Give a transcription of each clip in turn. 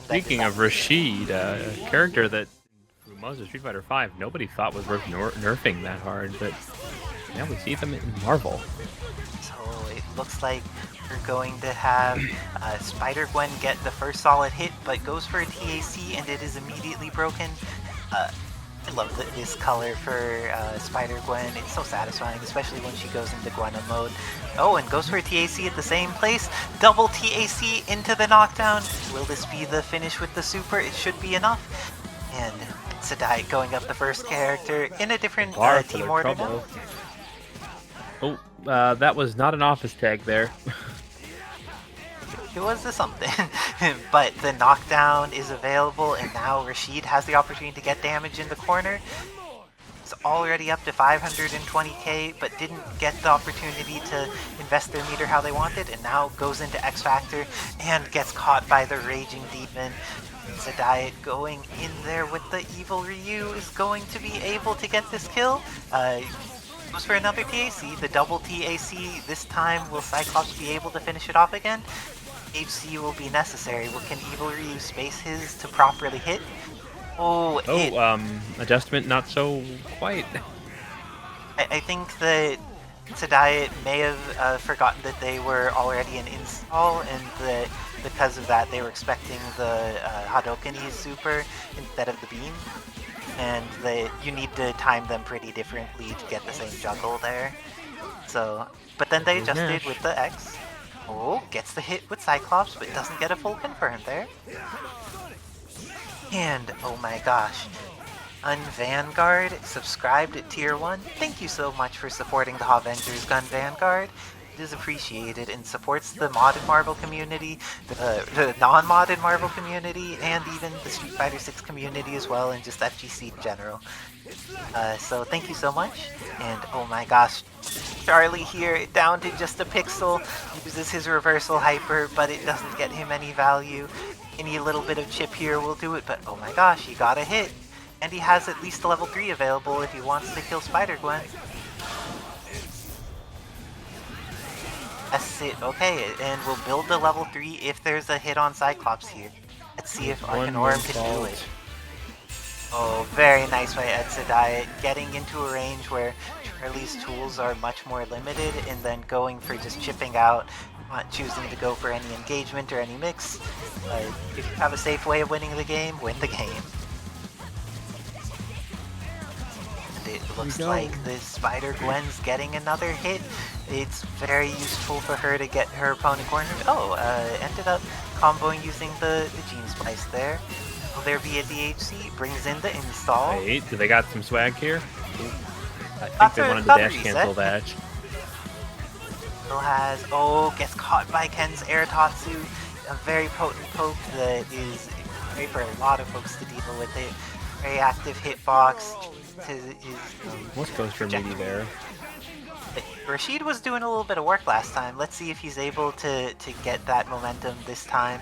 Speaking of Rashid, a character that through most of Street Fighter V nobody thought was worth nerfing that hard, but now we see them in Marvel. So it looks like we're going to have Spider-Gwen get the first solid hit, but goes for a TAC and it is immediately broken. I love this color for Spider-Gwen. It's so satisfying, especially when she goes into Gwenna mode. Oh, and goes for a TAC at the same place. Double TAC into the knockdown. Will this be the finish with the super? It should be enough. And Sadai going up the first character in a different team order now. Oh, that was not an office tag there. It was something, but the knockdown is available, and now Rashid has the opportunity to get damage in the corner. It's already up to 520k, but didn't get the opportunity to invest their meter how they wanted, and now goes into X Factor and gets caught by the Raging Demon. Zadiet going in there with the evil Ryu is going to be able to get this kill. Goes for another TAC, the double TAC. This time, will Cyclops be able to finish it off again? HC will be necessary. Can Evil Ryu space his to properly hit? Oh, adjustment not so quite. I think that Zadiet may have forgotten that they were already in install, and that because of that they were expecting the Hadoken super instead of the beam, and that you need to time them pretty differently to get the same juggle there. So, but then they adjusted with the X. Oh, gets the hit with Cyclops, but doesn't get a full confirm there. And, oh my gosh, Vanguard subscribed at Tier 1. Thank you so much for supporting the HAVENGERS Gun Vanguard. It is appreciated and supports the modded Marvel community, the non-modded Marvel community, and even the Street Fighter 6 community as well, and just FGC in general. So thank you so much. And oh my gosh, Charlie here down to just a pixel, uses his reversal hyper, but it doesn't get him any value. Any little bit of chip here will do it, but oh my gosh, he got a hit. And he has at least a level 3 available if he wants to kill Spider-Gwen. That's it, okay, and we'll build the level 3 if there's a hit on Cyclops here. Let's see if Arcanorum can do it. Oh, very nice by Zadiet, getting into a range where Charlie's tools are much more limited, and then going for just chipping out, not choosing to go for any engagement or any mix. If you have a safe way of winning the game, win the game. And it looks like this Spider-Gwen's getting another hit. It's very useful for her to get her opponent cornered. Oh, ended up comboing using the Gene Splice there. Will there be a DHC? Brings in the install. Wait, do they got some swag here? I think they wanted to dash cancel that. Still has, gets caught by Ken's Air Tatsu. A very potent poke that is great for a lot of folks to deal with it. Very active hitbox. What goes for meaty there? Rashid was doing a little bit of work last time. Let's see if he's able to get that momentum this time.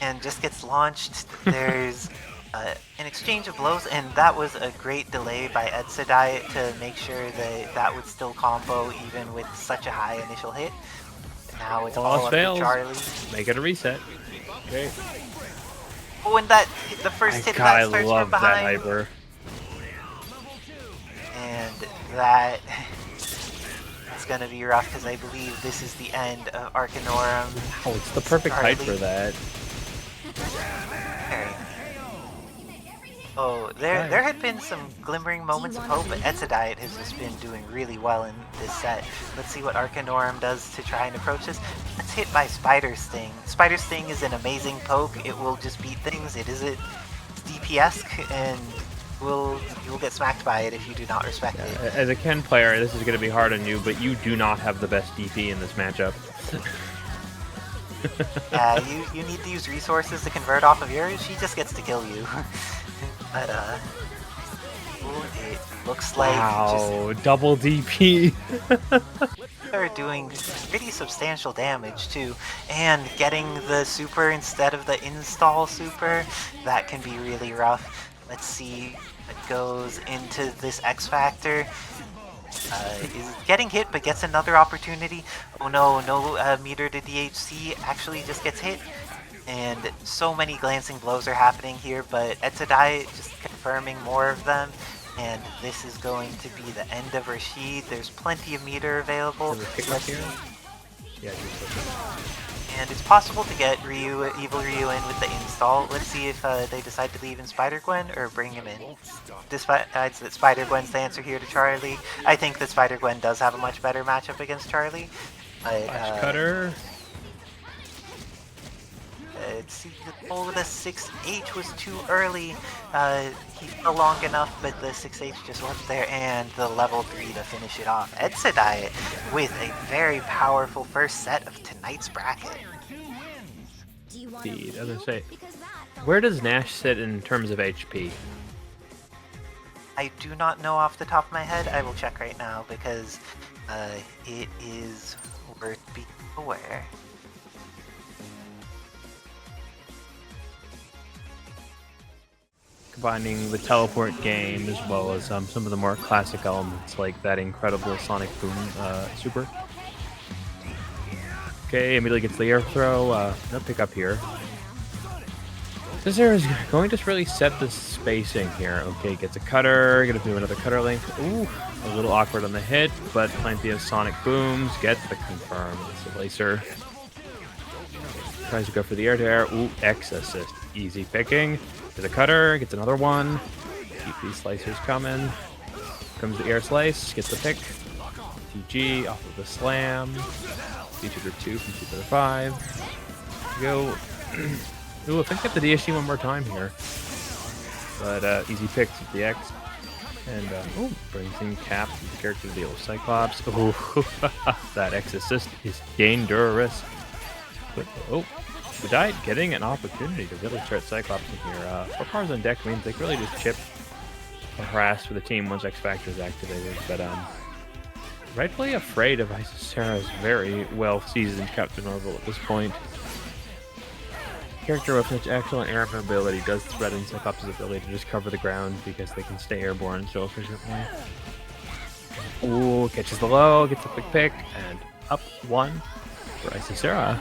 And just gets launched. There's an exchange of blows, and that was a great delay by Zadiet to make sure that that would still combo even with such a high initial hit. Now it's all up to Charlie. Make it a reset. Okay. Oh, and the first hit that starts from behind. That hyper. And that it's gonna be rough because I believe this is the end of Arcanorum. Oh, it's the perfect height for that. Oh, there had been some glimmering moments of hope, but Zadiet has just been doing really well in this set. Let's see what Arcanorum does to try and approach this. It's hit by Spider Sting. Spider Sting is an amazing poke. It will just beat things. It's DPS, and you will get smacked by it if you do not respect it. As a Ken player, this is going to be hard on you, but you do not have the best DP in this matchup. Yeah, you need to use resources to convert off of yours. She just gets to kill you. But it looks like double DP. They're doing pretty substantial damage too, and getting the super instead of the install super, that can be really rough. Let's see what goes into this X Factor. is getting hit, but gets another opportunity. Oh no, no meter to DHC, actually just gets hit. And so many glancing blows are happening here, but Etsadai just confirming more of them. And this is going to be the end of Rashid. There's plenty of meter available. Let's here. Yeah, and it's possible to get Evil Ryu in with the install. Let's see if they decide to leave in Spider-Gwen or bring him in. Decides that Spider-Gwen's the answer here to Charlie. I think that Spider-Gwen does have a much better matchup against Charlie. But, cutter. Let's see, the pull with a 6H was too early. He fell long enough, but the 6H just wasn't there, and the level 3 to finish it off. Etsadai with a very powerful first set of tonight's bracket. Indeed, as I say, where does Nash sit in terms of HP? I do not know off the top of my head. I will check right now because it is worth being aware. Combining the teleport game as well as some of the more classic elements like that incredible Sonic Boom super. Okay, immediately gets the air throw. No pick up here. Scissor is going to really set the spacing here. Okay, gets a cutter. Gonna do another cutter link. Ooh, a little awkward on the hit, but plenty of Sonic Booms. Gets the confirm. It's a lacer. Tries to go for the air to air. Ooh, X assist. Easy picking. Gets a cutter, gets another one. Keep these slicers coming. Comes the air slice, gets the pick. GG off of the slam. Feature 2 from Feature 5. Go. Ooh, I think get the DSG one more time here. But easy picks with the X. And ooh, brings in Cap, the character to deal with Cyclops. Ooh, that X assist is dangerous. But, oh. Diet getting an opportunity to really start Cyclops in here. 4 cars on deck means they can really just chip or harass for the team once X Factor is activated. But rightfully afraid of Isisara's very well seasoned Captain Marvel at this point. Character with such excellent air mobility does threaten Cyclops' ability to just cover the ground because they can stay airborne so efficiently. Ooh, catches the low, gets a quick pick, and up 1 for Isisara.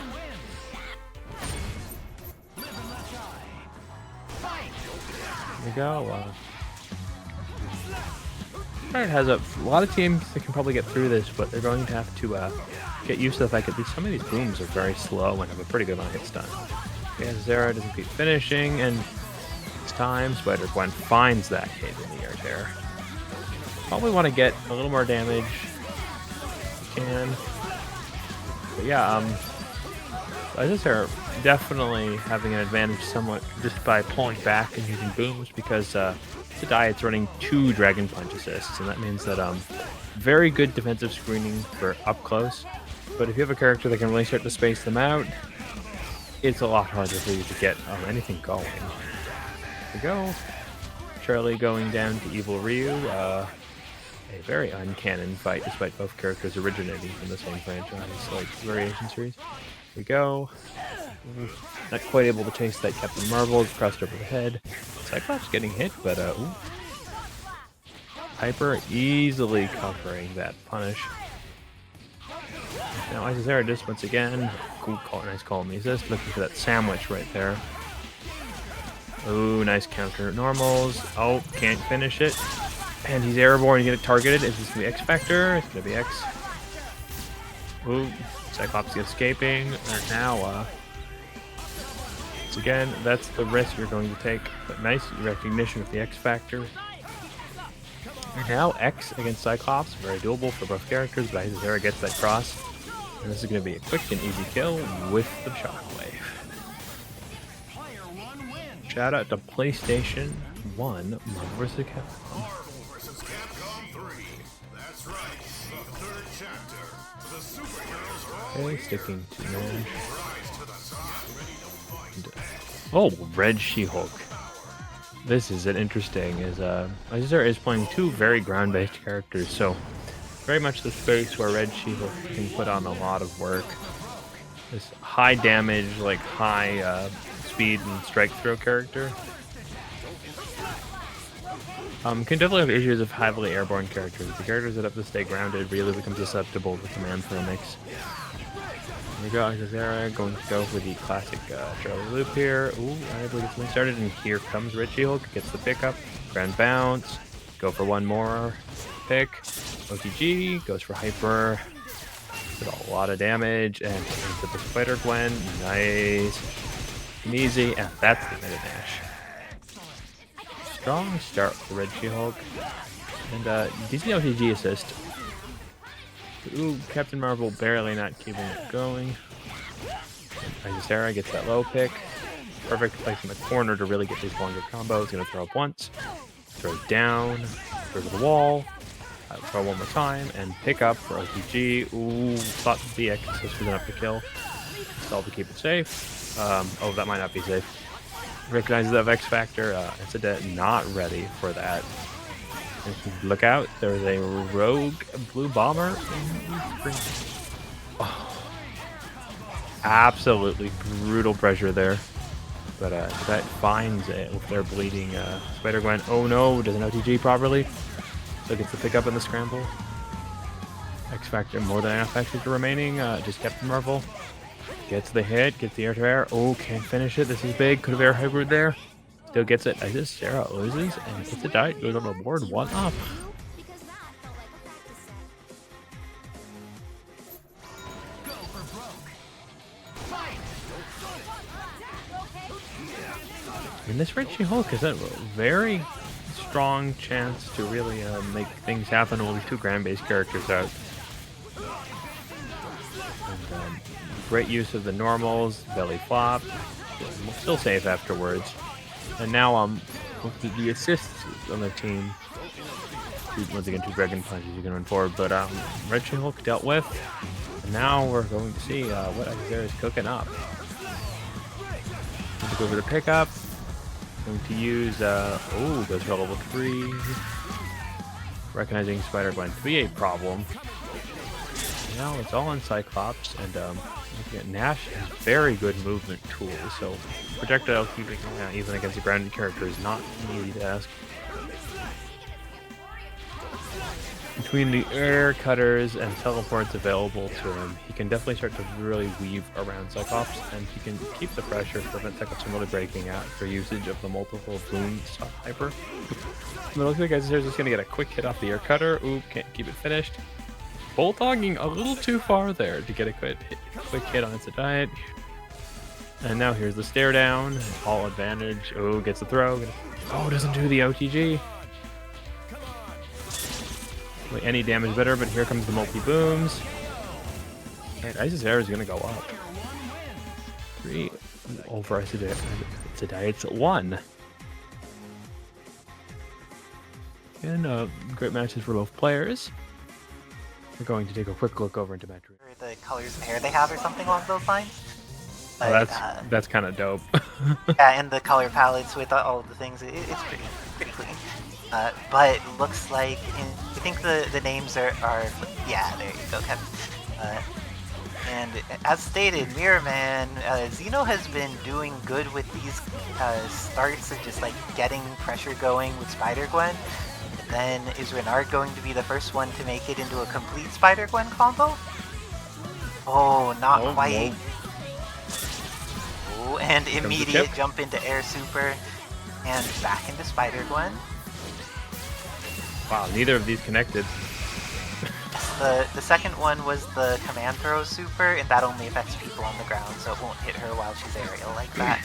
There we go. It has a lot of teams that can probably get through this, but they're going to have to get used to the fact that some of these booms are very slow and have a pretty good amount of hit stun. Yeah, Zera doesn't keep finishing, and it's time. Spider-Gwen finds that hit in the air tear. Probably want to get a little more damage if you can. But yeah, Isisara definitely having an advantage somewhat just by pulling back and using booms because Sedai it's running 2 Dragon Punch assists, and that means that very good defensive screening for up close. But if you have a character that can really start to space them out, it's a lot harder for you to get anything going. There we go. Charlie going down to Evil Ryu. A very uncanon fight despite both characters originating from the same franchise, like Variation series. Here we go. Not quite able to chase that Captain Marvel, crossed over the head. Cyclops getting hit, but ooh. Hyper easily covering that punish. Now Isisara just once again, cool call, nice call on the assist, looking for that sandwich right there. Ooh, nice counter normals. Oh, can't finish it. And he's airborne, he's gonna target it. Is this gonna be X Factor? It's gonna be X. Ooh, Cyclops escaping. And now, once again, that's the risk you're going to take. But nice recognition of the X Factor. And now X against Cyclops, very doable for both characters, but Isisara gets that cross. And this is going to be a quick and easy kill with the Shockwave. Shout out to PlayStation 1, Marvel vs. Capcom. Okay, sticking to Nash. Oh, Red She-Hulk. This is an interesting, Isisara is playing 2 very ground-based characters, so very much the space where Red She-Hulk can put on a lot of work. This high damage, like high speed and strike throw character. Can definitely have issues of heavily airborne characters. The characters that have to stay grounded really become susceptible to command throw mix. Here we go, Zera going to go for the classic Charlie loop here. Ooh, unable to get something started, and here comes Red She-Hulk, gets the pickup, grand bounce, go for one more pick. OTG goes for hyper, with a lot of damage, and into the Spider-Gwen. Nice and easy, and that's the Meta Dash. Strong start with the Red She-Hulk, and decent OTG assist. Ooh, Captain Marvel barely not keeping it going. Sarah gets that low pick. Perfect place in the corner to really get these longer combos. Gonna throw up once, throw down, throw to the wall, throw one more time, and pick up for OTG. Ooh, thought the X assist was enough to kill. Stall to keep it safe. Oh, that might not be safe. Recognizes that X Factor. Incident not ready for that. Look out, there's a rogue blue bomber. Oh. Absolutely brutal pressure there. But that finds it with their bleeding Spider-Gwen. Oh no, doesn't OTG properly. So gets the pickup in the scramble. X Factor more than enough X-Factor remaining. Just Captain Marvel. Gets the hit, gets the air-to-air. Oh, can't finish it. This is big. Could have air hybrid there. Still gets it. I just Sarah loses and gets a die. Goes on the board. 1 up. And this Red She-Hulk has a very strong chance to really make things happen with these 2 grand-based characters out. And, great use of the normals, belly flop, still safe afterwards. And now with the assists on the team, once again 2 Dragon Punches you can run forward, but Red She-Hulk dealt with, and now we're going to see what Azera is cooking up. Going to go for the pickup, going to use, oh, goes for level 3, recognizing Spider-Gwen to be a problem. Now it's all on Cyclops, and Nash has very good movement tools, so projectile keeping even against a grounded character is not an easy task. Between the air cutters and teleports available to him, he can definitely start to really weave around Cyclops, and he can keep the pressure to prevent Cyclops from really breaking out for usage of the multiple boom stop hyper. But it looks like Azera is just going to get a quick hit off the air cutter. Ooh, can't keep it finished. Bulldogging a little too far there to get a quick hit on its diet. And now here's the stare down. All advantage. Oh, gets the throw. Oh, doesn't do the OTG. Like any damage better, but here comes the multi-booms. Alright, Isis Air is going to go up. 3 over Isis Diet's 1. And great matches for both players. We're going to take a quick look over into match. The colors of hair they have or something along those lines. But, that's kind of dope. Yeah, and the color palettes with all of the things, it's pretty clean. But looks like, I think the names are, yeah, there you go, Kevin. And as stated, Mirror Man, Xeno has been doing good with these starts of just like getting pressure going with Spider-Gwen. Then is Renard going to be the first one to make it into a complete Spider-Gwen combo? Oh, not quite. Oh, and immediate jump into Air Super and back into Spider-Gwen. Wow, neither of these connected. The second one was the command throw super, and that only affects people on the ground, so it won't hit her while she's aerial like that.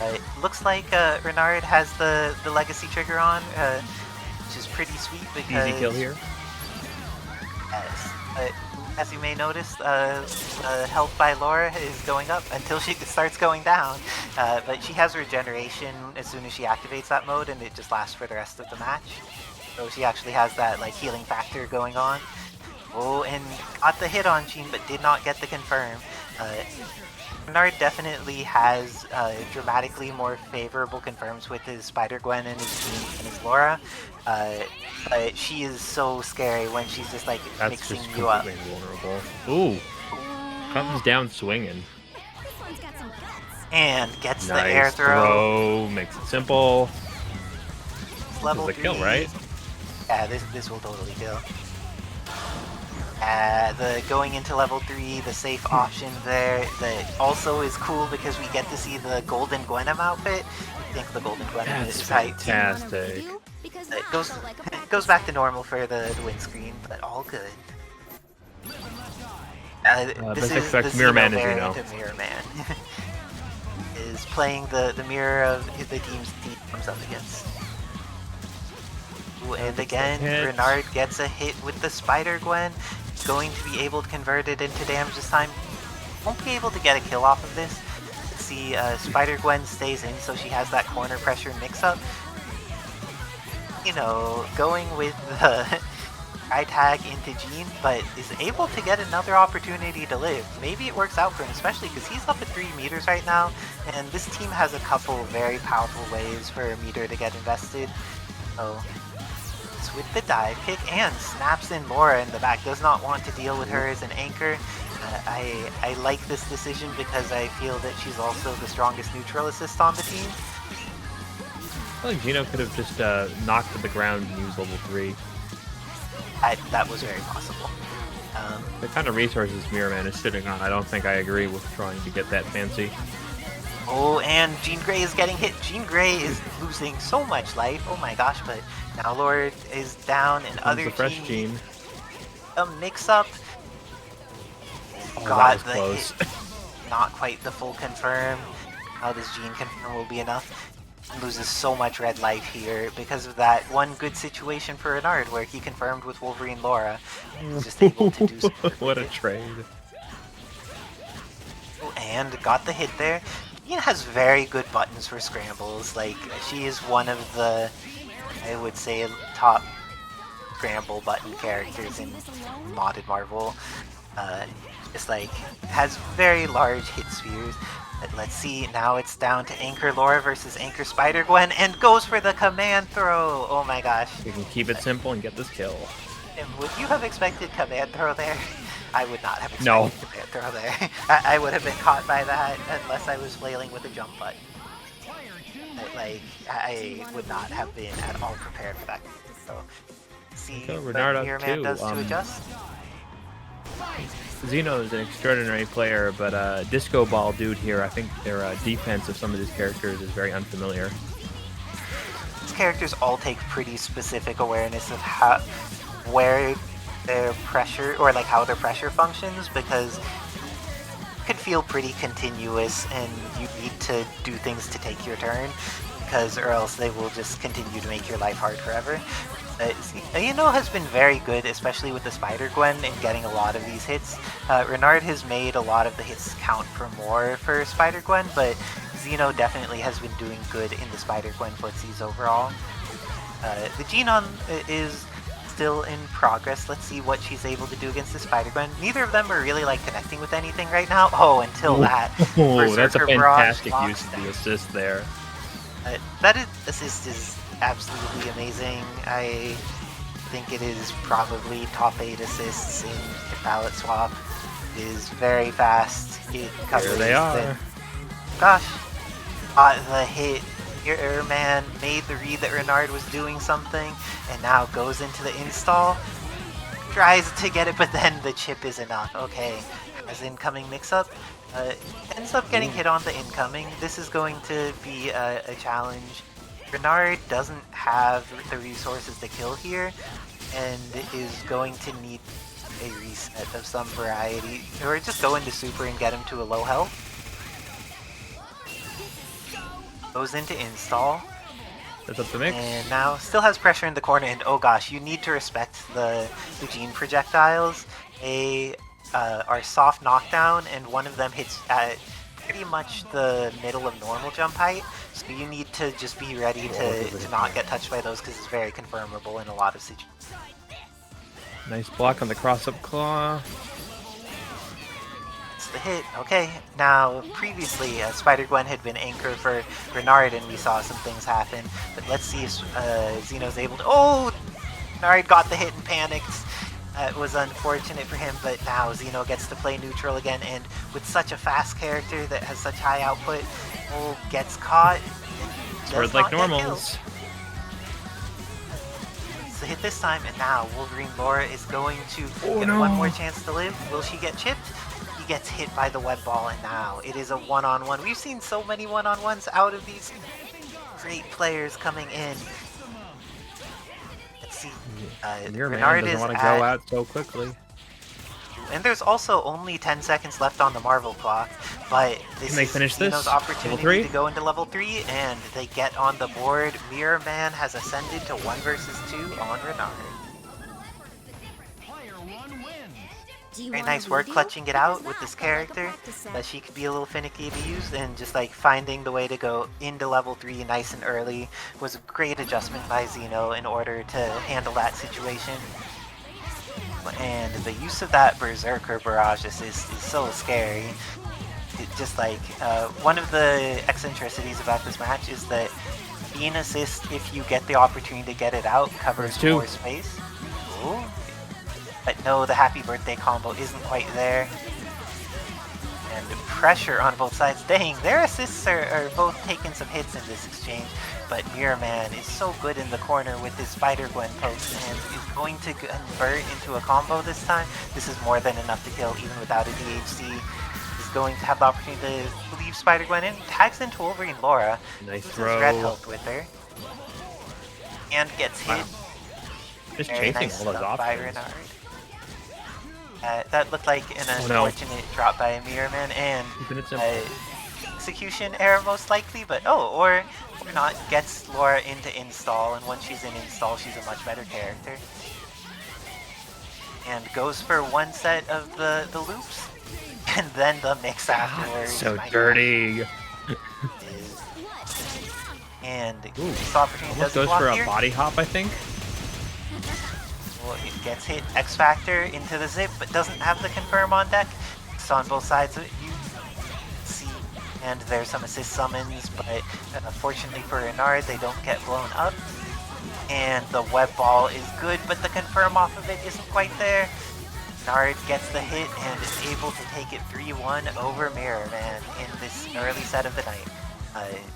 It looks like Renard has the legacy trigger on, which is pretty sweet because... Easy kill here. Yes, but as you may notice, health by Laura is going up until she starts going down. But she has regeneration as soon as she activates that mode, and it just lasts for the rest of the match. So she actually has that like healing factor going on. Oh, and got the hit on Sheen, but did not get the confirm. Renard definitely has dramatically more favorable confirms with his Spider-Gwen and his Laura. But she is so scary when she's just like mixing you up. Vulnerable. Ooh, comes down swinging. And gets the air Nice throw. makes it simple. Level This is 3. a kill, right? Yeah, this will totally kill. The going into level 3, the safe option there, that also is cool because we get to see the Golden Gwenem outfit. I think the Golden Gwenem That's is hype. fantastic. It goes back to normal for the windscreen, but all good. This best is the expect Mirror Man Xeno is variant Xeno. of Mirror Man. Is playing the mirror of the team's team comes up against. Ooh, and again, Renard gets a hit with the Spider Gwen. Going to be able to convert it into damage this time. Won't be able to get a kill off of this. Let's see, Spider Gwen stays in, so she has that corner pressure mix-up. You know, going with the I tag into Jean, but is able to get another opportunity to live. Maybe it works out for him, especially because he's up at 3 meters right now, and this team has a couple very powerful ways for a meter to get invested. So, it's with the dive kick and snaps in Laura in the back. Does not want to deal with her as an anchor. I like this decision because I feel that she's also the strongest neutral assist on the team. I think Gino could have just knocked to the ground and used level 3. That was very possible. The kind of resources Mirror Man is sitting on, I don't think I agree with trying to get that fancy. Oh, and Jean Grey is getting hit. Jean Grey is losing so much life. Oh my gosh, but now Lord is down and other fresh team Jean. A mix-up. Oh, Got that was the close. hit. Not quite the full confirm. How does Jean confirm will be enough? Loses so much red life here because of that one good situation for Renard where he confirmed with Wolverine Laura. He's just able to do something. What a trade. And got the hit there. Jean has very good buttons for scrambles. Like, she is one of the, I would say, top scramble button characters in modded Marvel. Just like, has very large hit spheres. But let's see, now it's down to Anchor Laura versus Anchor Spider-Gwen, and goes for the command throw! Oh my gosh. We can keep it simple and get this kill. And would you have expected command throw there? I would not have expected No. command throw there. I would have been caught by that unless I was flailing with a jump button. Like, I would not have been at all prepared for that. So, see what Mirror Man does to adjust. Xeno is an extraordinary player, but Disco Ball dude here, I think their defense of some of these characters is very unfamiliar. These characters all take pretty specific awareness of how, where their pressure, or like how their pressure functions, because it could feel pretty continuous and you need to do things to take your turn, because or else they will just continue to make your life hard forever. Has been very good, especially with the Spider-Gwen, in getting a lot of these hits. Renard has made a lot of the hits count for more for Spider-Gwen, but Xeno definitely has been doing good in the Spider-Gwen footsies overall. The Genon is still in progress. Let's see what she's able to do against the Spider-Gwen. Neither of them are really like connecting with anything right now. Oh, until that. Oh, that's a fantastic use of the assist there. That assist is absolutely amazing. I think it is probably top 8 assists in Palette Swap. It is very fast. It covers Here they are. Gosh. The hit. Your man made the read that Renard was doing something, and now goes into the install. Tries to get it, but then the chip is enough. Okay. As incoming mix-up. Ends up getting hit on the incoming. This is going to be a challenge. Renard doesn't have the resources to kill here, and is going to need a reset of some variety, or just go into super and get him to a low health. Goes into install. That's up the mix. And now still has pressure in the corner, and oh gosh, you need to respect the Jean projectiles. They are soft knockdown, and one of them hits at pretty much the middle of normal jump height, so you need to just be ready to not get touched by those because it's very confirmable in a lot of situations. Nice block on the cross-up claw. It's the hit. Okay, now previously Spider-Gwen had been anchor for Renard and we saw some things happen, but let's see if Xeno's able to... Oh! Renard got the hit and panicked. It was unfortunate for him, but now Xeno gets to play neutral again, and with such a fast character that has such high output, gets caught. Sword like normals. So hit this time, and now Wolverine Laura is going to get no. one more chance to live. Will she get chipped? He gets hit by the web ball, and now it is a one-on-one. We've seen so many one-on-ones out of these great players coming in. Let's see. Your man Renard doesn't is want to go out so quickly. And there's also only 10 seconds left on the Marvel clock, but this Can they is finish Xeno's this? opportunity to go into level 3, and they get on the board. Mirror Man has ascended to 1 versus 2 on Renard. Very nice work clutching it out with this character, that she could be a little finicky to use, and just like finding the way to go into level 3 nice and early was a great adjustment by Xeno in order to handle that situation. And the use of that Berserker barrage is so scary. Just like, one of the eccentricities about this match is that being assist, if you get the opportunity to get it out, covers more space. Ooh. But no, the happy birthday combo isn't quite there. And pressure on both sides. Dang, their assists are both taking some hits in this exchange. But Mirror Man is so good in the corner with his Spider-Gwen post and is going to convert into a combo this time. This is more than enough to kill even without a DHC. He's going to have the opportunity to leave Spider-Gwen in. Tags into Wolverine Laura. Nice throw. Red helped with her. And gets hit. Wow. Just Very chasing nice all those stuff by options. Renard. That looked like an unfortunate drop by Mirror Man, and execution error most likely, but or not, gets Laura into install, and once she's in install, she's a much better character. And goes for one set of the loops, and then the mix afterwards. So dirty. And this opportunity Almost doesn't goes for here. a body hop, I think. Well, it gets hit X Factor into the zip, but doesn't have the confirm on deck. It's on both sides of it. You see, and there's some assist summons, but unfortunately for Renard, they don't get blown up. And the web ball is good, but the confirm off of it isn't quite there. Renard gets the hit and is able to take it 3-1 over Mirror Man in this early set of the night.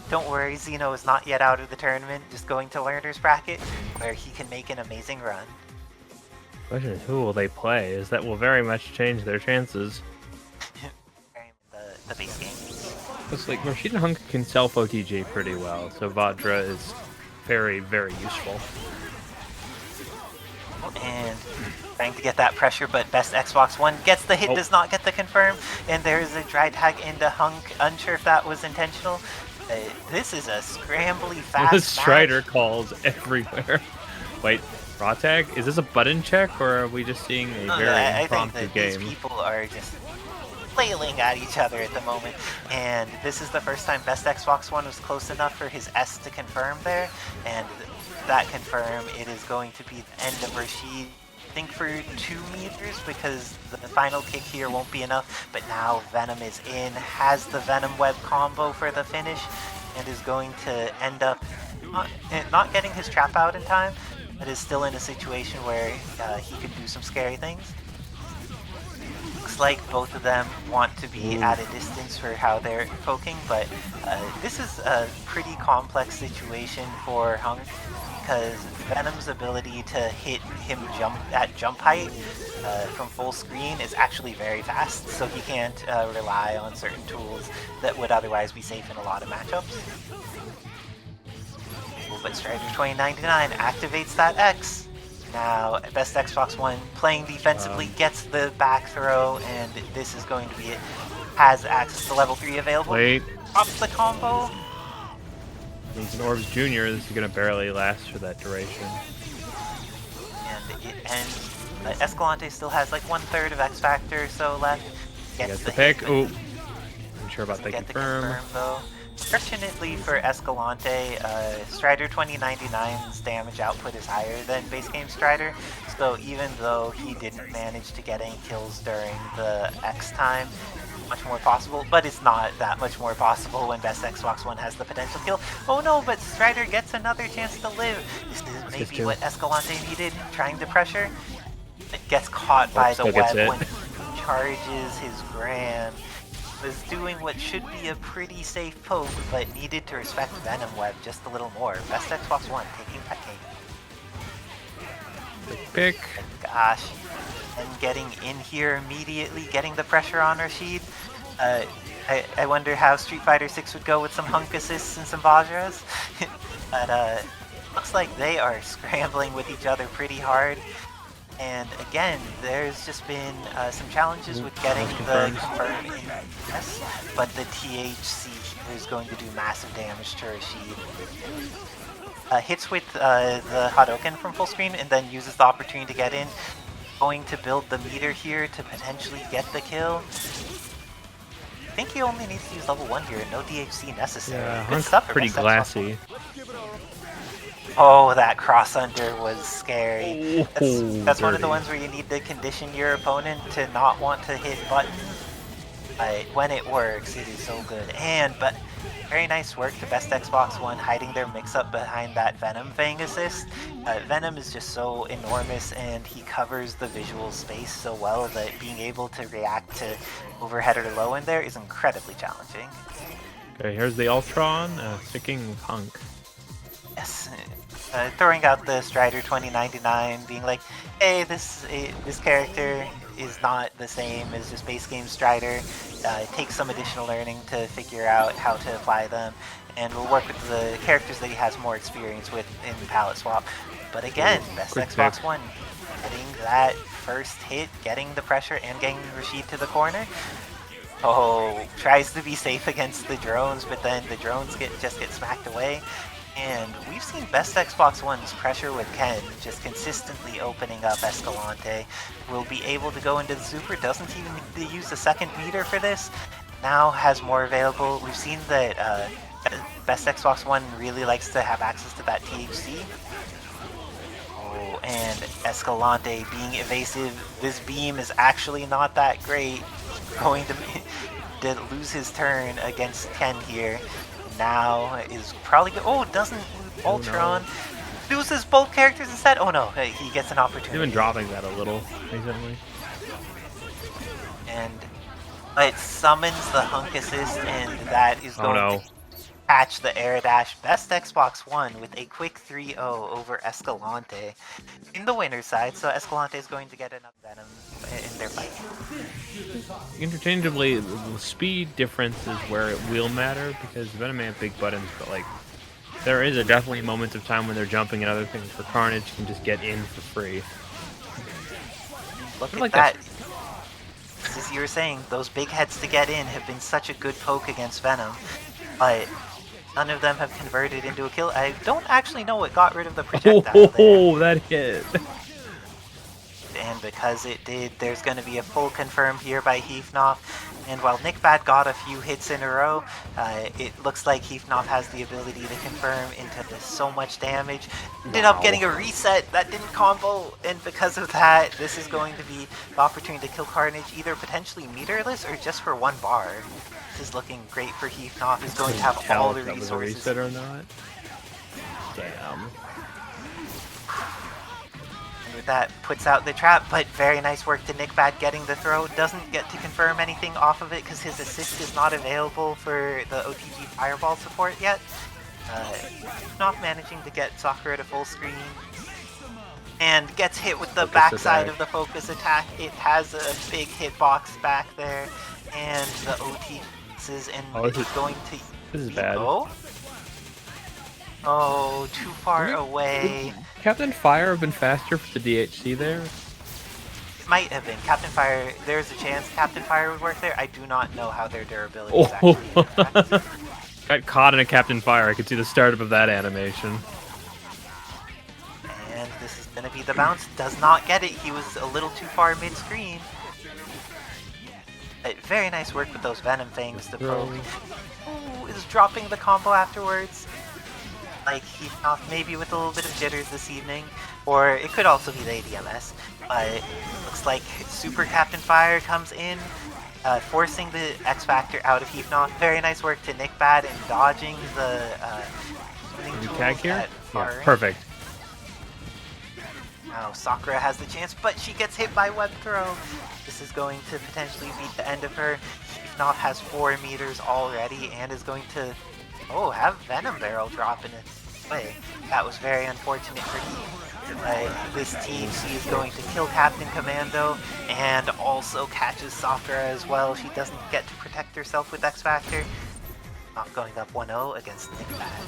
Don't worry, Xeno is not yet out of the tournament, just going to learner's bracket, where he can make an amazing run. Question is, who will they play? As that will very much change their chances. the base game. Looks like Rashid and Hunk can self-OTG pretty well, so Vajra is very, very useful. And trying to get that pressure, but best Xbox One gets the hit, does not get the confirm, and there's a dry tag into Hunk. Unsure if that was intentional. This is a scrambly fast The Strider match. calls everywhere. Wait, raw tag? Is this a button check, or are we just seeing a very impromptu I think that game? these people are just flailing at each other at the moment, and this is the first time best Xbox One was close enough for his S to confirm there, and that confirm, it is going to be the end of Rashid. I think for 2 meters, because the final kick here won't be enough, but now Venom is in, has the Venom web combo for the finish, and is going to end up not getting his trap out in time, but is still in a situation where he could do some scary things. Looks like both of them want to be at a distance for how they're poking, but this is a pretty complex situation for Hunk, because Venom's ability to hit him at jump height from full screen is actually very fast, so he can't rely on certain tools that would otherwise be safe in a lot of matchups. But Strider 2099 activates that X. Now, best Xbox One playing defensively gets the back throw, and this is going to be it. Has access to level 3 available. Wait. Drops the combo. He's an Orbs Jr., this is going to barely last for that duration. And it ends. Escalante still has like 1/3 of X Factor or so left. Gets the pick. Oh, I'm sure about the confirm. Though. Fortunately for Escalante, Strider 2099's damage output is higher than base game Strider, so even though he didn't manage to get any kills during the X time, much more possible, but it's not that much more possible when best Xbox One has the potential kill. Oh no, but Strider gets another chance to live. This is maybe what Escalante needed, trying to pressure. gets caught by the still gets web hit. when he charges his Gran. Was doing what should be a pretty safe poke, but needed to respect Venom Web just a little more. Best Xbox One taking Pet Cake. Pick. Gosh. And getting in here immediately, getting the pressure on Rashid. I wonder how Street Fighter 6 would go with some hunk assists and some Vajras. But looks like they are scrambling with each other pretty hard. And again, there's just been some challenges with getting the confirm in yes, but the THC here is going to do massive damage to Rashid. Hits with the Hadouken from full screen and then uses the opportunity to get in. Going to build the meter here to potentially get the kill. I think he only needs to use level 1 here, no DHC necessary. Yeah, Good Hunk's stuff for pretty Best Xbox glassy. Oh, that cross under was scary. That's one of the dirty. ones where you need to condition your opponent to not want to hit buttons. But when it works, it is so good. But very nice work to Best Xbox One hiding their mix-up behind that Venom Fang assist. Venom is just so enormous and he covers the visual space so well that being able to react to overhead or low in there is incredibly challenging. Okay, here's the Ultron, sticking with Hunk. Yes. Throwing out the Strider 2099, being like, hey, this character is not the same as just base game Strider. It takes some additional learning to figure out how to apply them, and we'll work with the characters that he has more experience with in palette swap. But again, Best Xbox One, getting that first hit, getting the pressure, and getting Rashid to the corner. Oh, tries to be safe against the drones, but then the drones just get smacked away. And we've seen Best Xbox One's pressure with Ken just consistently opening up Escalante. Will be able to go into the super, doesn't even need to use the second meter for this. Now has more available. We've seen that Best Xbox One really likes to have access to that THC. Oh, and Escalante being evasive. This beam is actually not that great. Going to lose his turn against Ken here. Now is probably good. Oh, doesn't lose Ultron. No. Loses both characters instead. Oh no, he gets an opportunity. He's been dropping that a little recently. And it summons the Hunk assist, and that is going to catch the air dash. Best Xbox One with a quick 3-0 over Escalante in the winner's side. So Escalante is going to get another Venom in their fight. Interchangeably, the speed difference is where it will matter because Venom may have big buttons, but like there is definitely moments of time when they're jumping and other things for Carnage can just get in for free. Look at that. As you were saying, those big heads to get in have been such a good poke against Venom, but none of them have converted into a kill. I don't actually know what got rid of the projectile there. That hit! And because it did, there's going to be a full confirm here by Heathnoff. And while Nickbad got a few hits in a row, it looks like Heathnoff has the ability to confirm into so much damage. Ended up getting a reset that didn't combo, and because of that, this is going to be the opportunity to kill Carnage either potentially meterless or just for 1 bar. This is looking great for Heathnoff. He's going to have all the resources. Was a reset or not? Damn. That puts out the trap, but very nice work to Nickbad getting the throw. Doesn't get to confirm anything off of it because his assist is not available for the OTG Fireball support yet. Not managing to get Sakura to full screen. And gets hit with the backside of the focus attack. It has a big hitbox back there. And the OT is going to... This is bad. Oh, too far away. Captain Fire have been faster for the DHC there? It might have been. Captain Fire, there's a chance Captain Fire would work there. I do not know how their durability is actually. Got caught in a Captain Fire. I could see the startup of that animation. And this is going to be the bounce. Does not get it. He was a little too far mid-screen. Very nice work with those Venom Fangs to poke. Ooh, is dropping the combo afterwards. Like Heathnoff, maybe with a little bit of jitters this evening, or it could also be the ADMS. But looks like Super Captain Fire comes in, forcing the X Factor out of Heathnoff. Very nice work to Nickbad in dodging the tag here? Yeah, perfect. Now Sakura has the chance, but she gets hit by web throw. This is going to potentially beat the end of her. Knopf has 4 meters already and is going to, have Venom Barrel drop in a way. That was very unfortunate for Heath. This THC is going to kill Captain Commando and also catches Sakura as well. She doesn't get to protect herself with X Factor. Not going up 1-0 against Nick Bad.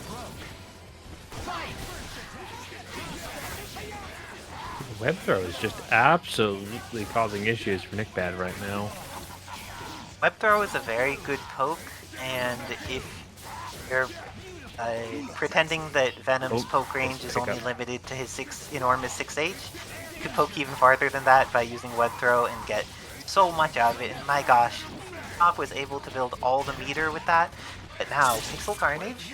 Web throw is just absolutely causing issues for Nick Bad right now. Web throw is a very good poke, and if you're pretending that Venom's poke range is only limited to his enormous 6H, you could poke even farther than that by using web throw and get so much out of it. And my gosh, Knopf was able to build all the meter with that, but now Pixel Carnage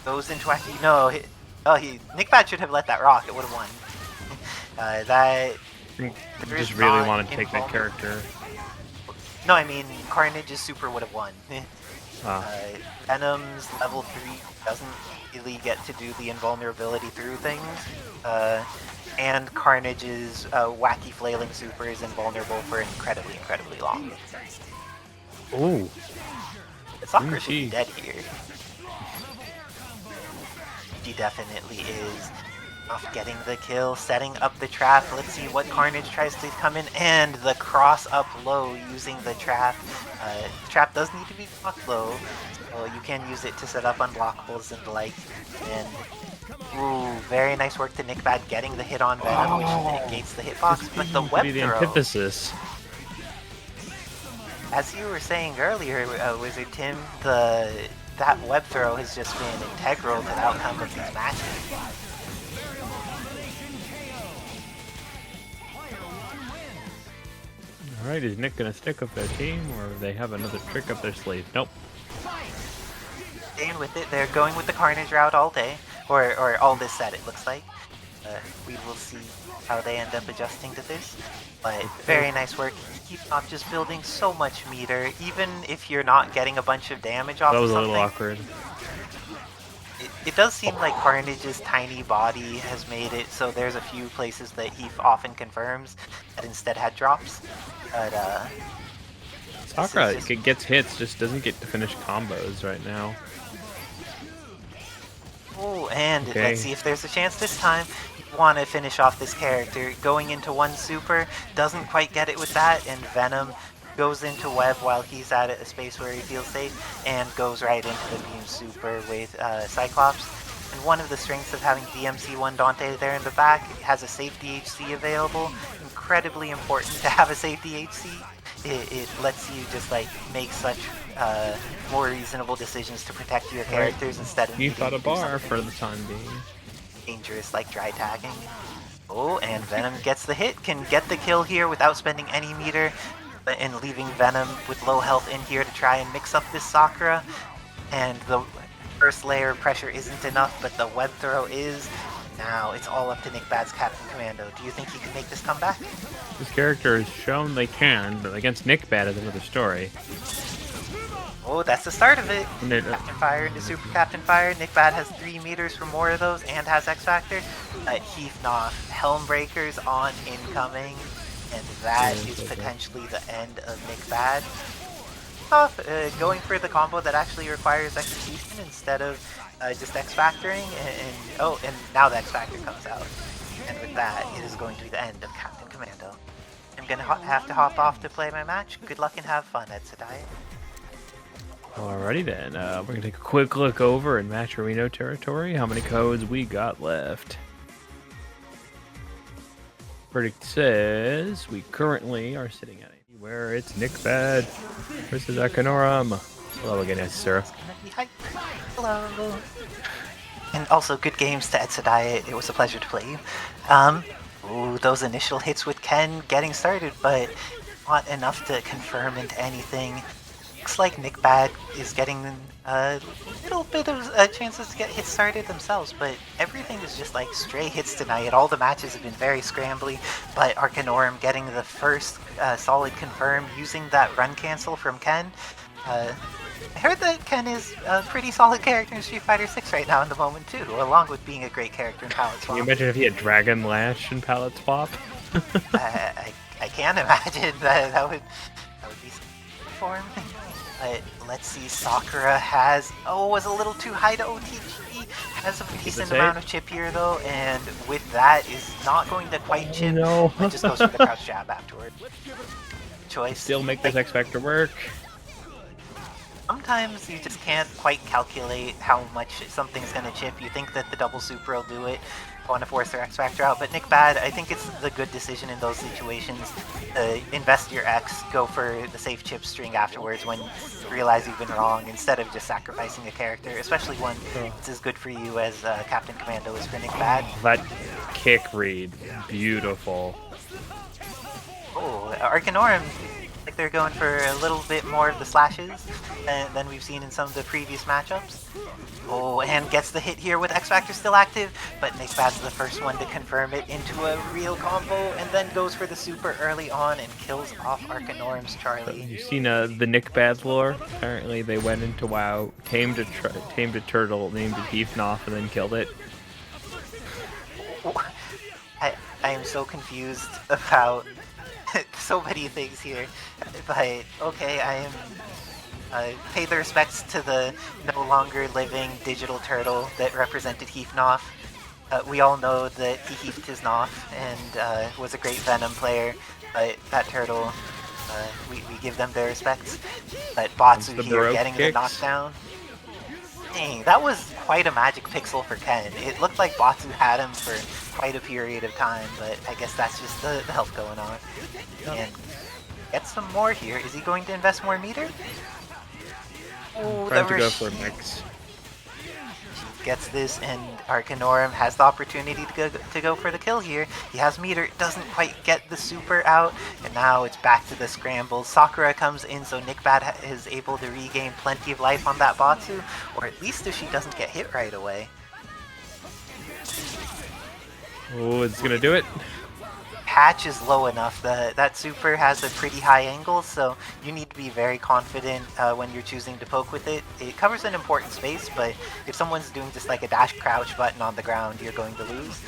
goes into Nick Bad should have let that rock. It would have won. I just really want to take that character. No, I mean Carnage's super would have won. Venom's level 3 doesn't really get to do the invulnerability through things, and Carnage's wacky flailing super is invulnerable for incredibly long. Ooh. Sakura should be dead here. She definitely is. Off getting the kill, setting up the trap. Let's see what Carnage tries to come in, and the cross up low using the trap. The trap does need to be blocked low, so you can use it to set up unblockables and the like. And very nice work to Nick Bad getting the hit on Venom, which negates the hitbox. But the web throw. Antithesis. As you were saying earlier, Wizard Tim, that web throw has just been integral to the outcome of these matches. Alright, is Nick gonna stick with their team, or do they have another trick up their sleeve? Nope. Staying with it, they're going with the Carnage route all day, or all this set it looks like. We will see how they end up adjusting to this, but very nice work. Keep not just building so much meter, even if you're not getting a bunch of damage off of something. That was a little awkward. It does seem like Carnage's tiny body has made it so there's a few places that he often confirms that instead had drops. But Sakura gets hits, just doesn't get to finish combos right now. Oh, and let's see if there's a chance this time. You want to finish off this character. Going into one super, doesn't quite get it with that, and Venom goes into web while he's at a space where he feels safe, and goes right into the beam super with Cyclops. And one of the strengths of having DMC1 Dante there in the back, it has a safety HC available. Incredibly important to have a safety HC. It lets you just like make such more reasonable decisions to protect your characters instead of you thought a bar for the time being. Dangerous like dry tagging. Oh, and Venom gets the hit, can get the kill here without spending any meter, and leaving Venom with low health in here to try and mix up this Sakura. And the first layer of pressure isn't enough, but the web throw is. Now it's all up to Nick Bad's Captain Commando. Do you think he can make this comeback? This character has shown they can, but against Nick Bad is another story. Oh, that's the start of it. Captain Fire into Super Captain Fire. Nick Bad has 3 meters for more of those and has X Factor. Heath Knopf, Helm Breakers on incoming. And that is potentially the end of Nick Bad. Going for the combo that actually requires execution instead of just X Factoring. And now the X Factor comes out. And with that, it is going to be the end of Captain Commando. I'm going to have to hop off to play my match. Good luck and have fun, Ed Sedai. Alrighty then, we're going to take a quick look over in Match Arena territory, how many codes we got left. Verdict says we currently are sitting at where it's Nick Bad versus Akanorum. Hello again, Sarah. Hello. And also good games to Ed Sedai. It was a pleasure to play you. Ooh, those initial hits with Ken getting started, but not enough to confirm into anything. Looks like Nick Bad is getting a little bit of chances to get hits started themselves, but everything is just like stray hits tonight. All the matches have been very scrambly, but Arkanorum getting the first solid confirm using that run cancel from Ken. I heard that Ken is a pretty solid character in Street Fighter 6 right now in the moment too, along with being a great character in Palette Can you Swap. imagine if he had Dragon Lash and Palette Swap? I can't imagine that would be for him. But let's see, Sakura was a little too high to OTG, has a decent amount of chip here though, and with that is not going to quite chip, no. but just goes for the crouch jab afterward. Choice. Still make this X Factor work. Sometimes you just can't quite calculate how much something's going to chip. You think that the double super will do it, want to force their X Factor out, but Nick Bad, I think it's the good decision in those situations. Invest your X, go for the safe chip string afterwards when you realize you've been wrong, instead of just sacrificing a character, especially when it's as good for you as Captain Commando is for Nick Bad. That kick read, beautiful. Oh, Arkanorum, like they're going for a little bit more of the slashes than we've seen in some of the previous matchups. Oh, and gets the hit here with X Factor still active, but Nick Bad's the first one to confirm it into a real combo, and then goes for the super early on and kills off Arcanorum's Charlie. You've seen the Nick Bad lore? Apparently they went into WoW, tamed a turtle, named it Heathnoff, and then killed it. I am so confused about so many things here, but okay, I am pay the respects to the no longer living digital turtle that represented Heathnoff. We all know that he heathed his Noff and was a great Venom player, but that turtle, we give them their respects. But Batsu here getting the knockdown. Dang, that was quite a magic pixel for Ken. It looked like Batsu had him for quite a period of time, but I guess that's just the health going on. And get some more here. Is he going to invest more meter? Oh, trying to go for a mix. Gets this, and Arkanorum has the opportunity to go for the kill here. He has meter, doesn't quite get the super out, and now it's back to the scramble. Sakura comes in, so Nick Bad is able to regain plenty of life on that Batsu, or at least if she doesn't get hit right away. Oh, it's gonna do it. Patch is low enough. That super has a pretty high angle, so you need to be very confident when you're choosing to poke with it. It covers an important space, but if someone's doing just like a dash crouch button on the ground, you're going to lose.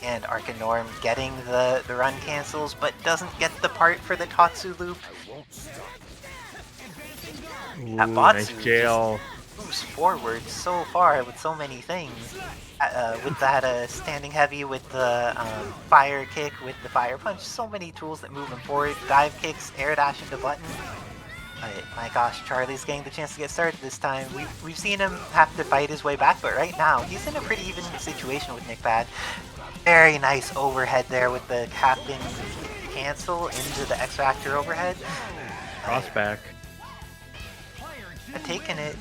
And Arkanorum getting the run cancels, but doesn't get the part for the Tatsu loop. Ooh, That Batsu nice jail. just moves forward so far with so many things. With that standing heavy, with the fire kick, with the fire punch, so many tools that move him forward. Dive kicks, air dash into button. My gosh, Charlie's getting the chance to get started this time. We've seen him have to fight his way back, but right now he's in a pretty even situation with Nick Bad. Very nice overhead there with the captain cancel into the X Factor overhead. Crossback. Taking it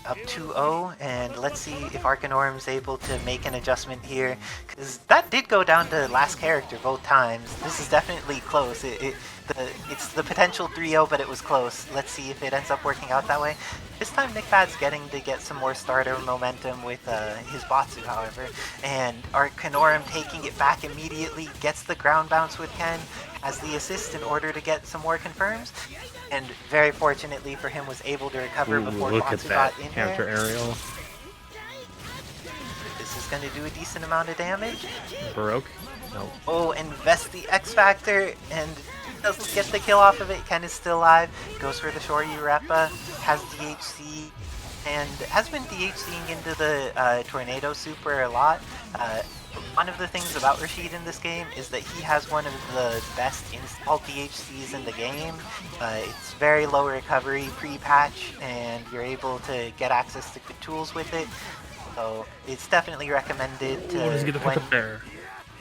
up 2-0, and let's see if Arcanorum's able to make an adjustment here, because that did go down to last character both times. This is definitely close. It's the potential 3-0, but it was close. Let's see if it ends up working out that way. This time Nick Bad's getting to get some more starter momentum with his Batsu, however, and Arcanorum taking it back immediately, gets the ground bounce with Ken, has the assist in order to get some more confirms, and very fortunately for him was able to recover before Batsu got in there. Counter aerial. This is going to do a decent amount of damage. Baroque? No. Oh, invest the X Factor, and doesn't get the kill off of it. Ken is still alive. Goes for the Shoryu Repa. Has DHC, and has been DHCing into the Tornado Super a lot. One of the things about Rashid in this game is that he has one of the best install DHCs in the game. It's very low recovery pre-patch, and you're able to get access to good tools with it. So it's definitely recommended to, when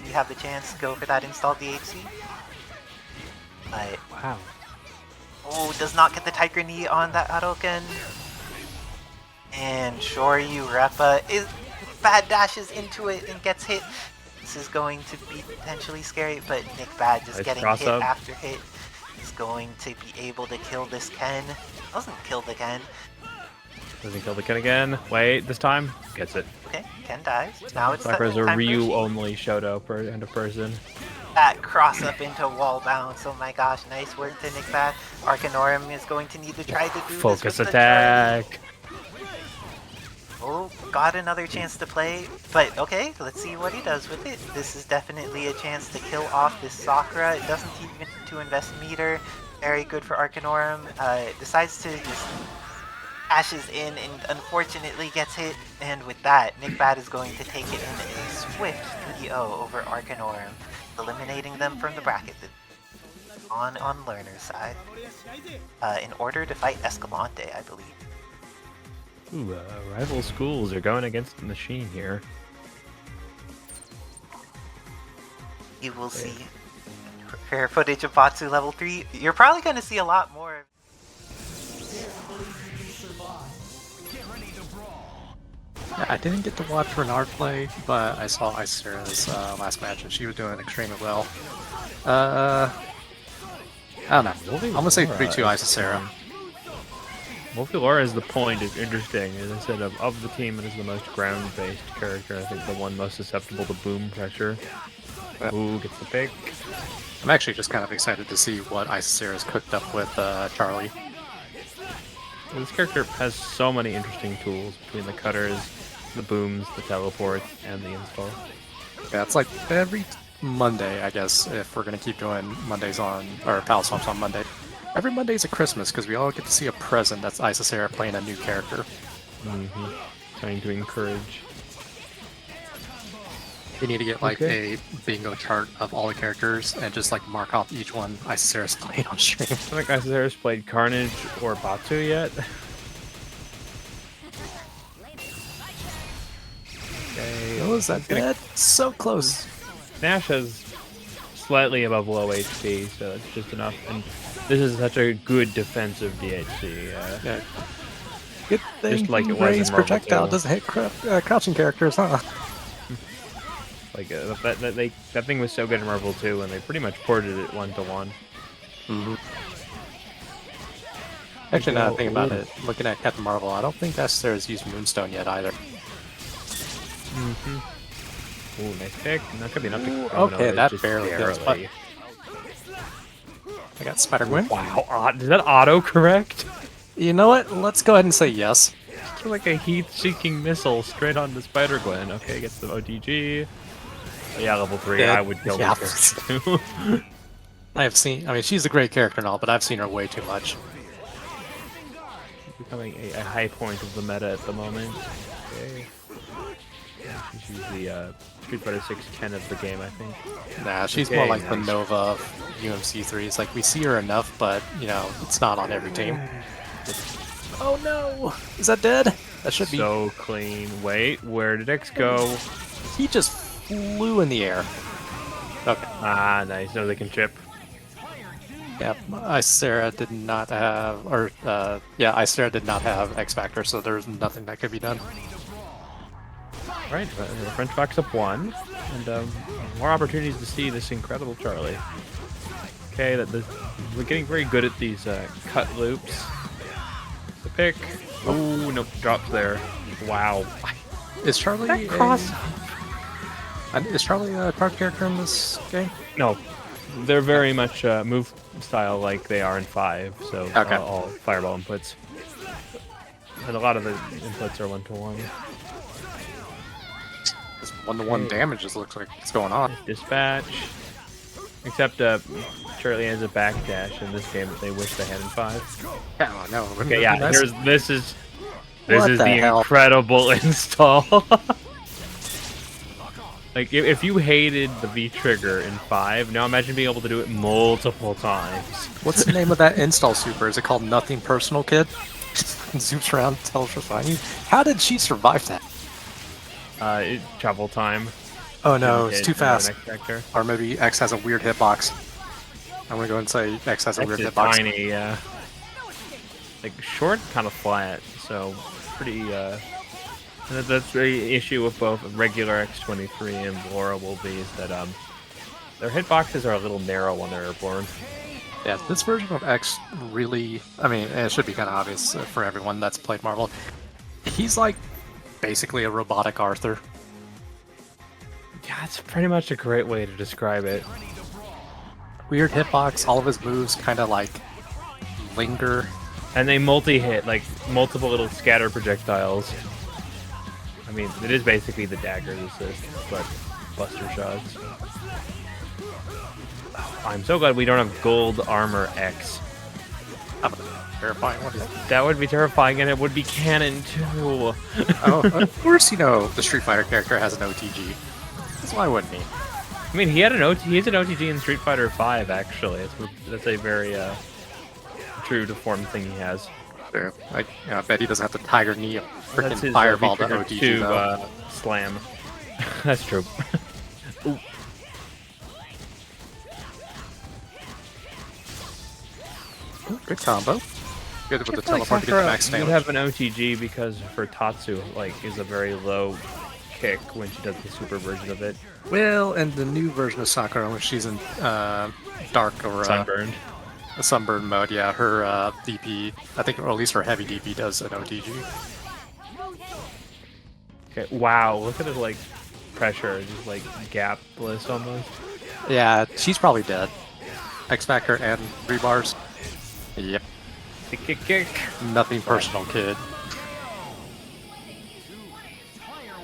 you have the chance, go for that install DHC. Wow. Oh, does not get the Tiger Knee on that Hadoken. And Shoryu Repa is Bad dashes into it and gets hit. This is going to be potentially scary, but Nick Bad just getting hit after hit is going to be able to kill this Ken. Doesn't kill the Ken. Doesn't kill the Ken again. Wait, this time gets it. Okay, Ken dies. Now it's Sakura's a time for Ryu only Shoto kind of person. that cross up into wall bounce. Oh my gosh, nice work to Nick Bad. Arcanorum is going to need to try to do Focus this with attack. Oh, got another chance to play, but okay, let's see what he does with it. This is definitely a chance to kill off this Sakura. It doesn't even need to invest meter. Very good for Arcanorum. Decides to just ashes in and unfortunately gets hit, and with that, Nick Bad is going to take it in a swift 2-0 over Arcanorum, eliminating them from the bracket on Learner's side. In order to fight Escalante, I believe. Ooh, rival schools are going against the machine here. You will see rare footage of Batsu level 3. You're probably going to see a lot more. Yeah, I didn't get to watch Renard play, but I saw Icera's last match and she was doing extremely well. I don't know. I'm gonna say 3-2 Icera. Multilora is the point is interesting. As I said, of the team, it is the most ground-based character. I think the one most susceptible to boom pressure. Ooh, gets the pick. I'm actually just kind of excited to see what Icera's cooked up with Charlie. This character has so many interesting tools between the cutters, the booms, the teleports, and the install. Yeah, it's like every Monday, I guess, if we're gonna keep doing Mondays on, or Pal Swamps on Monday. Every Monday's a Christmas, because we all get to see a present that's Icera playing a new character. Trying to encourage. You need to get like a bingo chart of all the characters and just like mark off each one Icera's playing on stream. I don't think Icera's played Carnage or Batsu yet. Okay. Oh, is that dead? So close. Nash has slightly above low HP, so that's just enough. And this is such a good defensive DHC. Yeah. Good thing just like it was Ray's in Marvel projectile 2. doesn't hit crouching characters, huh? Like that thing was so good in Marvel 2, and they pretty much ported it 1-to-1. Actually, now that I think about it, looking at Captain Marvel, I don't think Icera's used Moonstone yet either. Ooh, nice pick. Not gonna be enough to okay, that barely hits, but I got Spider-Gwen. Wow, does that auto-correct? You know what? Let's go ahead and say yes. It's like a heat-seeking missile straight onto Spider-Gwen. Okay, gets the OTG. Yeah, level 3, Yeah, I would kill this character too. I mean, she's a great character and all, but I've seen her way too much. Becoming a high point of the meta at the moment. Okay. She's usually Street Fighter 6 Ken of the game, I think. Nah, she's more like the Nova of UMC3. It's like we see her enough, but you know, it's not on every team. Oh no! Is that dead? That should be so clean. Wait, where did X go? He just flew in the air. Okay. Ah, nice. No, they can chip. Yeah, Icera did not have, or yeah, Icera did not have X Factor, so there's nothing that could be done. Right, French Fox up 1, and more opportunities to see this incredible Charlie. Okay, we're getting very good at these cut loops. The pick. Oh, nope, drops there. Wow. Is Charlie that cross? Is Charlie a card character in this game? No, they're very much move style like they are in 5, so all fireball inputs. And a lot of the inputs are 1-to-1. This 1-to-1 damage just looks like it's going on. Dispatch. Except Charlie has a backdash in this game that they wish they had in 5. Yeah, no. Okay, yeah, nice. this is What the hell? incredible install. Like, if you hated the V-trigger in 5, now imagine being able to do it multiple times. What's the name of that install super? Is it called Nothing Personal, Kid? Zoops around, tells her fine. How did she survive that? Travel time. Oh no, it's too fast. X Or maybe X has a weird hitbox. I'm gonna go and say X has a weird hitbox. Tiny, yeah. Like, short, kind of flat, so pretty, that's the issue with both regular X23 and Laura will be, is that, their hitboxes are a little narrow when they're airborne. Yeah, this version of X really, I mean, it should be kind of obvious for everyone that's played Marvel. He's like basically a robotic Arthur. Yeah, it's pretty much a great way to describe it. weird hitbox. All of his moves kind of like linger. And they multi-hit, like multiple little scatter projectiles. I mean, it is basically the daggers assist, but buster shots. I'm so glad we don't have gold armor X. Terrifying. What is That would be terrifying, and it would be canon too. Oh, of course, you know the Street Fighter character has an OTG. That's why wouldn't he? I mean, he had an he's an OTG in Street Fighter V, actually. That's a very true to form thing he has. Sure. Like, I bet he doesn't have the Tiger Knee of That's freaking his Fireball to V-trigger OTG to, though. slam. That's true. Ooh. Good combo. Good with the I feel like teleport to get the Sakura max would damage. have an OTG because her Tatsu is a very low kick when she does the super version of it. Well, and the new version of Sakura when she's in dark or Sunburned. sunburn mode, yeah, her DP, I think, or at least her heavy DP does an OTG. Okay, wow, look at his like pressure, just like gapless almost. Yeah, she's probably dead. X Factor and rebars. Yep. Kick. Nothing personal, kid.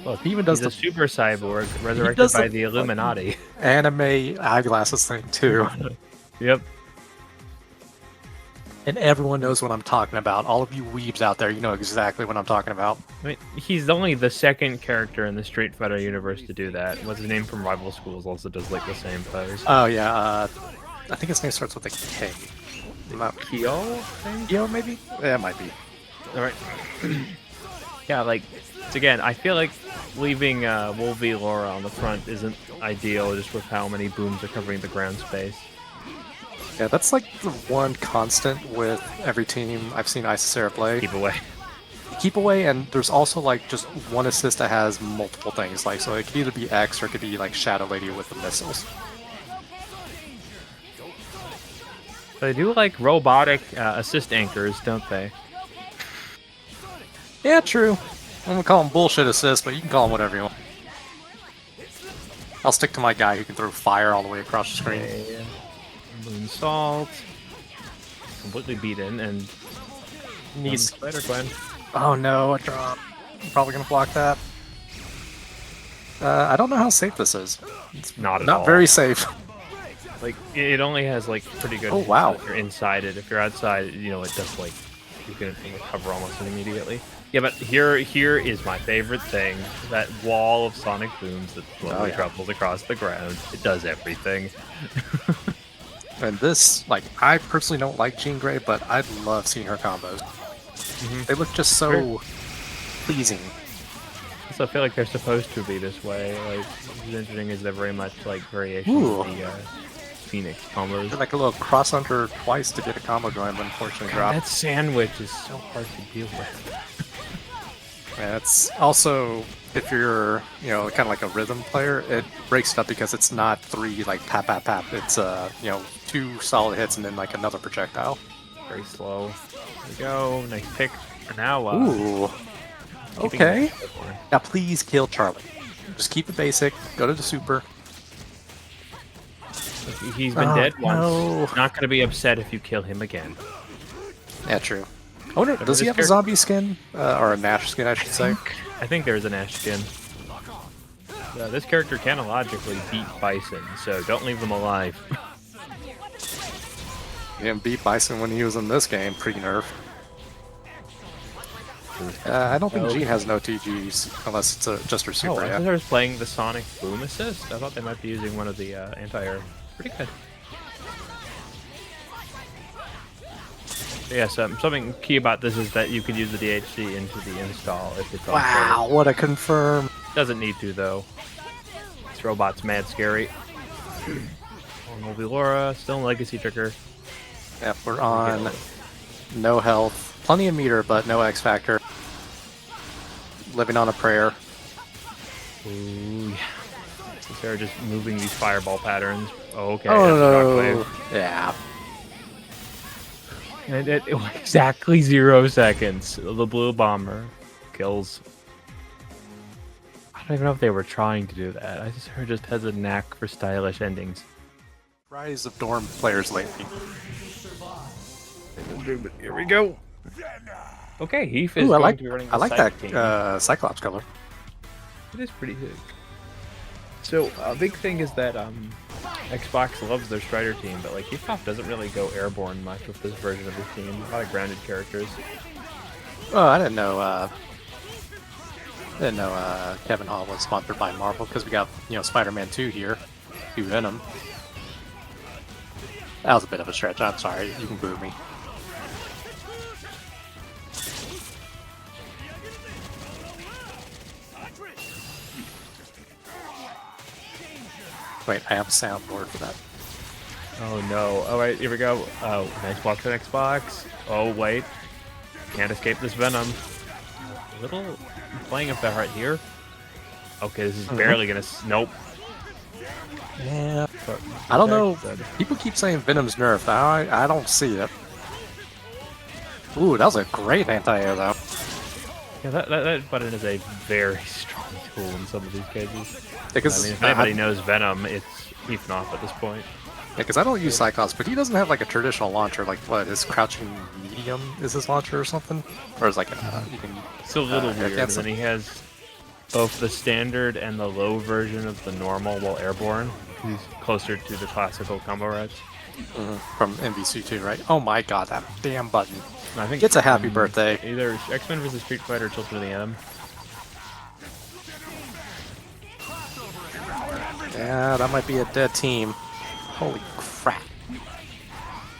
Look, He even does he's a the super cyborg resurrected does by the the Illuminati. anime eyeglasses thing too. Yep. And everyone knows what I'm talking about. All of you weebs out there, you know exactly what I'm talking about. I mean, he's only the second character in the Street Fighter universe to do that. What's his name from Rival Schools also does like the same pose. Oh yeah, I think his name starts with a K. Not Kyo? Yo, maybe? Yeah, it might be. Alright. Yeah, like, again, I feel like leaving Wolvie Laura on the front isn't ideal just with how many booms are covering the ground space. Yeah, that's like the one constant with every team I've seen Isisera play. Keep away. Keep away, and there's also like just one assist that has multiple things. Like, so it could either be X or it could be like Shadow Lady with the missiles. They do like robotic assist anchors, don't they? Yeah, true. I'm gonna call them bullshit assists, but you can call them whatever you want. I'll stick to my guy who can throw fire all the way across the screen. Okay. Moonsault. Completely beaten and Needs. Spider-Gwen. Oh no, a drop. I'm probably gonna block that. I don't know how safe this is. It's Not at all. not very safe. Like, it only has like pretty good. Oh, wow. If you're inside it, if you're outside, you know, it does like you can recover almost immediately. Yeah, but here is my favorite thing: that wall of sonic booms that slowly travels across the ground. It does everything. And this, like, I personally don't like Jean Grey, but I love seeing her combos. They look just so pleasing. So I feel like they're supposed to be this way. Like, what's interesting is they're very much like variations Ooh. of the Phoenix combos. Like a little cross under twice to get a combo going, but unfortunately dropped. That sandwich is so hard to deal with. And it's also, if you're, you know, kind of like a rhythm player, it breaks it up because it's not three, like, pap, pap, pap. It's, you know, 2 solid hits and then, like, another projectile. Very slow. There we go. Nice pick. For now, Ooh. keeping Okay. it going. Now please kill Charlie. Just keep it basic. Go to the super. He's been Oh, dead once. no. Not going to be upset if you kill him again. Yeah, true. I wonder, does he have a zombie skin? Or a Nash skin, I should say. I think there's an Ash skin. This character can logically beat Bison, so don't leave them alive. He didn't beat Bison when he was in this game, pre-nerf. I don't think Jean has no TGs, unless it's just her super, I yeah. thought I was playing the Sonic Boom Assist. I thought they might be using one of the anti-air. Pretty good. Yeah, so something key about this is that you can use the DHC into the install if it's on Wow, what a confirm. Doesn't need to, though. This robot's mad scary. On Wolvie Laura, still in Legacy Trigger. Yep, we're on no health. Plenty of meter, but no X Factor. Living on a prayer. Ooh, yeah. So they're just moving these fireball patterns. Oh, okay. Oh that's no. Yeah. And at exactly 0 seconds, the blue bomber kills. I don't even know if they were trying to do that. I just heard just has a knack for stylish endings. Rise of Dorm players lately. Here we go. Okay, Heath is Ooh, going to be running the I like Psych that team. Cyclops color. It is pretty sick. So a big thing is that Xbox loves their Strider team, but like Heath doesn't really go airborne much with this version of his team. A lot of grounded characters. Oh, I didn't know. Kevin Hall was sponsored by Marvel because we got Spider-Man 2 here, do Venom. That was a bit of a stretch. I'm sorry. You can boo me. Wait, I have a soundboard for that. Oh no. Alright, here we go. Oh, nice block to Xbox. Oh wait. Can't escape this Venom. A little playing up that right here. Okay, this is barely gonna. Nope. Yeah. I don't know. People keep saying Venom's nerfed. I don't see it. Ooh, that was a great anti-air though. Yeah, that button is a very strong tool in some of these cases. Because I mean, if anybody knows Venom, it's Heath off at this point. Because I don't use Cyclops, but he doesn't have like a traditional launcher. Like what? His crouching medium is his launcher or something, or is like you can. It's a little weird. And then he has both the standard and the low version of the normal while airborne. He's closer to the classical combo rats. From MVC2, right? Oh my god, that damn button. I think it's a happy birthday. Either X-Men vs. Street Fighter or Children of the Atom. Yeah, that might be a dead team. Holy crap.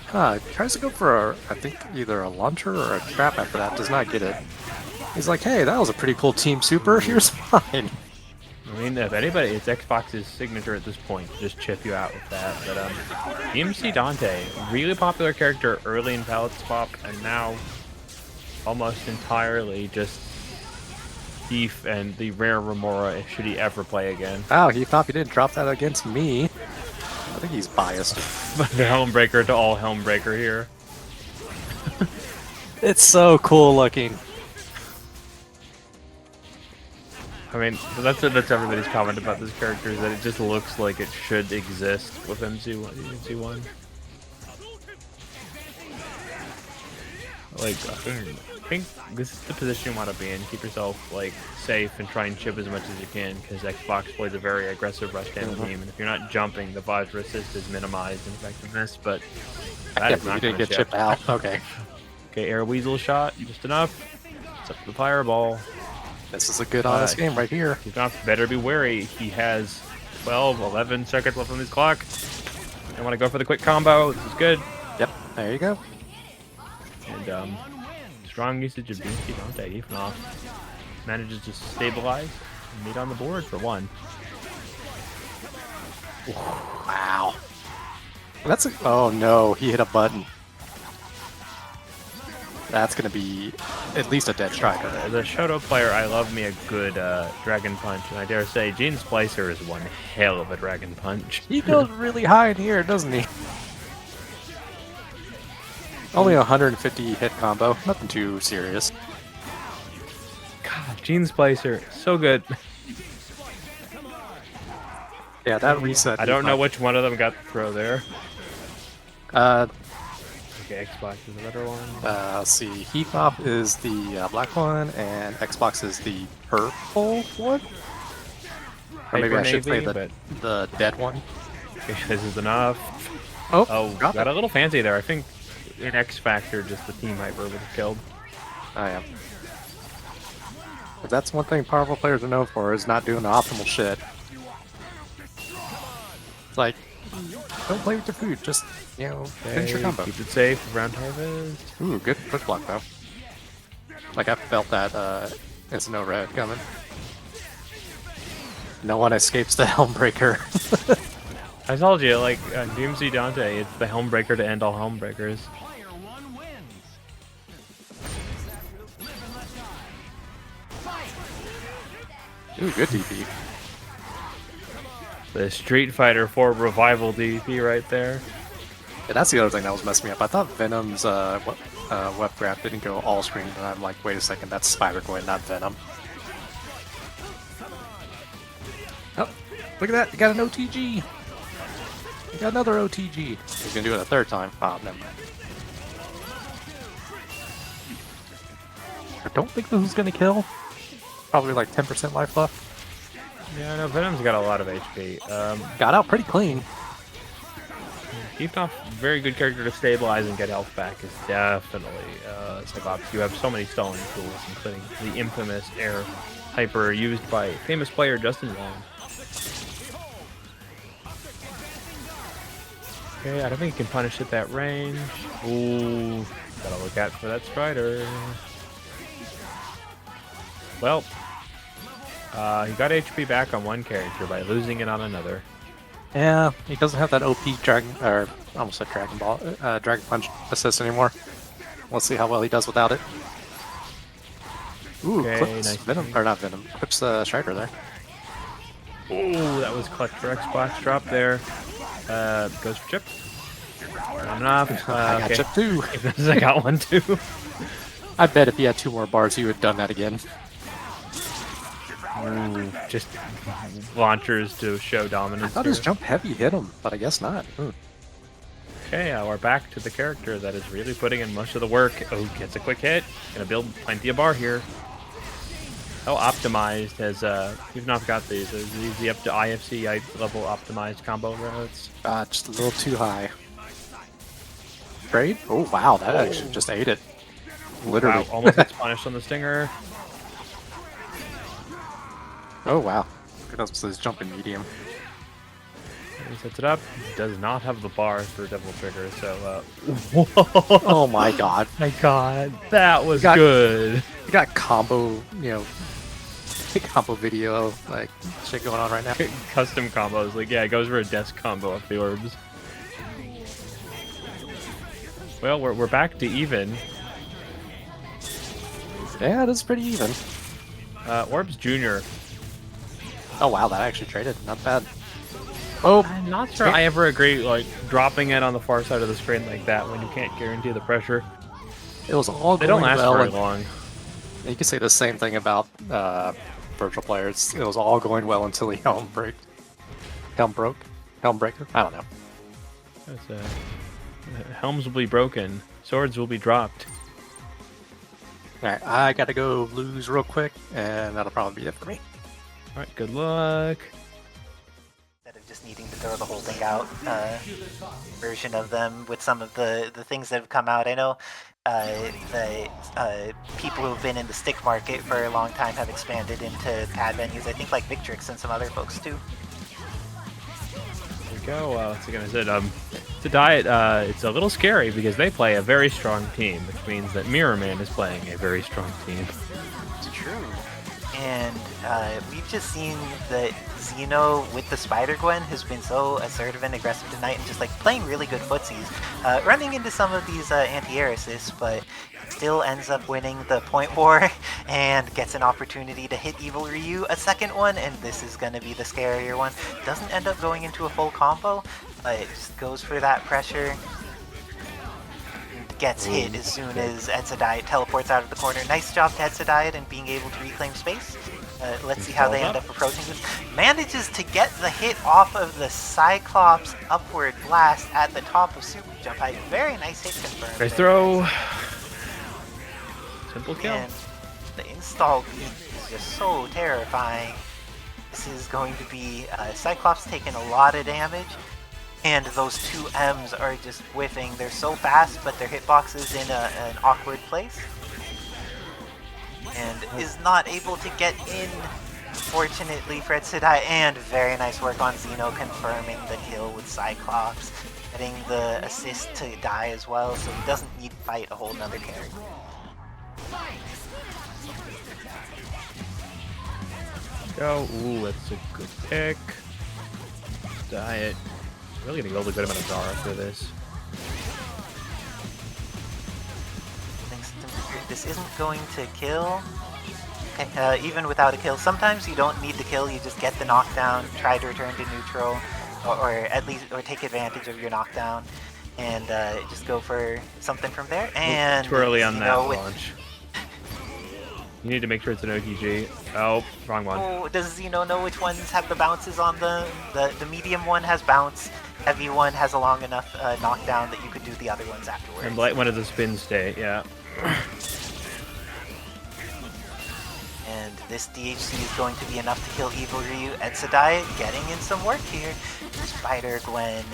Huh, he tries to go for, I think, either a launcher or a trap after that. Does not get it. He's like, hey, that was a pretty cool team super. Here's mine. I mean, if anybody, it's Xbox's signature at this point. Just chip you out with that. But DMC Dante, really popular character early in Palette Swap, and now almost entirely just Thief and the rare Remora should he ever play again. Wow, he thought he didn't drop that against me. I think he's biased. The Helmbreaker to all Helmbreaker here. It's so cool looking. I mean, that's everybody's comment about this character, is that it just looks like it should exist with MC1. Like, I think this is the position you want to be in. Keep yourself like safe and try and chip as much as you can, because Xbox plays a very aggressive rush down team, and if you're not jumping, the Vajra assist is minimized in effectiveness. But that is not going to get chip. chipped out. Okay. Okay, air weasel shot, just enough. It's up to the fireball. This is a good honest game right here. He's not better be wary. He has 12, 11 seconds left on his clock. I want to go for the quick combo. This is good. Yep, there you go. And strong usage of DMC Dante. Even off manages to stabilize and meet on the board for one. Wow. That's a. Oh no, he hit a button. That's going to be at least a dead striker. As a Shoto player, I love me a good Dragon Punch, and I dare say Gene Splicer is one hell of a Dragon Punch. He goes really high in here, doesn't he? Only 150 hit combo, nothing too serious. God, Gene Splicer, so good. Yeah, that reset. I don't know which one of them got the throw there. Okay, Xbox is the better one. Let's see. Heathop is the black one, and Xbox is the purple one? Or maybe I should say the dead one. Okay, this is enough. Oh, got a little fancy there. I think in X Factor, just the Team Hyper would have killed. I am. But that's one thing powerful players are known for, is not doing the optimal shit. It's like, don't play with your food, just, finish your combo. Keep it safe, round harvest. Ooh, good push block though. Like, I felt that instant overhead coming. No one escapes the Helmbreaker. I told you, like, DMC Dante, it's the Helmbreaker to end all Helmbreakers. Ooh, good DP. The Street Fighter 4 Revival DP right there. Yeah, that's the other thing that was messing me up. I thought Venom's web graph didn't go all screen, and I'm like, wait a second, that's Spider-Gwen, not Venom. Oh, look at that, you got an OTG! We got another OTG. He's gonna do it a third time. Oh, never mind. I don't think this is gonna kill. Probably like 10% life left. Yeah, no, Venom's got a lot of HP. Got out pretty clean. Keeping off very good character to stabilize and get health back is definitely Cyclops. You have so many stalling tools, including the infamous air hyper used by famous player Justin Wong. Okay, I don't think he can punish at that range. Ooh, gotta look out for that Strider. Well, he got HP back on one character by losing it on another. Yeah, he doesn't have that OP dragon, or almost said Dragon Ball, Dragon Punch assist anymore. Let's see how well he does without it. Ooh, Okay, clips nice. Venom, or not Venom, clips Strider there. Ooh, that was clutch for Xbox drop there. Goes for chip. Not enough. I got okay. chip too. I got one too. I bet if he had 2 more bars, he would have done that again. Ooh, just launchers to show I dominance. thought his Here. jump heavy hit him, but I guess not. Okay, we're back to the character that is really putting in most of the work. Oh, gets a quick hit. Gonna build plenty of bar here. How optimized has Yuvanov got these? Is he up to IFC level optimized combo routes? Just a little too high. Trade? Oh wow, that actually just ate it. Literally. Wow, almost gets punished on the stinger. Oh wow. That's his jumping medium. He sets it up. He does not have the bar for Devil Trigger, so Oh my god. my god, that was Got- good. You got combo, combo video, like, shit going on right now. Custom combos, like yeah, it goes for a desk combo up the orbs. Well, we're back to even. Yeah, that's pretty even. Orbs Junior. Oh wow, that actually traded. Not bad. Oh, I'm not sure I ever agree, like, dropping it on the far side of the screen like that when you can't guarantee the pressure. it was all They going don't last well. very and long. You can say the same thing about virtual players. It was all going well until the helm breaker. I don't know. That's, helms will be broken. Swords will be dropped. Alright, I gotta go lose real quick, and that'll probably be it for me. Alright, good luck. Instead of just needing to throw the whole thing out, version of them with some of the things that have come out. I know the people who've been in the stick market for a long time have expanded into pad venues. I think like Victrix and some other folks too. There we go. Once again, I said, the diet, it's a little scary because they play a very strong team, which means that Mirror Man is playing a very strong team. It's true. And we've just seen that Xeno with the Spider-Gwen has been so assertive and aggressive tonight and just like playing really good footsies. Running into some of these anti-air assists, but still ends up winning the point war and gets an opportunity to hit Evil Ryu a second one, and this is going to be the scarier one. Doesn't end up going into a full combo, but it just goes for that pressure. Gets hit as soon as Diet teleports out of the corner. Nice job to Diet and being able to reclaim space. Let's see how they end up approaching this. Manages to get the hit off of the Cyclops upward blast at the top of Super Jump Height. Very nice hit confirmed. Nice throw. Simple kill. And the install is just so terrifying. This is going to be Cyclops taking a lot of damage. And those two M's are just whiffing. They're so fast, but their hitbox is in an awkward place. And is not able to get in, fortunately, for Sedai. And very nice work on Xeno confirming the kill with Cyclops. Getting the assist to die as well, so he doesn't need to fight a whole nother character. Go. Ooh, that's a good pick. Diet. Really gonna build a good amount of Dara after this. This isn't going to kill. Okay, even without a kill, sometimes you don't need the kill, you just get the knockdown, try to return to neutral, or at least take advantage of your knockdown, and just go for something from there. And too early on that with, launch. You need to make sure it's an OTG. Oh, wrong one. Oh, does Xeno know which ones have the bounces on them? The medium one has bounce, heavy one has a long enough knockdown that you could do the other ones afterwards. And light one is a spin state, yeah. And this DHC is going to be enough to kill Evil Ryu. Etsadai getting in some work here. Spider-Gwen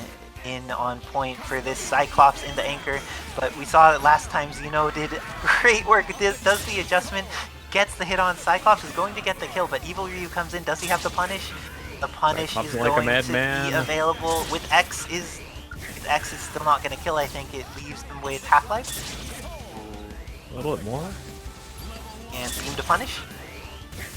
in on point for this Cyclops in the anchor, but we saw it last time. Xeno did great work, does the adjustment, gets the hit on Cyclops, is going to get the kill, but Evil Ryu comes in. Does he have the punish? The punish is like going a to madman. be available with X is still not going to kill. I think it leaves them with half-life. A little bit more. And beam to punish.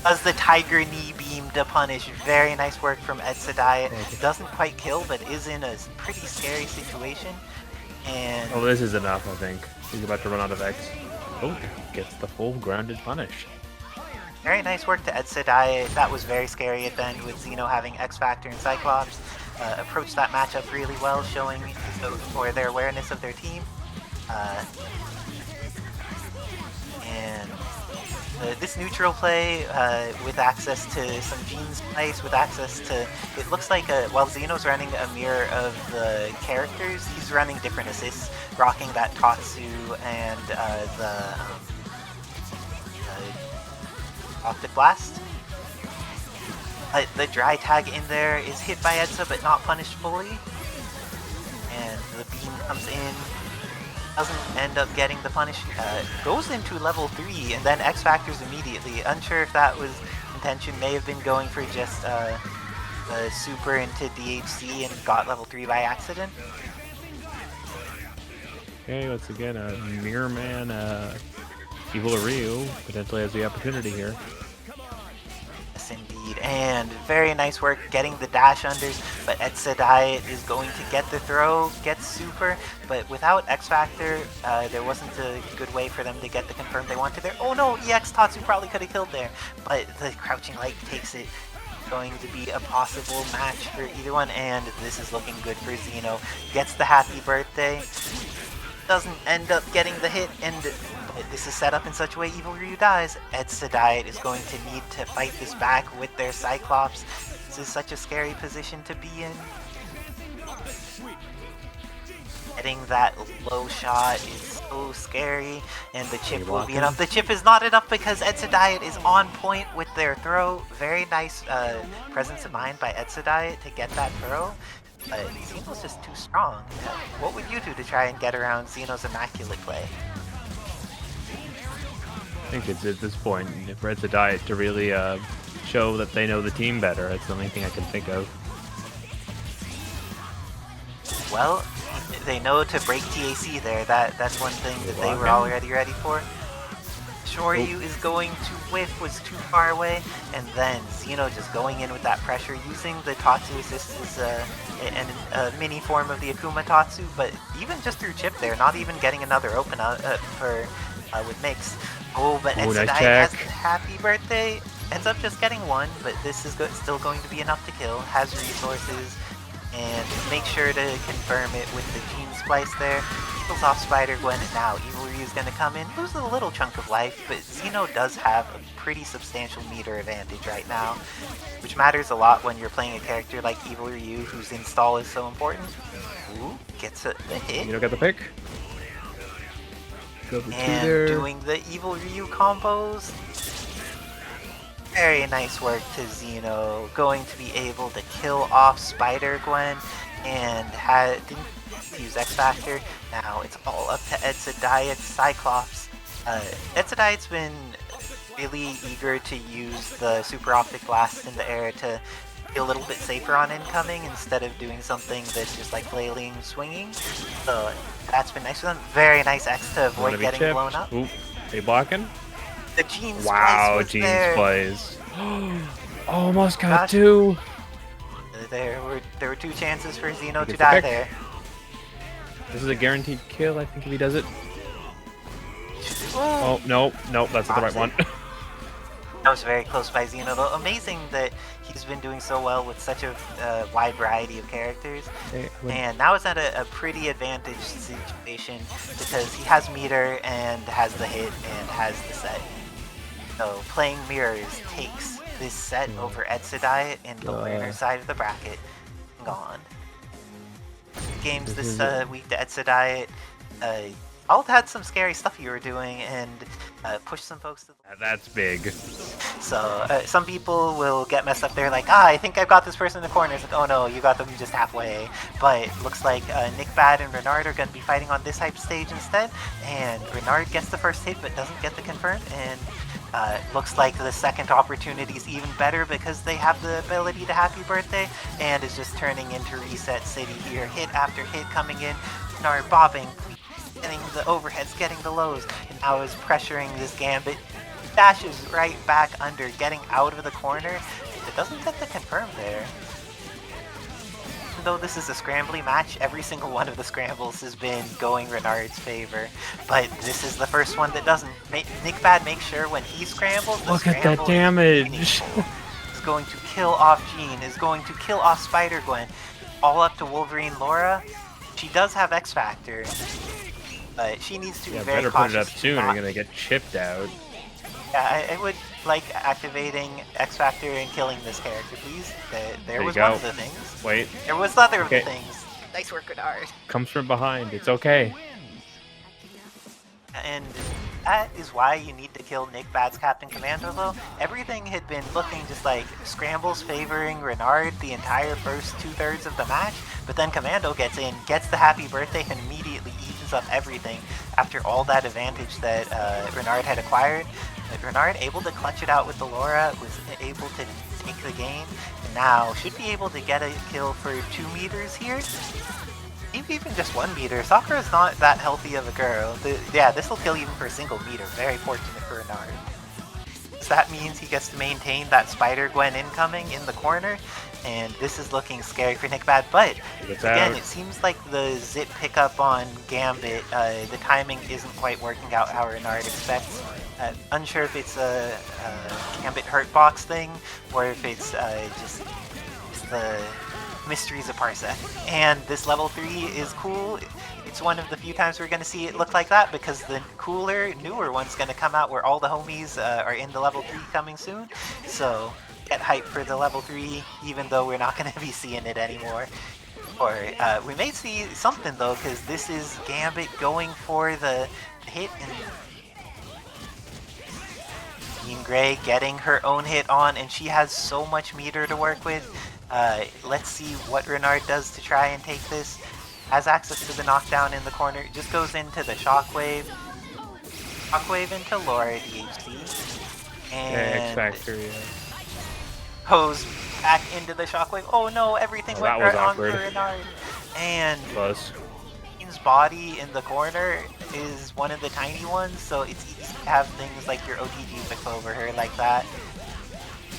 Does the Tiger Knee beam to punish. Very nice work from Etsadai. Doesn't quite kill, but is in a pretty scary situation. And Oh, this is enough, I think. He's about to run out of X. Oh, gets the full grounded punish. very nice work to Etsadai. That was very scary at the end with Xeno having X Factor and Cyclops. Approached that matchup really well, showing for their awareness of their team. And this neutral play with access to some Gene Spice, with access to, it looks like while Xeno's running a mirror of the characters, he's running different assists, rocking that Tatsu and the Optic Blast. The dry tag in there is hit by Edsa but not punished fully. And the beam comes in. Doesn't end up getting the punish, goes into level 3 and then X Factors immediately. Unsure if that was intention, may have been going for just super into DHC and got level 3 by accident. Okay, once again, Mirror Man, Evil Ryu potentially has the opportunity here. Yes, indeed. And very nice work getting the dash unders, but Etsadai is going to get the throw, gets super, but without X Factor, there wasn't a good way for them to get the confirm they wanted there. Oh no, EX Tatsu probably could have killed there, but the Crouching Light takes it. Going to be a possible match for either one, and this is looking good for Xeno. Gets the happy birthday, doesn't end up getting the hit, and this is set up in such a way Evil Ryu dies. Etsadai is going to need to fight this back with their Cyclops. This is such a scary position to be in. Getting that low shot is so scary, and the chip will be enough. The chip is not enough because Etsadai is on point with their throw. Very nice presence of mind by Etsadai to get that throw. But Xeno's just too strong. What would you do to try and get around Xeno's immaculate play? I think it's at this point, for Etsadai to really show that they know the team better. That's the only thing I can think of. Well, they know to break TAC there. That's one thing that they were already ready for. Shoryu is going to whiff, was too far away, and then Xeno just going in with that pressure, using the Tatsu assist as a mini form of the Akuma Tatsu, but even just through chip there, not even getting another open for with Mix. Oh, but Etsadai has happy birthday, ends up just getting one, but this is still going to be enough to kill, has resources, and make sure to confirm it with the Gene Splice there. Kills off Spider-Gwen, and now Evil Ryu's going to come in, lose a little chunk of life, but Xeno does have a pretty substantial meter advantage right now, which matters a lot when you're playing a character like Evil Ryu, whose install is so important. Ooh, gets the hit. You don't get the pick. And doing the Evil Ryu combos. Very nice work to Xeno, going to be able to kill off Spider-Gwen, and didn't use X Factor. Now it's all up to Etsadai, Cyclops. Etsadai's been really eager to use the Super Optic Blast in the air to be a little bit safer on incoming instead of doing something that's just like flailing, swinging. So that's been nice for them. Very nice X to avoid getting blown up. Oop, they blocking? The Gene Splice wow, Gene Splice. Almost got two. There were two chances for Xeno to die there. This is a guaranteed kill, I think, if he does it. Oh, no, that's not the right one. That was very close by Xeno, though. Amazing that he's been doing so well with such a wide variety of characters. And now it's at a pretty advantaged situation because he has meter and has the hit and has the set. So playing mirrors takes this set over Etsadai in the winner side of the bracket. Gone. games this week to Etsa Diet. Alt had some scary stuff you were doing and pushed some folks to the... That's big. So some people will get messed up. They're like, I think I've got this person in the corner. It's like, oh no, you got them just halfway. But looks like Nick Bad and Renard are going to be fighting on this hype stage instead. And Renard gets the first hit but doesn't get the confirm. And looks like the second opportunity is even better because they have the ability to Happy Birthday. And is just turning into Reset City here. Hit after hit coming in. Renard bobbing, getting the overheads, getting the lows, and now is pressuring this Gambit. Dashes right back under, getting out of the corner. It doesn't get the confirm there. Even though this is a scrambly match, every single one of the scrambles has been going Renard's favor. But this is the first one that doesn't. Nick Bad makes sure when he scrambles, the Look at that damage! Is going to kill off Jean, is going to kill off Spider-Gwen. All up to Wolverine Laura. She does have X Factor. But she needs to be very better cautious. put it up soon or you're gonna get chipped out. Yeah, I would like activating X Factor and killing this character, please. There was one of the things. Wait. There was other of the things. Nice work, Renard. Comes from behind. It's okay. And that is why you need to kill Nick Bad's Captain Commando, though. Everything had been looking just like scrambles favoring Renard the entire first 2/3 of the match, but then Commando gets in, gets the Happy Birthday, and immediately evens up everything after all that advantage that Renard had acquired. But Renard able to clutch it out with the Laura, was able to take the game, and now should be able to get a kill for 2 meters here. Maybe even just 1 meter. Sakura's not that healthy of a girl. Yeah, this will kill even for a single meter. Very fortunate for Renard. So that means he gets to maintain that Spider-Gwen incoming in the corner, and this is looking scary for Nick Bad. But again, it seems like the zip pickup on Gambit, the timing isn't quite working out how Renard expects. Unsure if it's a Gambit hurt box thing, or if it's just the mysteries of Parsec. And this level 3 is cool. It's one of the few times we're going to see it look like that, because the cooler, newer one's going to come out where all the homies are in the level 3 coming soon. So get hype for the level 3, even though we're not going to be seeing it anymore. Or we may see something though, because this is Gambit going for the hit, and Jean Grey getting her own hit on, and she has so much meter to work with. Let's see what Renard does to try and take this. Has access to the knockdown in the corner. Just goes into the Shockwave. Shockwave into Laura DHC. And X Factor, yeah. Goes back into the Shockwave. Oh no, everything went right on for Renard. And Jean's body in the corner is one of the tiny ones, so it's easy to have things like your OTG pick over her like that.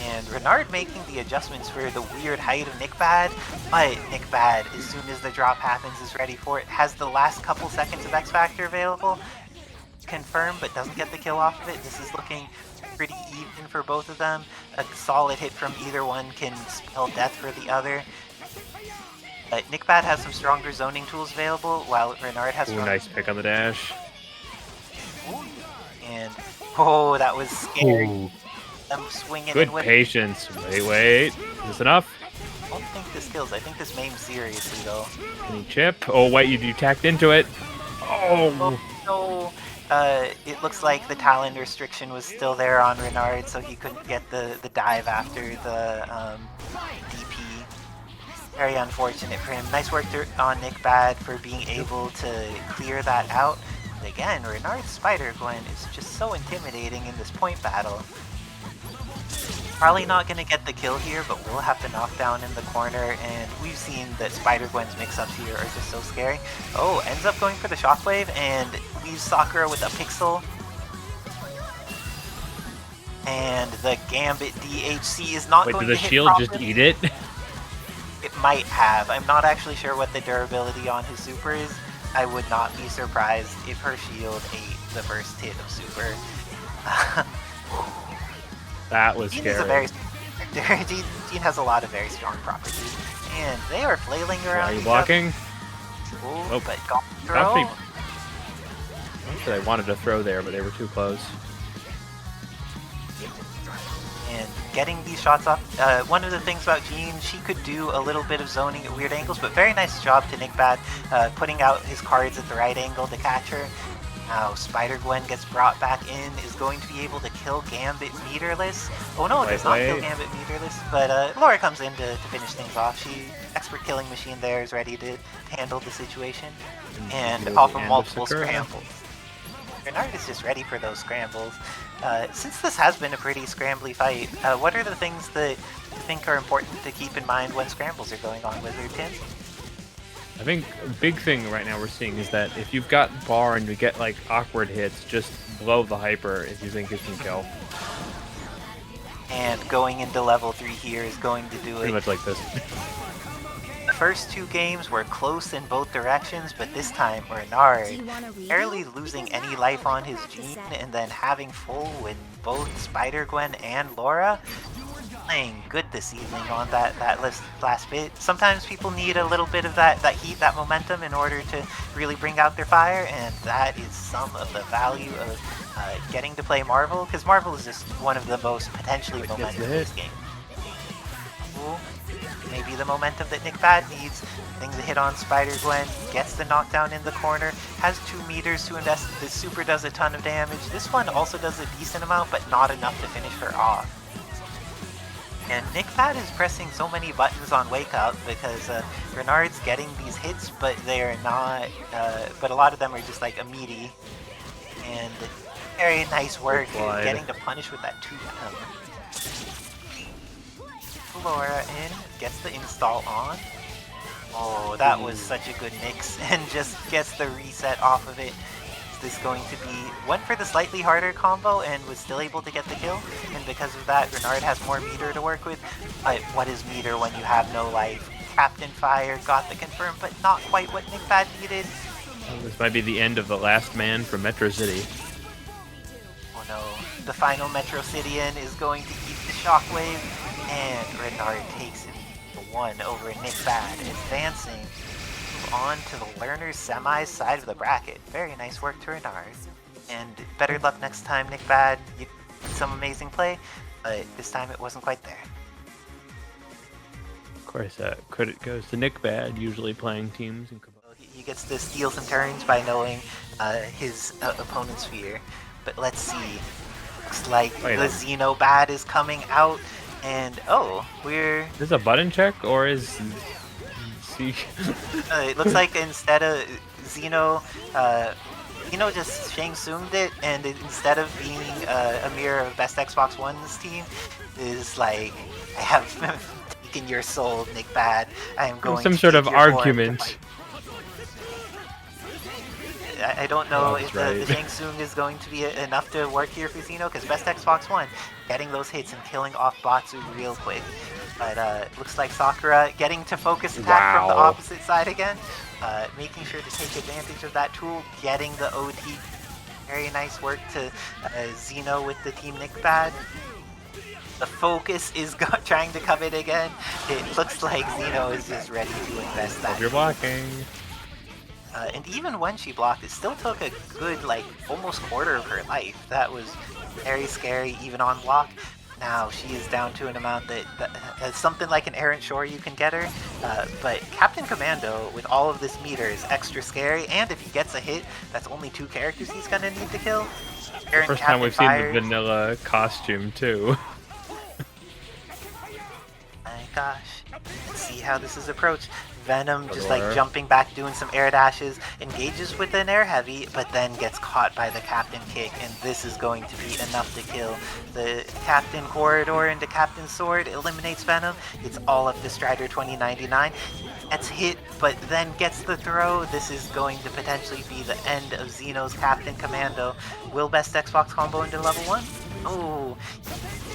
And Renard making the adjustments for the weird height of Nick Bad, but Nick Bad, as soon as the drop happens, is ready for it. Has the last couple seconds of X Factor available. Confirmed, but doesn't get the kill off of it. This is looking pretty even for both of them. A solid hit from either one can spell death for the other. But Nick Bad has some stronger zoning tools available, while Renard has... nice pick on the dash. And, oh, that was scary. Ooh. Swinging Good and whipping. patience. Wait. Is this enough? I don't think this kills. I think this maims seriously, though. Can you chip? Oh, wait, you tacked into it. Oh. No. It looks like the talent restriction was still there on Renard, so he couldn't get the dive after the DP. Very unfortunate for him. Nice work on Nick Bad for being able to clear that out. But again, Renard's Spider-Gwen is just so intimidating in this point battle. Probably not going to get the kill here, but we'll have to knock down in the corner, and we've seen that Spider-Gwen's mix-ups here are just so scary. Oh, ends up going for the Shockwave, and leaves Sakura with a Pixel. And the Gambit DHC is not going to hit. Did the shield just eat it? It might have. I'm not actually sure what the durability on his super is. I would not be surprised if her shield ate the first hit of super. That was Jean scary. is a very Jean has a lot of very strong properties, and they are flailing around. Are you blocking? Ooh, but got the throw. I'm not sure they wanted to throw there, but they were too close. and getting these shots off. One of the things about Jean, she could do a little bit of zoning at weird angles, but very nice job to Nick Bad putting out his cards at the right angle to catch her. Now Spider-Gwen gets brought back in, is going to be able to kill Gambit meterless. Oh no, it does not kill Gambit meterless, but Laura comes in to finish things off. She, expert killing machine there, is ready to handle the situation. And off of multiple scrambles. Bernard is just ready for those scrambles. Since this has been a pretty scrambly fight, what are the things that you think are important to keep in mind when scrambles are going on, Wizard Tim? I think a big thing right now we're seeing is that if you've got bar and you get like awkward hits, just blow the hyper if you think you can kill. And going into level 3 here is going to do Pretty much like this. The first 2 games were close in both directions, but this time Renard barely losing any life on his Jean and then having full with both Spider-Gwen and Laura. Playing good this evening on that last bit. Sometimes people need a little bit of that heat, that momentum in order to really bring out their fire, and that is some of the value of getting to play Marvel, because Marvel is just one of the most potentially momentum-based games. Ooh, maybe the momentum that Nick Bad needs. Things a hit on Spider-Gwen, gets the knockdown in the corner, has 2 meters to invest. The super does a ton of damage. This one also does a decent amount, but not enough to finish her off. And Nick Bad is pressing so many buttons on Wake Up because Renard's getting these hits, but they are not, but a lot of them are just like immediate. And very nice work getting to punish with that 2 venom. Laura in, gets the install on. Oh, that was such a good mix, and just gets the reset off of it. This going to be, went for the slightly harder combo and was still able to get the kill, and because of that Renard has more meter to work with. But what is meter when you have no life? Captain Fire got the confirm, but not quite what Nick Bad needed. This might be the end of the last man from Metro City. Oh no, the final Metro Cityan is going to keep the shockwave, and Renard takes it 1 over Nick Bad, advancing on to the learner's semis side of the bracket. Very nice work to Renard. And better luck next time, Nick Bad. You did some amazing play, but this time it wasn't quite there. Of course, credit goes to Nick Bad, usually playing teams. He gets to steal some turns by knowing his opponent's fear. But let's see. Looks like the Xeno Bad is coming out, and we're... Is this a button check, or is... it looks like instead of Xeno, Xeno just Shang Tsung'd it, and instead of being a mirror of Best Xbox One's team, is like, I have taken your soul, Nick Bad. I am going some to sort of your argument. I don't know if the Shang Tsung is going to be enough to work here for Xeno, because Best Xbox One getting those hits and killing off Batsu real quick. But looks like Sakura getting to focus attack from the opposite side again, making sure to take advantage of that tool, getting the OT. Very nice work to Xeno with the Team Nick Bad. The focus is trying to come in again. It looks like Xeno is just ready to invest that. You're blocking. And even when she blocked, it still took a good, like, almost quarter of her life. That was very scary, even on block. Now she is down to an amount that something like an errant shore you can get her, but Captain Commando with all of this meter is extra scary, and if he gets a hit, that's only 2 characters he's gonna need to kill. First time we've seen the vanilla costume too. My gosh, let's see how this is approached. Venom just like jumping back, doing some air dashes, engages with an air heavy, but then gets caught by the Captain kick, and this is going to be enough to kill. The Captain corridor into Captain sword eliminates Venom. It's all up to Strider 2099. Gets hit, but then gets the throw. This is going to potentially be the end of Xeno's Captain Commando. Will Best Xbox combo into level 1? Oh,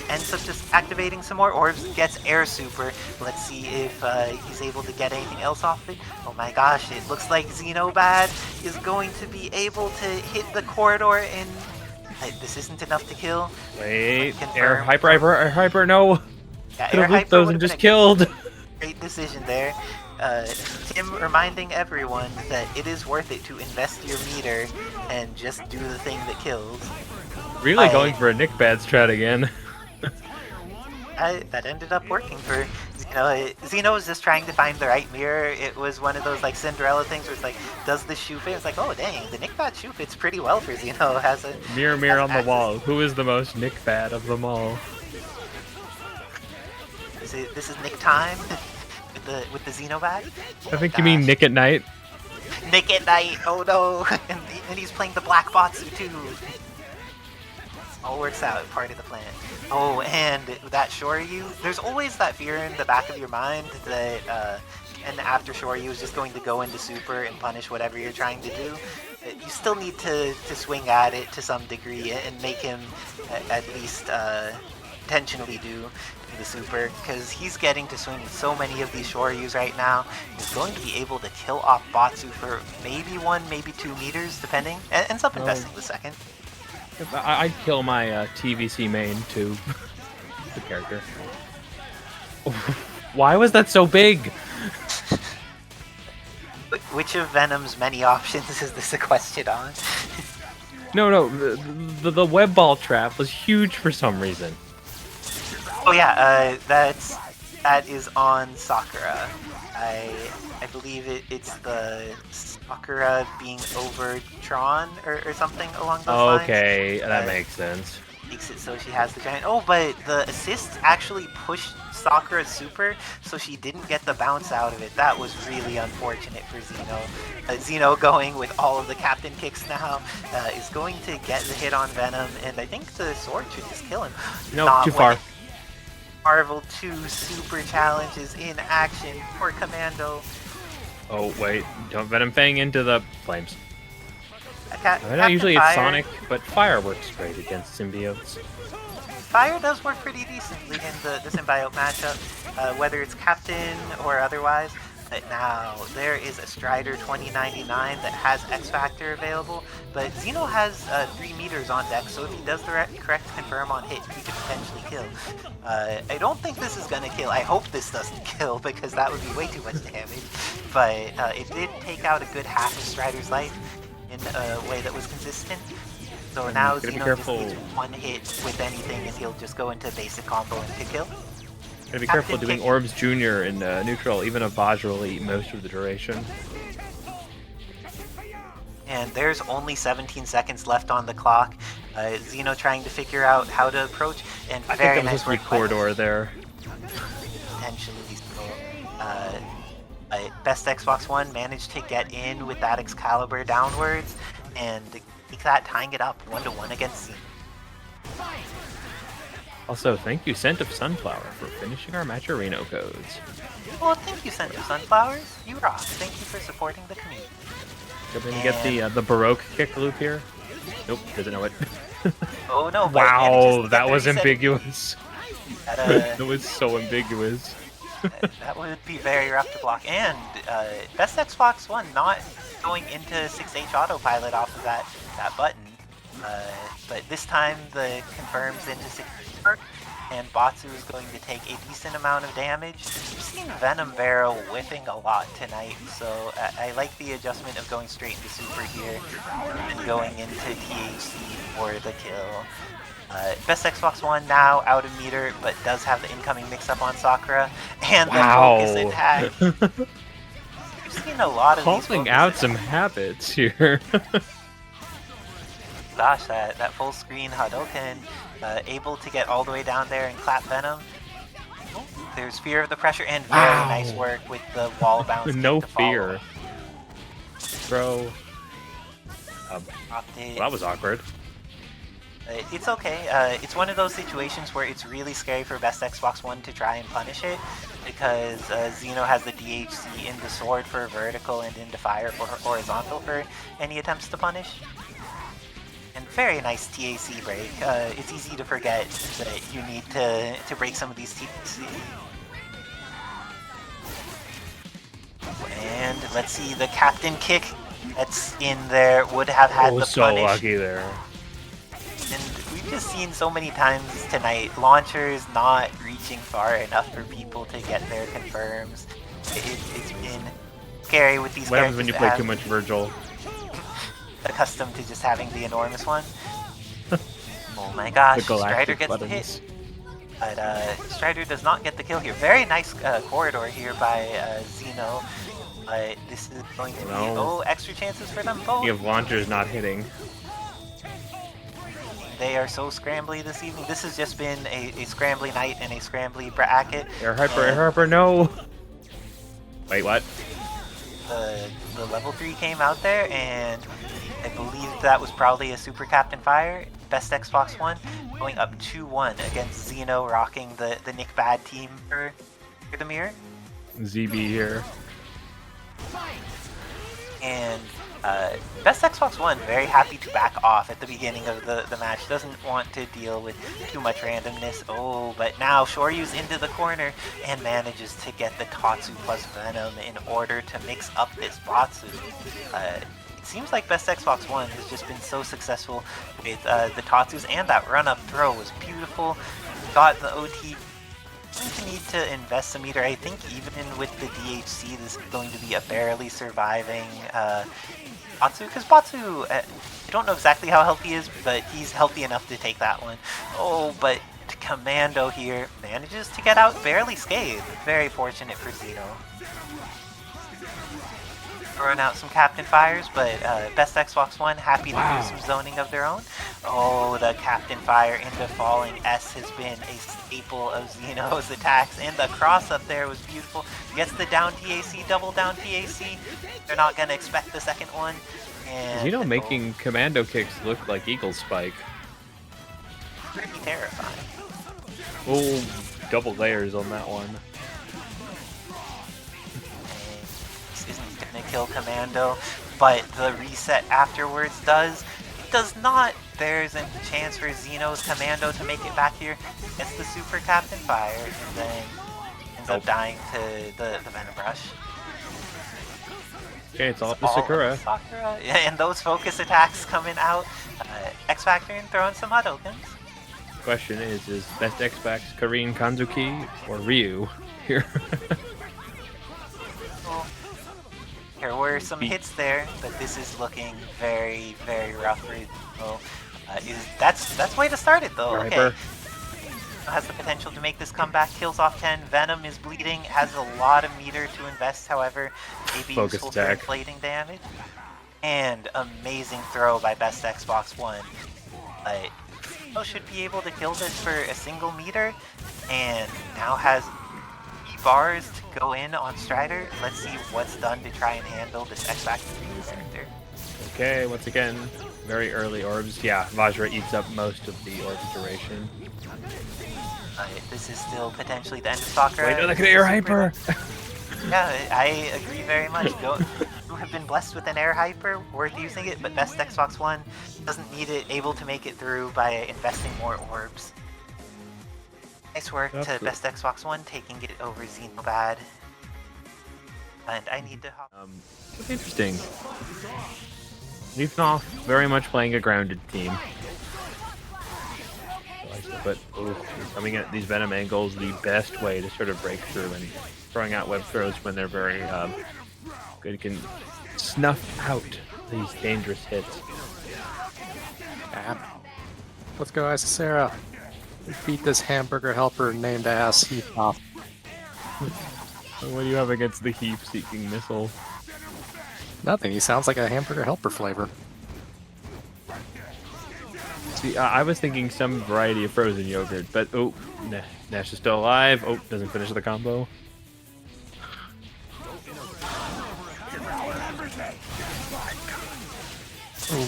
ends up just activating some more orbs, gets air super. Let's see if he's able to get anything else off it. Oh my gosh, it looks like Xenobad is going to be able to hit the corridor, and this isn't enough to kill. Wait, air hyper, no! Yeah, could have looped those and just killed. Great decision there. Tim reminding everyone that it is worth it to invest your meter and just do the thing that kills. Really going for a Nick Bad strat again. that ended up working for Xeno. Xeno was just trying to find the right mirror. It was one of those like Cinderella things where it's like, does this shoe fit? It's like, oh dang, the Nick Bad shoe fits pretty well for Xeno. Has a Mirror, mirror on the access. wall. Who is the most Nick Bad of them all? This is Nick time with the Xeno bag. I think you mean Nick at Night. Nick at Night. Oh no, and he's playing the Black Botsu too. All works out, part of the plan. Oh, and that Shoryu, there's always that fear in the back of your mind that and after Shoryu is just going to go into super and punish whatever you're trying to do. You still need to swing at it to some degree and make him at least intentionally do the super, because he's getting to swing with so many of these Shoryus right now. He's going to be able to kill off Batsu for maybe 1, maybe 2 meters, depending. Ends up investing the second. I'd kill my TVC main to the character. Why was that so big? Which of Venom's many options is this a question on? No, the web ball trap was huge for some reason. Oh yeah, that is on Sakura. I believe it's the Sakura being over Tron or something along those lines. Okay, that makes sense. Makes it so she has the giant. Oh, but the assists actually pushed Sakura's super, so she didn't get the bounce out of it. That was really unfortunate for Xeno. Xeno going with all of the captain kicks now is going to get the hit on Venom, and I think the sword should just kill him. No, too far. Marvel 2 super challenges in action for Commando. Oh wait, don't Venom Fang into the flames. Captain I know usually it's Fire, Sonic, but Fire works great against symbiotes. Fire does work pretty decently in the symbiote matchup, whether it's Captain or otherwise. But now, there is a Strider 2099 that has X-Factor available, but Xeno has 3 meters on deck, so if he does the correct confirm on hit, he could potentially kill. I don't think this is gonna kill. I hope this doesn't kill, because that would be way too much damage. But it did take out a good half of Strider's life in a way that was consistent. So now Xeno just needs 1 hit with anything, and he'll just go into basic combo and pick kill. Gotta be careful doing Orbs Jr. in neutral, even a Vaj will eat most of the duration. And there's only 17 seconds left on the clock. Xeno trying to figure out how to approach, and I very think that was nice a corridor there. Potentially Best Xbox One managed to get in with that Excalibur downwards, and take that, tying it up 1-1 against Xeno. Also, thank you, Scent of Sunflower, for finishing our Matcherino codes. Well, thank you, Scent of Sunflowers. You rock. Thank you for supporting the community. Going to get the Baroque kick loop here. Nope, doesn't know it. Oh no! Wow, that was ambiguous. That was so ambiguous. that would be very rough to block. And Best Xbox One not going into 6H autopilot off of that button. But this time the confirms into 6H, and Batsu is going to take a decent amount of damage. We've seen Venom Barrel whiffing a lot tonight, so I like the adjustment of going straight into super here and going into THC for the kill. Best Xbox One now out of meter, but does have the incoming mix-up on Sakura, and the focus attack. We've seen a lot of calling out some habits here. Gosh, that full screen Hadouken, able to get all the way down there and clap Venom. Oh, there's fear of the pressure, and very nice work with the wall bounce. No fear. Bro. Well, that was awkward. It's okay. It's one of those situations where it's really scary for Best Xbox One to try and punish it, because Xeno has the DHC into sword for vertical and into fire for horizontal for any attempts to punish. And very nice TAC break. It's easy to forget that you need to break some of these TAC. And let's see, the captain kick that's in there would have had the so punish. Lucky there. And we've just seen so many times tonight, launchers not reaching far enough for people to get their confirms. It's been scary with these What happens characters when you that play have too much Virgil? accustomed to just having the enormous one. Oh my gosh, The Strider galactic gets buttons. the hit. But Strider does not get the kill here. Very nice corridor here by Xeno. But this is going to be extra chances for them both. You have launchers not hitting. They are so scrambly this evening. This has just been a scrambly night and a scrambly bracket. Air Hyper, no! Wait, what? The level 3 came out there, and I believe that was probably a Super Captain Fire. Best Xbox One going up 2-1 against Xeno, rocking the Nick Bad team for the mirror. ZB here. And Best Xbox One very happy to back off at the beginning of the match. Doesn't want to deal with too much randomness. Oh, but now Shoryu's into the corner and manages to get the Tatsu plus Venom in order to mix up this Batsu. It seems like Best Xbox One has just been so successful with the Tatsus, and that run-up throw was beautiful. Got the OT. To need to invest some meter. I think even with the DHC, this is going to be a barely surviving Batsu, because Batsu, I don't know exactly how healthy he is, but he's healthy enough to take that one. Oh, but Commando here manages to get out barely scathed. Very fortunate for Xeno. Throwing out some Captain Fires, but Best Xbox One happy to do some zoning of their own. Oh, the Captain Fire into falling S has been a staple of Xeno's attacks, and the cross up there was beautiful. Gets the down TAC, double down TAC. They're not going to expect the second one. And Xeno making commando kicks look like Eagle Spike. Pretty terrifying. Oh, double layers on that one. Kill Commando, but the reset afterwards does not. There's a chance for Xeno's Commando to make it back here. Gets the Super Captain Fire, and then ends up dying to the Venom Rush. Okay, it's all up to Sakura. Yeah, and those focus attacks coming out. X Factor and throwing some Hadoukens. Question is Best Xbox Karin Kanzuki or Ryu here? There were some hits there, but this is looking very, very rough for Xeno. That's way to start it though. Okay. Has the potential to make this comeback. Kills off 10. Venom is bleeding. Has a lot of meter to invest, however. Maybe useful for inflating damage. And amazing throw by Best Xbox One. Xeno should be able to kill this for a single meter, and now has bars to go in on Strider. Let's see what's done to try and handle this X Factor character. Okay, once again, very early orbs. Yeah, Vajra eats up most of the orb duration. This is still potentially the end of Sakura. Wait, no, look at Air Hyper! Yeah, I agree very much. You have been blessed with an Air Hyper, worth using it, but Best Xbox One doesn't need it, able to make it through by investing more orbs. Nice work to Best Xbox One, taking it over Xenobad. And I need to hop. Interesting. Leafnoff very much playing a grounded team. But coming at these Venom angles, the best way to sort of break through, and throwing out web throws when they're very good can snuff out these dangerous hits. Let's go, Isacera. Beat this hamburger helper named ass Heap off. What do you have against the heap-seeking missile? Nothing. He sounds like a hamburger helper flavor. See, I was thinking some variety of frozen yogurt, but oh, Nash is still alive. Oh, doesn't finish the combo.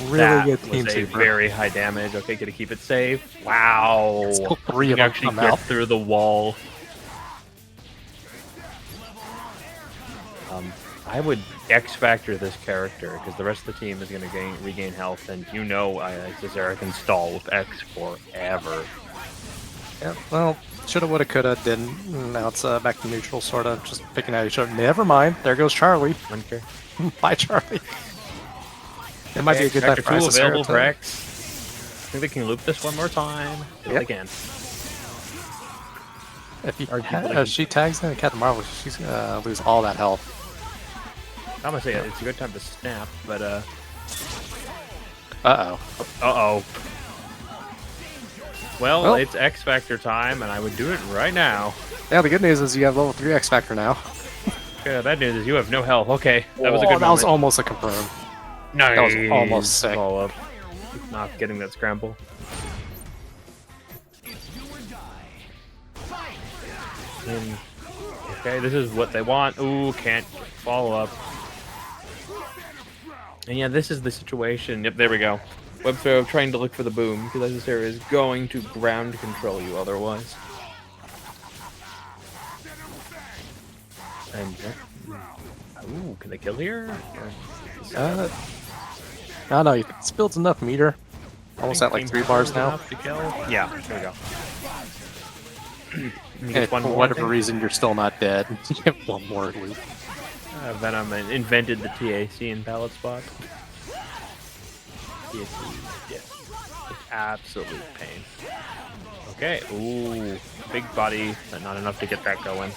Really good team was a super. very high damage. Okay, gotta keep it safe. Wow. Still three of them actually come get out. through the wall. I would X Factor this character because the rest of the team is going to regain health, and you know Cesara can stall with X forever. Yeah, well, shoulda, woulda, coulda, didn't. Now it's back to neutral, sort of, just picking at each other. Never mind, there goes Charlie. Okay. Bye, Charlie. It might be a good time for tool available for Isacera X. I think they can loop this one more time. If they can. If she tags in Captain Marvel, she's gonna lose all that health. I'm gonna say it's a good time to snap, but Uh-oh. Uh-oh. Well, it's X Factor time, and I would do it right now. Yeah, the good news is you have level 3 X Factor now. Okay, the bad news is you have no health. Okay, that was a good moment. That was almost a confirm. Nice. That was almost sick. Follow up. Not getting that scramble. Okay, this is what they want. Ooh, can't follow up. And yeah, this is the situation. Yep, there we go. Web throw trying to look for the boom, because this area is going to ground control you otherwise. And ooh, can they kill here? I don't know, it's built enough meter. Almost at like 3 bars now. To kill. Yeah, there we go. And for whatever reason, you're still not dead. You have one more loop. Venom invented the TAC in pallet spot. TAC, yes. It's absolute pain. Okay, ooh, big body, but not enough to get that going.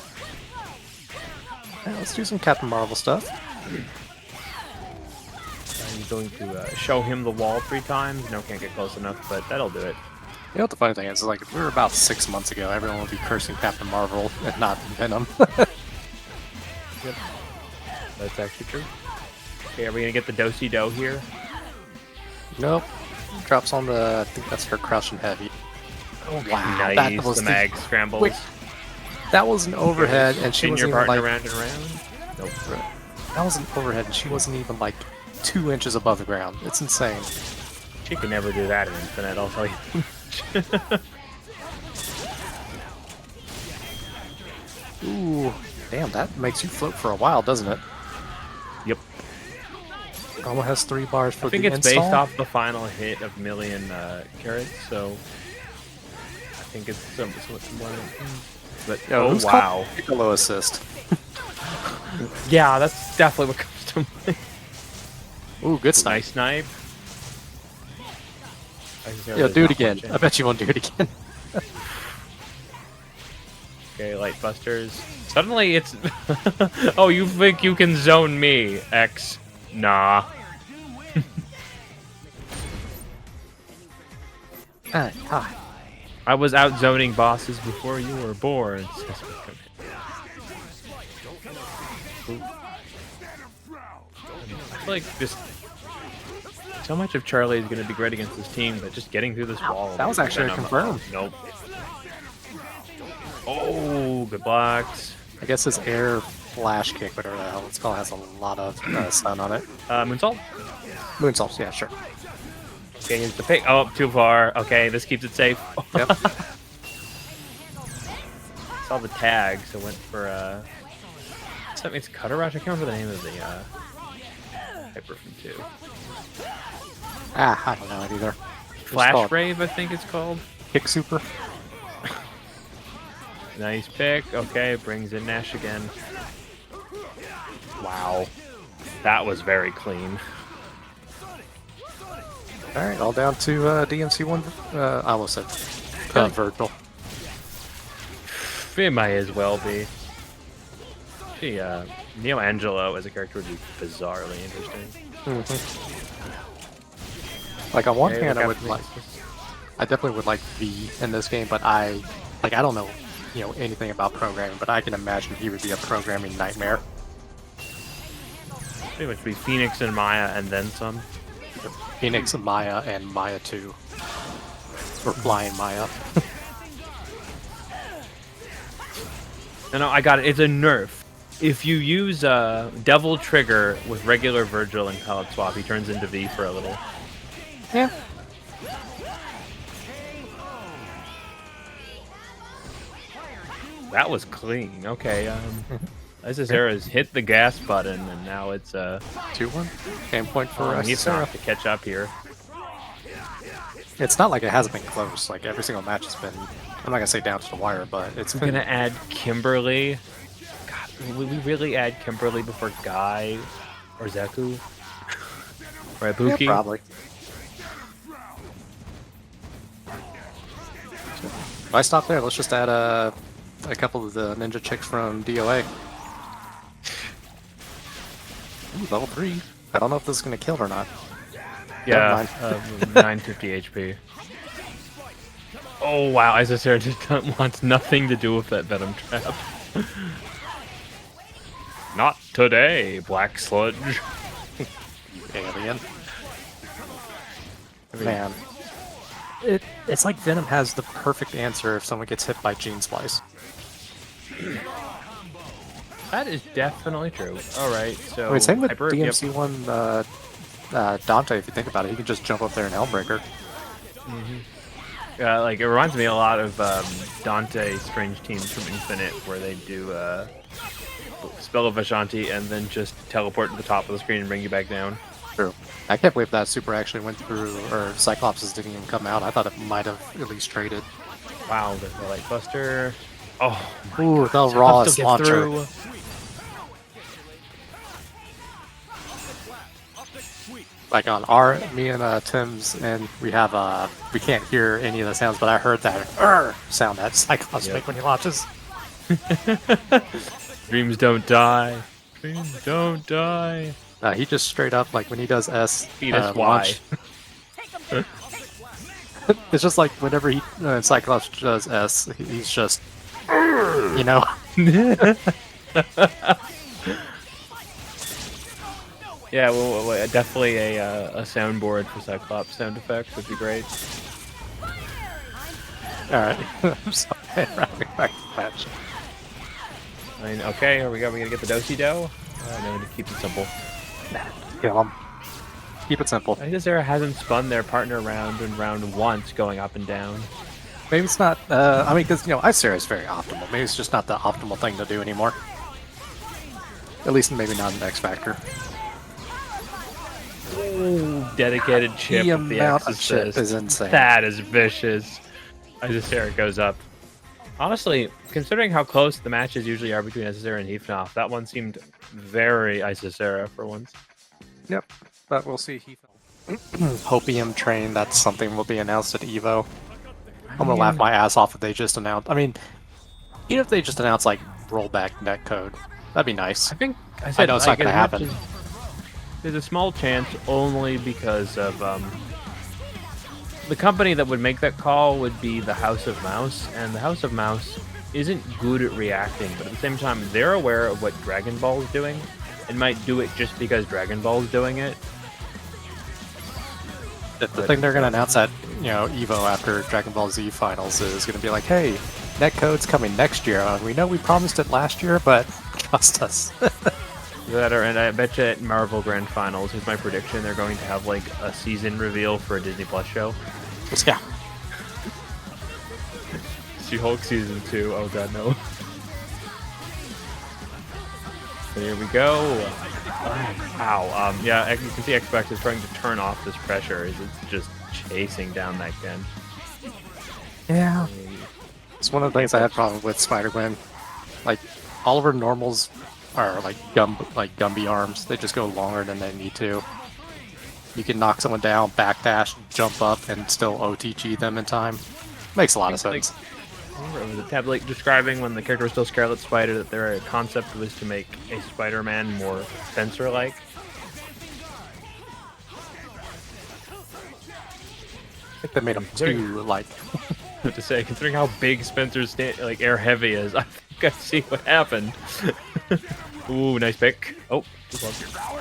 Yeah, let's do some Captain Marvel stuff. I'm going to show him the wall 3 times. No, can't get close enough, but that'll do it. You know what the funny thing is, like, if we were about 6 months ago, everyone would be cursing Captain Marvel and not Venom. Yep. That's actually true. Okay, are we gonna get the do-si-do here? Nope. Drops on the, I think that's her crouching heavy. Oh, wow. Nice, That was the mag scrambles. Wait, that was an overhead, and she Spin wasn't your even partner like... around and around? Nope. That was an overhead, and she wasn't even like 2 inches above the ground. It's insane. She can never do that in Infinite, I'll tell you. Ooh, damn, that makes you float for a while, doesn't it? Yep. Almost has 3 bars for I think the it's install. based off the final hit of million carats, so I think it's somewhat similar. But Yo, oh who's wow, Piccolo assist. yeah, that's definitely what comes to mind. Ooh, good snipe. Nice snipe. Yeah, do it again. I bet you won't do it again. Okay, light busters. Suddenly it's oh, you think you can zone me, X? Nah. Hi. I was out zoning bosses before you were born. I feel like just so much of Charlie is going to be great against this team, but just getting through this wall. That was actually a confirm. Nope. Oh, good blocks. I guess his air flash kick, whatever the hell it's called, has a lot of stun on it. Moonsault? Moonsaults, yeah, sure. Okay, here's the pick. Oh, too far. Okay, this keeps it safe. Yep. Saw the tag, so went for it's Cutter Rush. I can't remember the name of the hyper from 2. I don't know it either. Flash Rave, I think it's called. Kick super. Nice pick. Okay, brings in Nash again. Wow, that was very clean. All right, all down to DMC1. I almost said Virgil. It might as well be. Gee, Neo Angelo as a character would be bizarrely interesting. Like on one Okay, hand, look I out would for me. I definitely would like V in this game, but I don't know, anything about programming, but I can imagine he would be a programming nightmare. Pretty much be Phoenix and Maya and then some. Phoenix, Maya, and Maya 2. Or Flying Maya. No, I got it. It's a nerf. If you use Devil Trigger with regular Virgil and Palette Swap, he turns into V for a little. Yeah. That was clean. Okay, Isazera's hit the gas button, and now it's 2-1. Game point for he needs Isazera. to catch up here. It's not like it hasn't been close. Like every single match has been, I'm not gonna say down to the wire, but it's I'm been. gonna add Kimberly. God, would we really add Kimberly before Guy or Zeku or Ibuki? Yeah, probably. If I stop there, let's just add a couple of the ninja chicks from DOA. Ooh, level 3. I don't know if this is gonna kill it or not. Yeah, 950 HP. Oh wow, Isocera just wants nothing to do with that Venom trap. Not today, Black Sludge. Alien. Man. It's like Venom has the perfect answer if someone gets hit by Gene Splice. That is definitely true. Alright, so... I mean, same with Hyper, DMC1 Dante, if you think about it. He can just jump up there and Helmbreaker. Like, it reminds me a lot of Dante Strange Teams from Infinite, where they do Spell of Ashanti and then just teleport to the top of the screen and bring you back down. True. I can't believe that super actually went through, or Cyclops didn't even come out. I thought it might have at least traded. Wow, the Light Buster. Oh, ooh, the Cyclops rawest still gets launcher. through. Like on me and Tim's, and we have we can't hear any of the sounds, but I heard that sound that Cyclops make when he launches. Dreams don't die. Dreams don't die. He just straight up, like when he does S, Y. It's just like whenever Cyclops does S, he's just, you know. Yeah, well, definitely a soundboard for Cyclops sound effects would be great. Alright, I'm sorry, wrapping back the match. I mean, okay, here we go. We gotta get the do-si-do. No, to keep it simple. Kill him. Keep it simple. Isocera hasn't spun their partner around in round once, going up and down. Maybe it's not, I mean, because, you know, Isocera is very optimal. Maybe it's just not the optimal thing to do anymore. At least maybe not in X Factor. Ooh, dedicated chip The with the amount of Exorcist. chip is insane. That is vicious. Isocera goes up. Honestly, considering how close the matches usually are between Isocera and Heathnoff, that one seemed very Isocera for once. Yep, but we'll see. Hopium Train, that's something will be announced at EVO. I'm gonna laugh my ass off if they just announce. I mean, even if they just announce like rollback netcode, that'd be nice. I think I know it's not gonna happen. There's a small chance only because of the company that would make that call would be the House of Mouse, and the House of Mouse isn't good at reacting, but at the same time they're aware of what Dragon Ball is doing and might do it just because Dragon Ball is doing it. The thing they're going to announce at, you know, EVO after Dragon Ball Z Finals is going to be like, hey, netcode's coming next year. We know we promised it last year, but trust us. And I bet you at Marvel Grand Finals, here's my prediction, they're going to have like a season reveal for a Disney Plus show. Yeah. She-Hulk season 2. Oh god, no. So here we go. Wow. Yeah, you can see Xbox is trying to turn off this pressure. It's just chasing down that gun. Yeah. It's one of the things I had problem with Spider-Gwen. Like, all of her normals are like Gumby arms. They just go longer than they need to. You can knock someone down, backdash, jump up, and still OTG them in time. Makes a lot of sense. Was it Tablet describing when the character was still Scarlet Spider that their concept was to make a Spider-Man more Spencer-like? I think they made him too, like... to say, considering how big Spencer's air heavy is, I think I see what happened. Ooh, nice pick. Oh,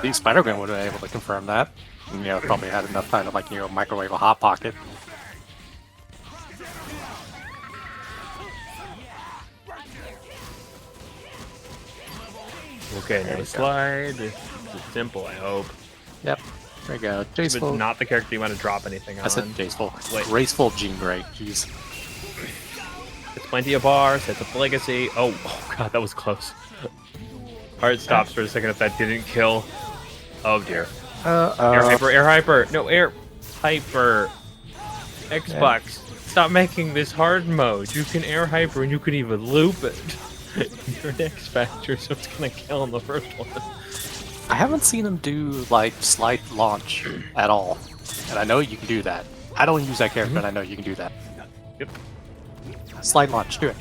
the Spider-Man would have been able to confirm that. And, you know, probably had enough time to, like, you know, microwave a Hot Pocket. Okay, nice slide. It's simple, I hope. Yep. There you go. Jaceful. But not the character you want to drop anything on. I said Jaceful. Wait. Graceful Jean Grey. Jeez. It's plenty of bars. Sets up legacy. Oh god, that was close. Heart stops for a second if that didn't kill. Oh dear. Air hyper, air hyper. No, air hyper. Xbox, stop making this hard mode. You can air hyper and you can even loop it. You're an X Factor, so it's gonna kill on the first one. I haven't seen him do, like, slide launch at all. And I know you can do that. I don't use that character, but I know you can do that. Yep. Slide launch, do it.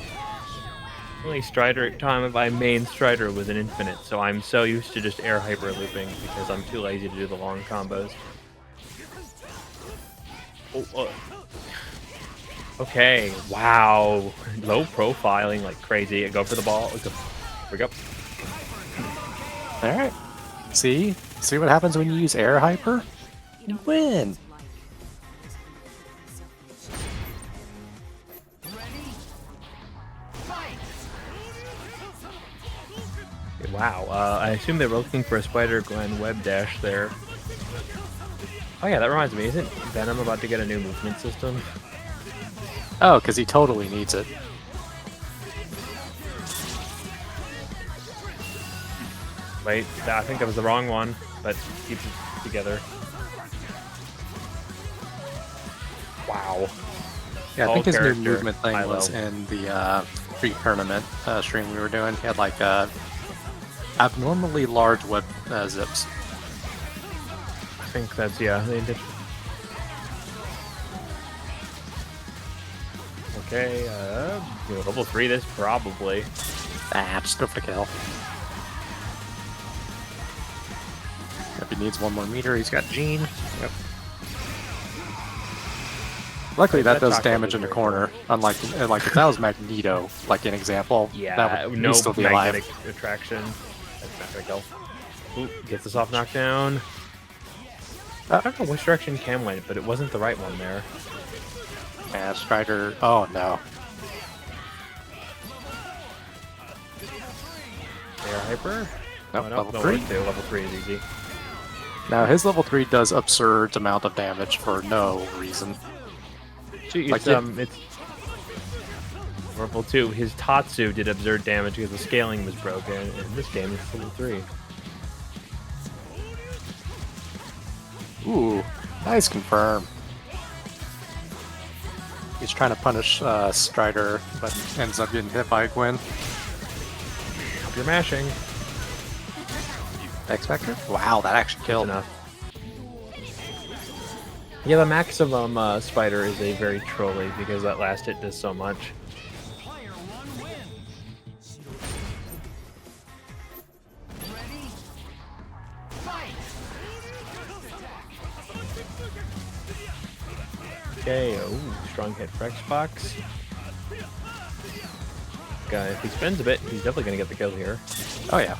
Only Strider time of my main Strider was an Infinite, so I'm so used to just air hyper looping because I'm too lazy to do the long combos. Oh, Okay, wow. Low profiling like crazy. Go for the ball. Here we go. Alright. See? See what happens when you use air hyper? You win! Wow, I assume they were looking for a Spider-Gwen web dash there. Oh yeah, that reminds me, isn't Venom about to get a new movement system? Oh, because he totally needs it. Wait, I think that was the wrong one, but keep it together. Wow. Yeah, I think his new character, movement thing high was low. in the pre-tournament stream we were doing. He had like abnormally large web zips. I think that's, yeah, they did. Okay, level 3 this probably. Ah, just go for the kill. If he needs one more meter, he's got Gene. Yep. Luckily, that That does chocolate damage was in the very corner. Unlike, if that was Magneto, like an example, Yeah, that would no still be magnetic alive. attraction. That's not gonna kill. Ooh, gets the soft knockdown. I don't know which direction Cam went, but it wasn't the right one there. Yeah, Strider. Oh no. Air hyper? Nope, Oh, no, level no, 3. Level 3 is easy. Now his level 3 does absurd amount of damage for no reason. Gee, Like it's level 2. His Tatsu did absurd damage because the scaling was broken, and this game is level 3. Ooh, nice confirm. He's trying to punish Strider, but ends up getting hit by Gwen. Hope you're mashing. X Factor? Wow, that actually killed. Enough. Yeah, the maximum spider is a very trolly because that last hit does so much. Okay, ooh, strong hit for Xbox. Guy, if he spins a bit, he's definitely gonna get the kill here. Oh yeah.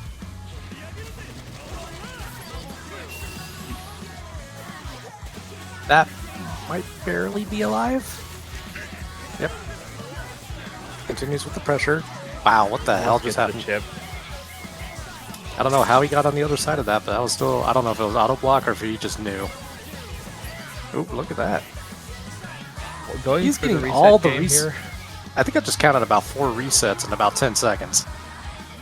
That might barely be alive. Yep. Continues with the pressure. Wow, what the hell just Gets the happened? chip. I don't know how he got on the other side of that, but that was still, I don't know if it was auto block or if he just knew. Ooh, look at that. Going He's for the getting reset all the game here. I think I just counted about 4 resets in about 10 seconds.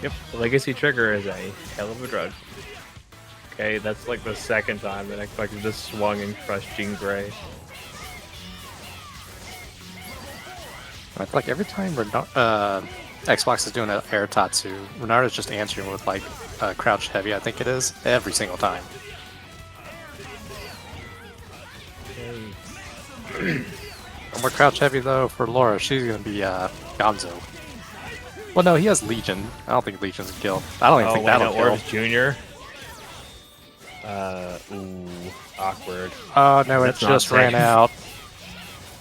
Yep, the Legacy Trigger is a hell of a drug. Okay, that's like the second time that Xbox just swung and crushed Jean Grey. I feel like every time Xbox is doing an air Tatsu, Renardo's just answering with like crouch heavy, I think it is, every single time. Okay. No more crouch heavy though for Laura, she's gonna be Gonzo. Well no, he has Legion. I don't think Legion's a kill. I don't even think that'll kill. Orbs Jr. Ooh, awkward. Oh no, it That's not just ran safe. out.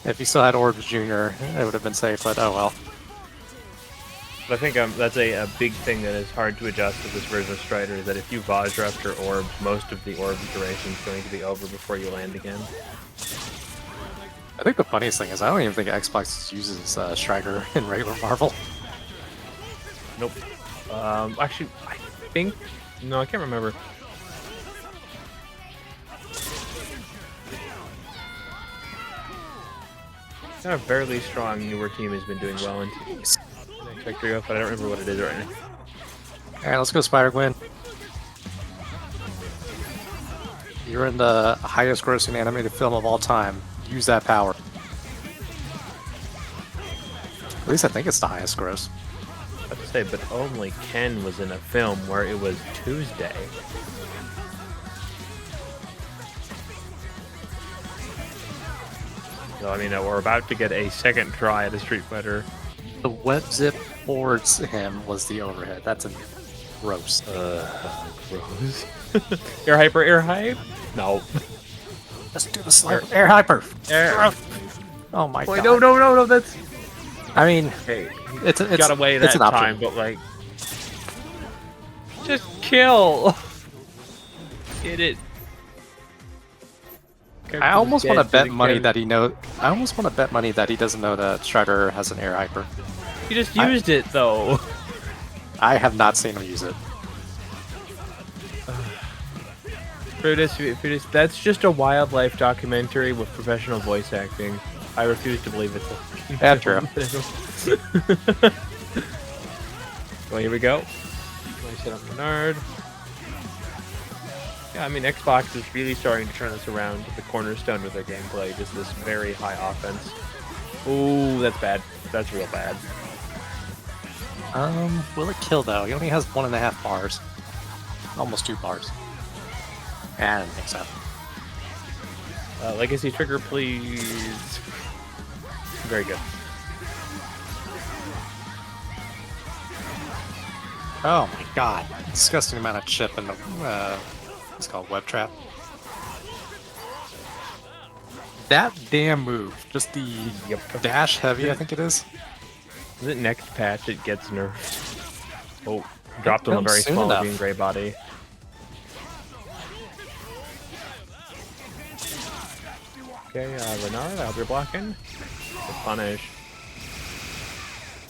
If he still had Orbs Jr., it would have been safe, but oh well. But I think that's a big thing that is hard to adjust with this version of Strider, is that if you Vajra after Orbs, most of the Orbs duration is going to be over before you land again. I think the funniest thing is I don't even think Xbox uses Strider in regular Marvel. Nope. Actually, I think... No, I can't remember. Kind of fairly strong newer team has been doing well in teams. But I don't remember what it is right now. Alright, let's go Spider-Gwen. You're in the highest grossing animated film of all time. Use that power. At least I think it's the highest gross. I have to say, but only Ken was in a film where it was Tuesday. So, I mean, we're about to get a second try at a Street Fighter. The web zip towards him was the overhead. That's a gross. Gross. Air hyper, air hype? No. Let's do the slurp. Air hyper. Air. Oh my Wait, god. no, that's... I mean, Hey, it's got away it's that an option. time, but like... Just kill! Get it. I almost want to bet money that that he know. I almost want to bet money that he doesn't know that Strider has an air hyper. he just used it, though. I have not seen him use it. Brutus, that's just a wildlife documentary with professional voice acting. I refuse to believe it's a... Yeah, true. Well, here we go. Nice hit on Bernard. Yeah, I mean, Xbox is really starting to turn this around. The cornerstone of their gameplay, just this very high offense. Ooh, that's bad. That's real bad. Will it kill though? He only has 1.5 bars. Almost 2 bars. I don't think so. Legacy trigger, please. Very good. Oh my god. Disgusting amount of chip in the, it's called web trap. That damn move. Just the dash heavy, I think it is. Is it next patch it gets nerfed? Oh, dropped on a comes very soon small enough. green gray body. Okay, Renard, I'll be blocking. The punish.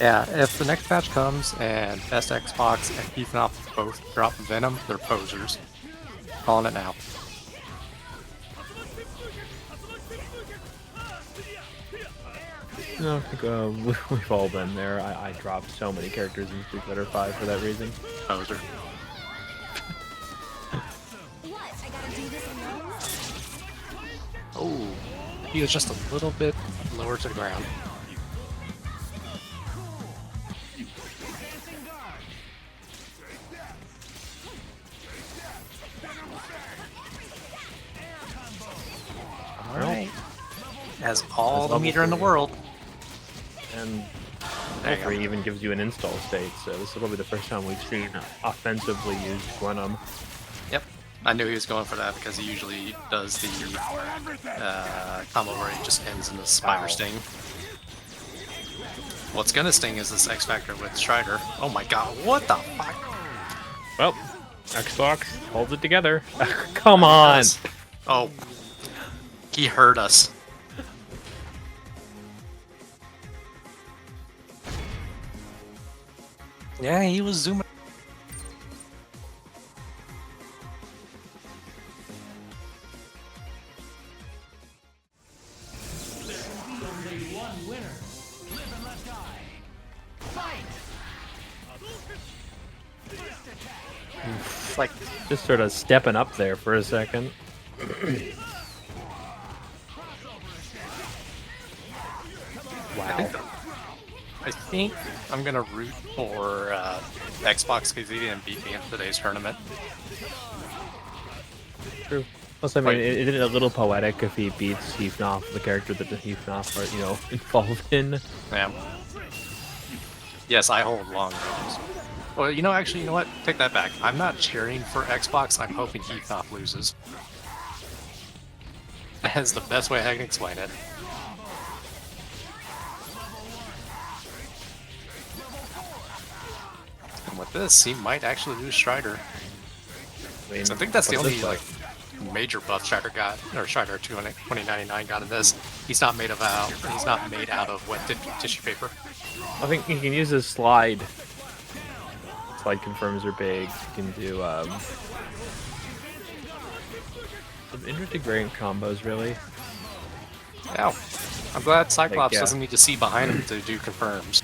Yeah, if the next patch comes and Best Xbox and Ethan both drop Venom, they're posers. Calling it now. No, I think we've all been there. I dropped so many characters in Street Fighter 5 for that reason. Poser. What? I gotta do this alone? Oh, he was just a little bit lower to the ground. Alright. Has all That's the meter in the level 3. world. And There you go. L3 even gives you an install state, so this is probably the first time we've seen offensively used Gwenum. Yep. I knew he was going for that because he usually does the combo where he just ends in the Spider Wow. Sting. What's gonna sting is this X Factor with Strider. Oh my god, what the fuck? Well, Xbox holds it together. Come on! Oh. He heard us. Yeah, he was zooming. Like, just sort of stepping up there for a second. Wow. I think I'm gonna root for Xbox because he didn't beat me in today's tournament. True. Plus, I mean, Wait. isn't it a little poetic if he beats Heathnoff, the character that the Heathnoff are, you know, involved in? Yeah. Yes, I hold long ranges. Well, you know, actually, you know what? Take that back. I'm not cheering for Xbox. I'm hoping Heathnoff loses. That's the best way I can explain it. And with this, he might actually lose Strider. I mean, So I think that's the put it only this way. like major buff Strider got, or Strider 2099 got in this. He's not made of out. He's not made out of wet tissue paper. I think he can use his slide. Slide confirms are big. He can do some interesting variant combos, really. Yeah. I'm glad Cyclops yeah. doesn't need to see behind him to do confirms.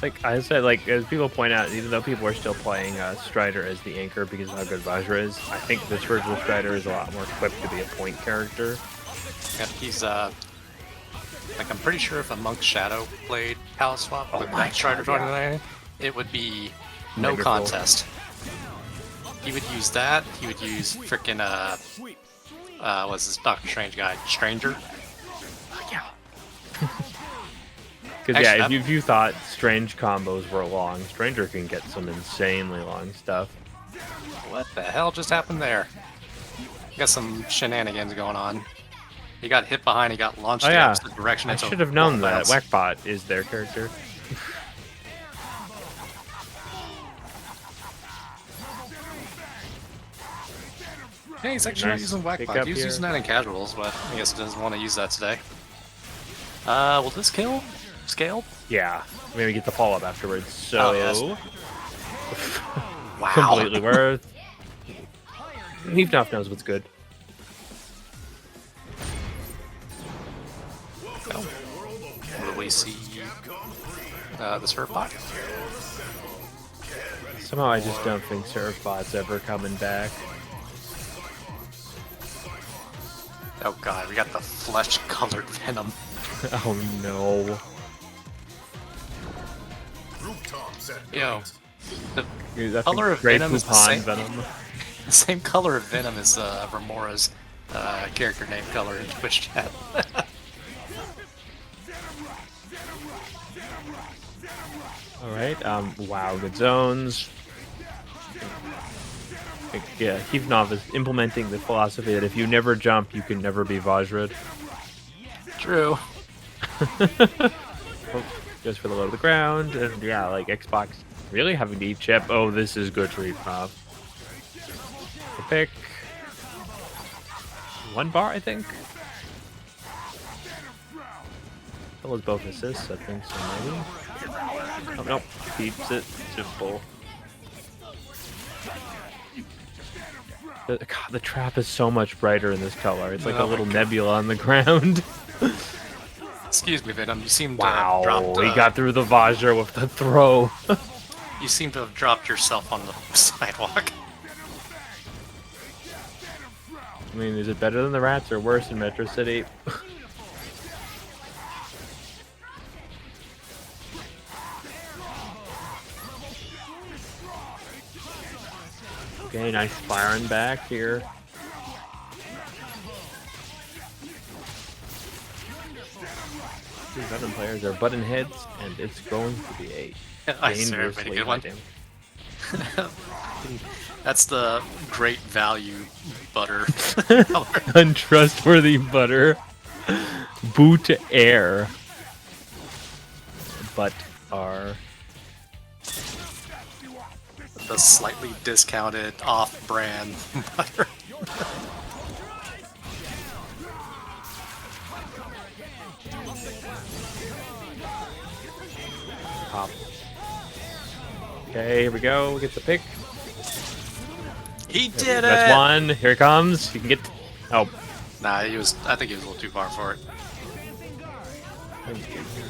Like I said, like as people point out, even though people are still playing Strider as the anchor because of how good Vajra is, I think this version of Strider is a lot more equipped to be a point character. Yep, he's like I'm pretty sure if a Monk Shadow played Palace Swap with that Strider 29, it would be no Wonderful. contest. He would use that. He would use frickin' what's this Doctor Strange guy? Stranger. Because yeah, Actually, if you thought Strange combos were long, Stranger can get some insanely long stuff. What the hell just happened there? Got some shenanigans going on. He got hit behind, he got launched Oh the yeah, opposite direction. I into should have known wall that. bounce. Whackbot is their character. Hey, he's actually not Nice using pick Whackbot. up He was here. using that in casuals, but I guess he doesn't want to use that today. Will this kill? Scale? Yeah, maybe get the follow-up afterwards. So, Oh, yes. Wow. completely worth. Heavenoff knows what's good. Will we see the Surf Bot? Somehow I just don't think Surfbot's ever coming back. Oh god, we got the flesh-colored Venom. Oh no. Yo, the Dude, that's color a of great Venom is the Poupon same. Venom. The same color of Venom as Remora's character name color in Twitch chat. Alright, wow, good zones. Yeah, Heavnov is implementing the philosophy that if you never jump, you can never be Vajra. True. Oh, goes for the low to the ground, and yeah, like Xbox really having to eat chip. Oh, this is good for Heavnov. The pick. 1 bar, I think. That was both assists, I think, so maybe. Oh, nope. Keeps it simple. God, the trap is so much brighter in this color. It's like a Oh my little God. nebula on the ground. Excuse me, Venom. You seem to Wow, have dropped. he got through the Vajra with the throw. You seem to have dropped yourself on the sidewalk. I mean, is it better than the rats or worse in Metro City? Okay, nice firing back here. These Venom players are button heads, and it's going to be a I swear, dangerously pretty good high one. damage. That's the great value butter. Untrustworthy butter. Boot air. But are The slightly discounted off-brand butter. pop. Okay, here we go. Get the pick. He did That's it! one. Here it comes. You can get. Oh, Nah, he was. I think he was a little too far for it.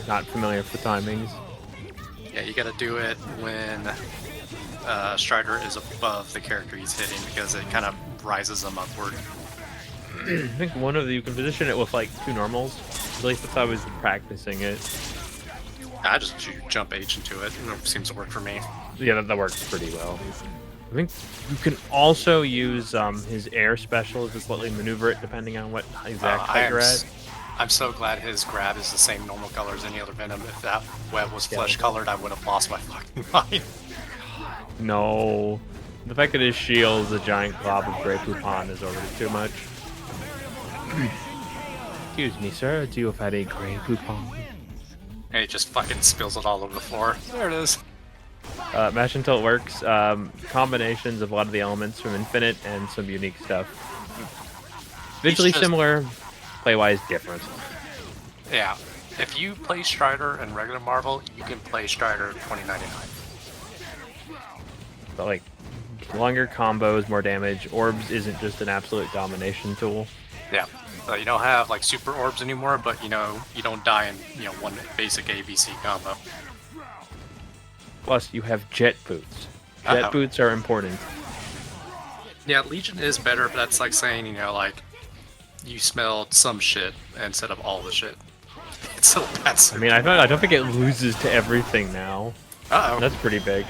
not familiar with the timings. Yeah, you gotta do it when Strider is above the character he's hitting because it kind of rises him upward. I think one of you can position it with like 2 normals. At least that's how I was practicing it. I just shoot jump H into it, and it seems to work for me. Yeah, that works pretty well. I think you can also use his air special to slightly maneuver it depending on what exact height you're at. I'm so glad his grab is the same normal color as any other Venom. If that web was flesh colored, I would have lost my fucking mind. No. The fact that his shield is a giant glob of Grey Poupon is already too much. Excuse me, sir. Do you have had a Grey Poupon? And he just fucking spills it all over the floor. There it is. Mash until it works. Combinations of a lot of the elements from Infinite and some unique stuff. Visually just- similar, play-wise different. Yeah. If you play Strider and regular Marvel, you can play Strider 2099. But like, longer combos, more damage. Orbs isn't just an absolute domination tool. Yeah. So you don't have like super orbs anymore, but you know, you don't die in, one basic ABC combo. Plus, you have jet boots. Jet Uh-oh. boots are important. Yeah, Legion is better, but that's like saying, like, you smelled some shit instead of all the shit. It's so bad. I mean, I don't think it loses to everything now. Uh-oh. That's pretty big.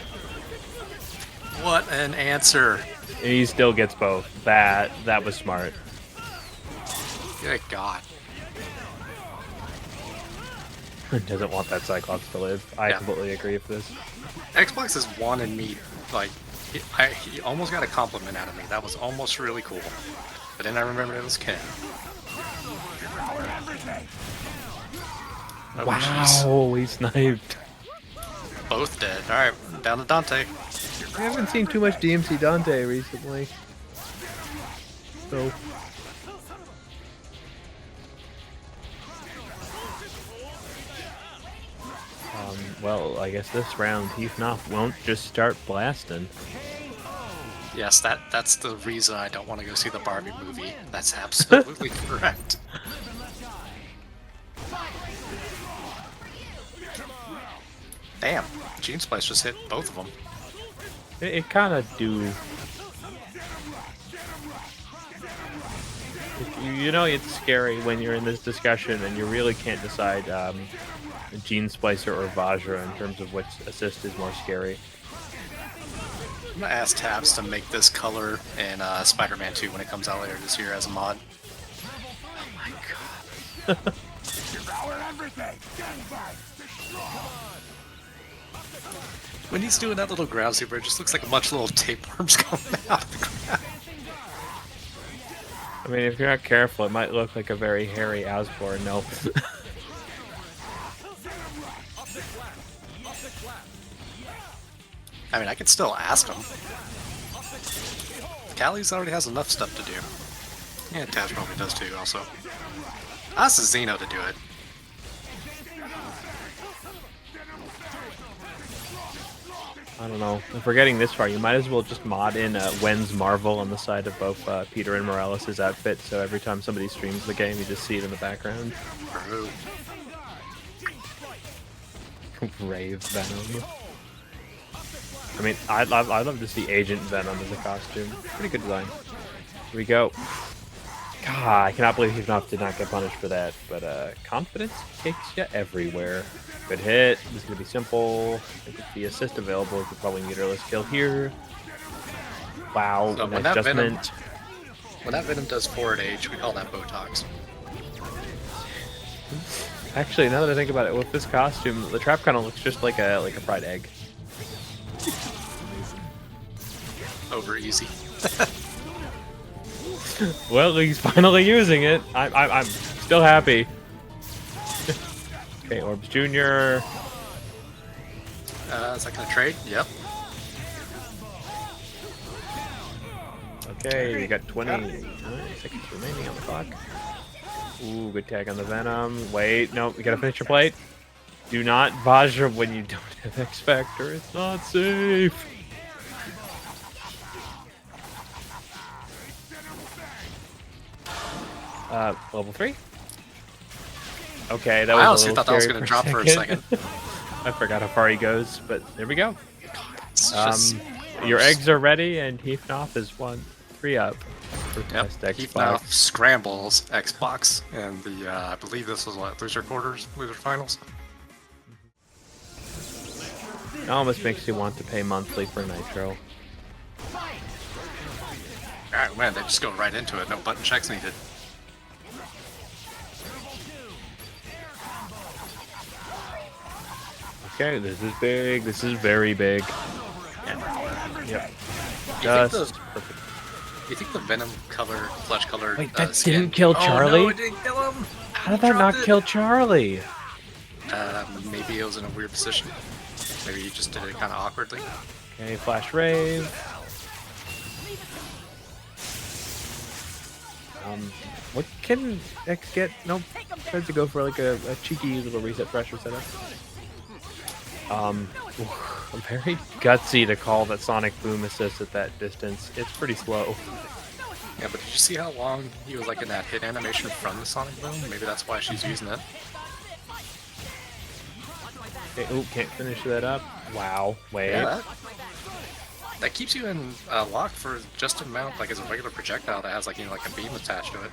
What an answer. And he still gets both. That was smart. Good God. Doesn't want that Cyclops to live. I Yeah. completely agree with this. Xbox has wanted me, like, he almost got a compliment out of me. That was almost really cool. But then I remembered it was Ken. Oh, Wow, jeez. he sniped. Both dead. Alright, down to Dante. I haven't seen too much DMC Dante recently. So. Well, I guess this round Heathnoff won't just start blasting. Yes, that's the reason I don't want to go see the Barbie movie. That's absolutely correct. Damn, Gene Splice just hit both of them. It kind of do. You know, it's scary when you're in this discussion and you really can't decide Gene Splicer or Vajra in terms of which assist is more scary. I'm gonna ask Tabs to make this color in Spider-Man 2 when it comes out later this year as a mod. Oh my god. When he's doing that little ground super, it just looks like a bunch of little tapeworms coming out of the ground. I mean, if you're not careful, it might look like a very hairy Asgore. No. I mean, I could still ask him. Callie's already has enough stuff to do. Yeah, Tabs probably does too, also. Ask Xeno to do it. I don't know. If we're getting this far, you might as well just mod in Wen's Marvel on the side of both Peter and Morales' outfit, so every time somebody streams the game, you just see it in the background. Bro. Rave Venom. I mean, I'd love to see Agent Venom as a costume. Pretty good design. Here we go. God, I cannot believe Heathnoff did not get punished for that, but confidence takes you everywhere. Good hit. This is going to be simple. If the assist available, you could probably meterless kill here. Wow, So nice adjustment. When that Venom does forward H, we call that Botox. Actually, now that I think about it, with this costume, the trap kind of looks just like a fried egg. Over easy. Well, he's finally using it. I'm still happy. Okay, Orbs Jr. Is that gonna trade? Yep. Okay, you got 20 seconds remaining on the clock. Ooh, good tag on the Venom. Wait, no, you gotta finish your plate. Do not Vajra when you don't have X Factor. It's not safe. Level 3? Okay, that was I a honestly little thought that was scary gonna drop for a second. I forgot how far he goes, but there we go. It's just Your eggs are ready, and Heathnoff is 3 up for test Heath now Xbox. scrambles Xbox, and the I believe this was what, loser quarters, loser finals. It almost makes you want to pay monthly for Nitro. Alright, man, they just go right into it. No button checks needed. Okay, this is big. This is very big. Yep. Just perfect. You think the Venom color, flesh color? Wait, that skin... didn't kill Charlie? Oh, no, it didn't kill him. How did that not kill Charlie? Maybe it was in a weird position. Maybe he just did it kind of awkwardly. Okay, Flash Rave. What can X get? Nope. Tries to go for like a cheeky little reset pressure setup. Very gutsy to call that Sonic Boom assist at that distance. It's pretty slow. Yeah, but did you see how long he was like in that hit animation from the Sonic Boom? Maybe that's why she's using it. Okay, ooh, can't finish that up. Wow. Wait. Yeah, that keeps you in lock for just a amount, like as a regular projectile that has like, you know, like a beam attached to it.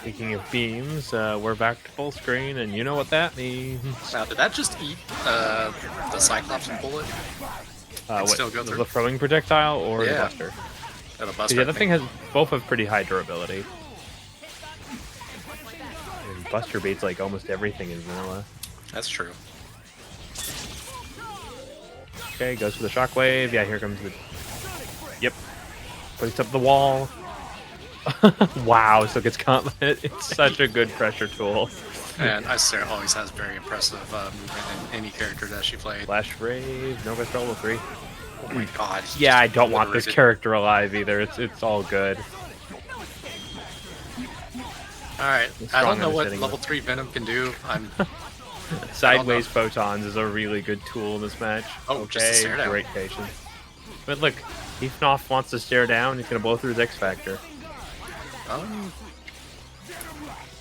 Speaking of beams, we're back to full screen, and you know what that means. Now, did that just eat the Cyclops bullet? What, still go through? the throwing projectile or the Yeah. Buster? The Buster, Yeah, that thing has both have pretty high durability. And Buster beats like almost everything in vanilla. That's true. Okay, goes for the shockwave. Yeah, here comes the. Yep. Puts up the wall. Wow, so gets gauntlet. It's such a good pressure tool. And Icera always has very impressive movement in any character that she played. Flash Rave, no best level 3. Oh my god. he Yeah, just I don't want this obliterated- character alive either. It's all good. Alright, It's I don't strong know what understanding level 3 Venom can do. I'm Sideways photons is a really good tool in this match. Oh, okay, just a stare down. great patience. But look, Hefnoff wants to stare down. He's gonna blow through his X Factor.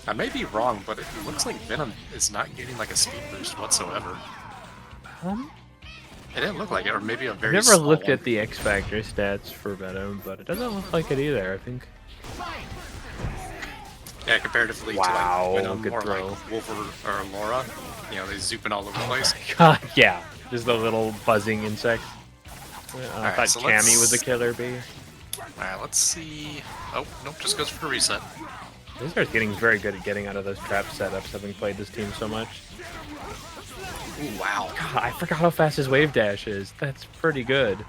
I may be wrong, but it looks like Venom is not getting like a speed boost whatsoever. It didn't look like it, or maybe a I've very never small looked one. at the X Factor stats for Venom, but it doesn't look like it either. I think. Yeah, comparatively Wow, to like Venom good or throw. like Wolver or Laura, you know, they zooping all over the place. God, yeah, just the little buzzing insects. I Alright, thought so Cammy was a let's- killer bee. Alright, let's see. Oh, nope, just goes for a reset. These are getting very good at getting out of those trap setups, having played this team so much. Ooh, wow. God, I forgot how fast his wave dash is. That's pretty good.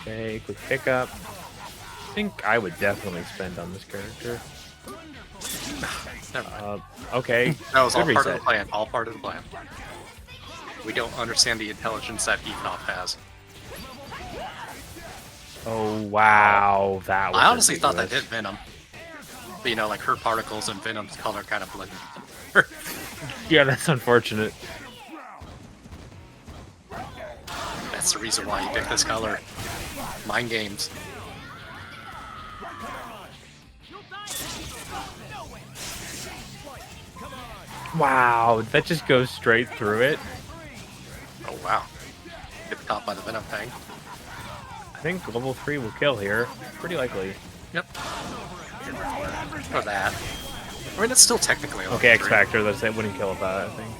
Okay, quick pickup. I think I would definitely spend on this character. Never mind. Okay, That was all good part of the reset. plan. All part of the plan. We don't understand the intelligence that Evenov has. Oh wow, that was I honestly thought that hit ridiculous. Venom. But, you know, like her particles and Venom's color kind of blended. Yeah, that's unfortunate. That's the reason why you pick this color. Mind games. Wow, that just goes straight through it. Oh wow. Get caught by the Venom Fang. I think level 3 will kill here. Pretty likely. Yep. Or that. I mean, it's still technically a level Okay, X 3. Factor, that wouldn't kill that, I think.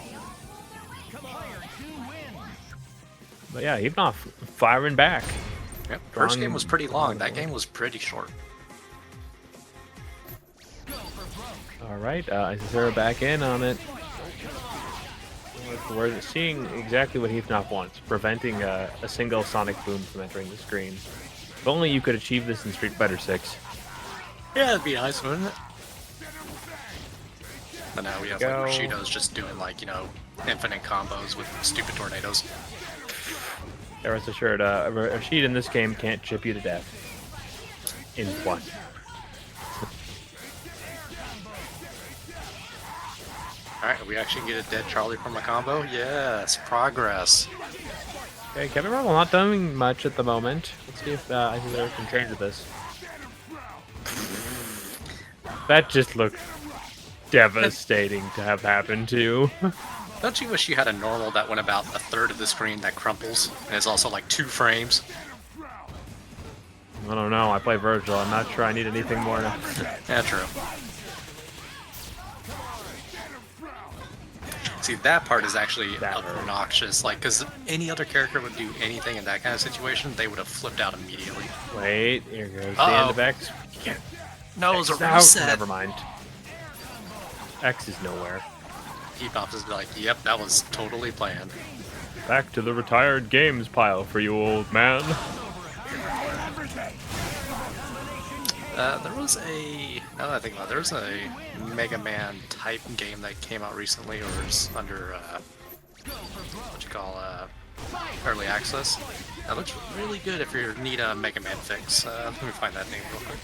But yeah, Hefnoff firing back. Yep. First Strong- game was pretty long. That game was pretty short. Alright, Isazera back in on it. We're seeing exactly what Hefnoff wants, preventing a single sonic boom from entering the screen. If only you could achieve this in Street Fighter 6. Yeah, that'd be nice, wouldn't it? But now we have like Go. Rashido's just doing like, you know, infinite combos with stupid tornadoes. Yeah, rest assured, Rashid in this game can't chip you to death. In one. Alright, are we actually get a dead Charlie from a combo? Yes, progress. Okay, Kevin Marvel not doing much at the moment. Let's see if Isazera can change this. That just looked devastating to have happen to. Don't you wish you had a normal that went about a third of the screen that crumples and is also like 2 frames? I don't know, I play Virgil, I'm not sure I need anything more. Yeah, true. See, that part is actually That hurt. obnoxious. Like, because any other character would do anything in that kind of situation, they would have flipped out immediately. Wait, here goes the Uh-oh. end of X. No, it was a X out. reset. Never mind. X is nowhere. He-Pop is like, yep, that was totally planned. Back to the retired games pile for you, old man. There was a, now that I think about it, there was a Mega Man type game that came out recently, or is under, what you call, early access. That looks really good if you need a Mega Man fix. Let me find that name real quick.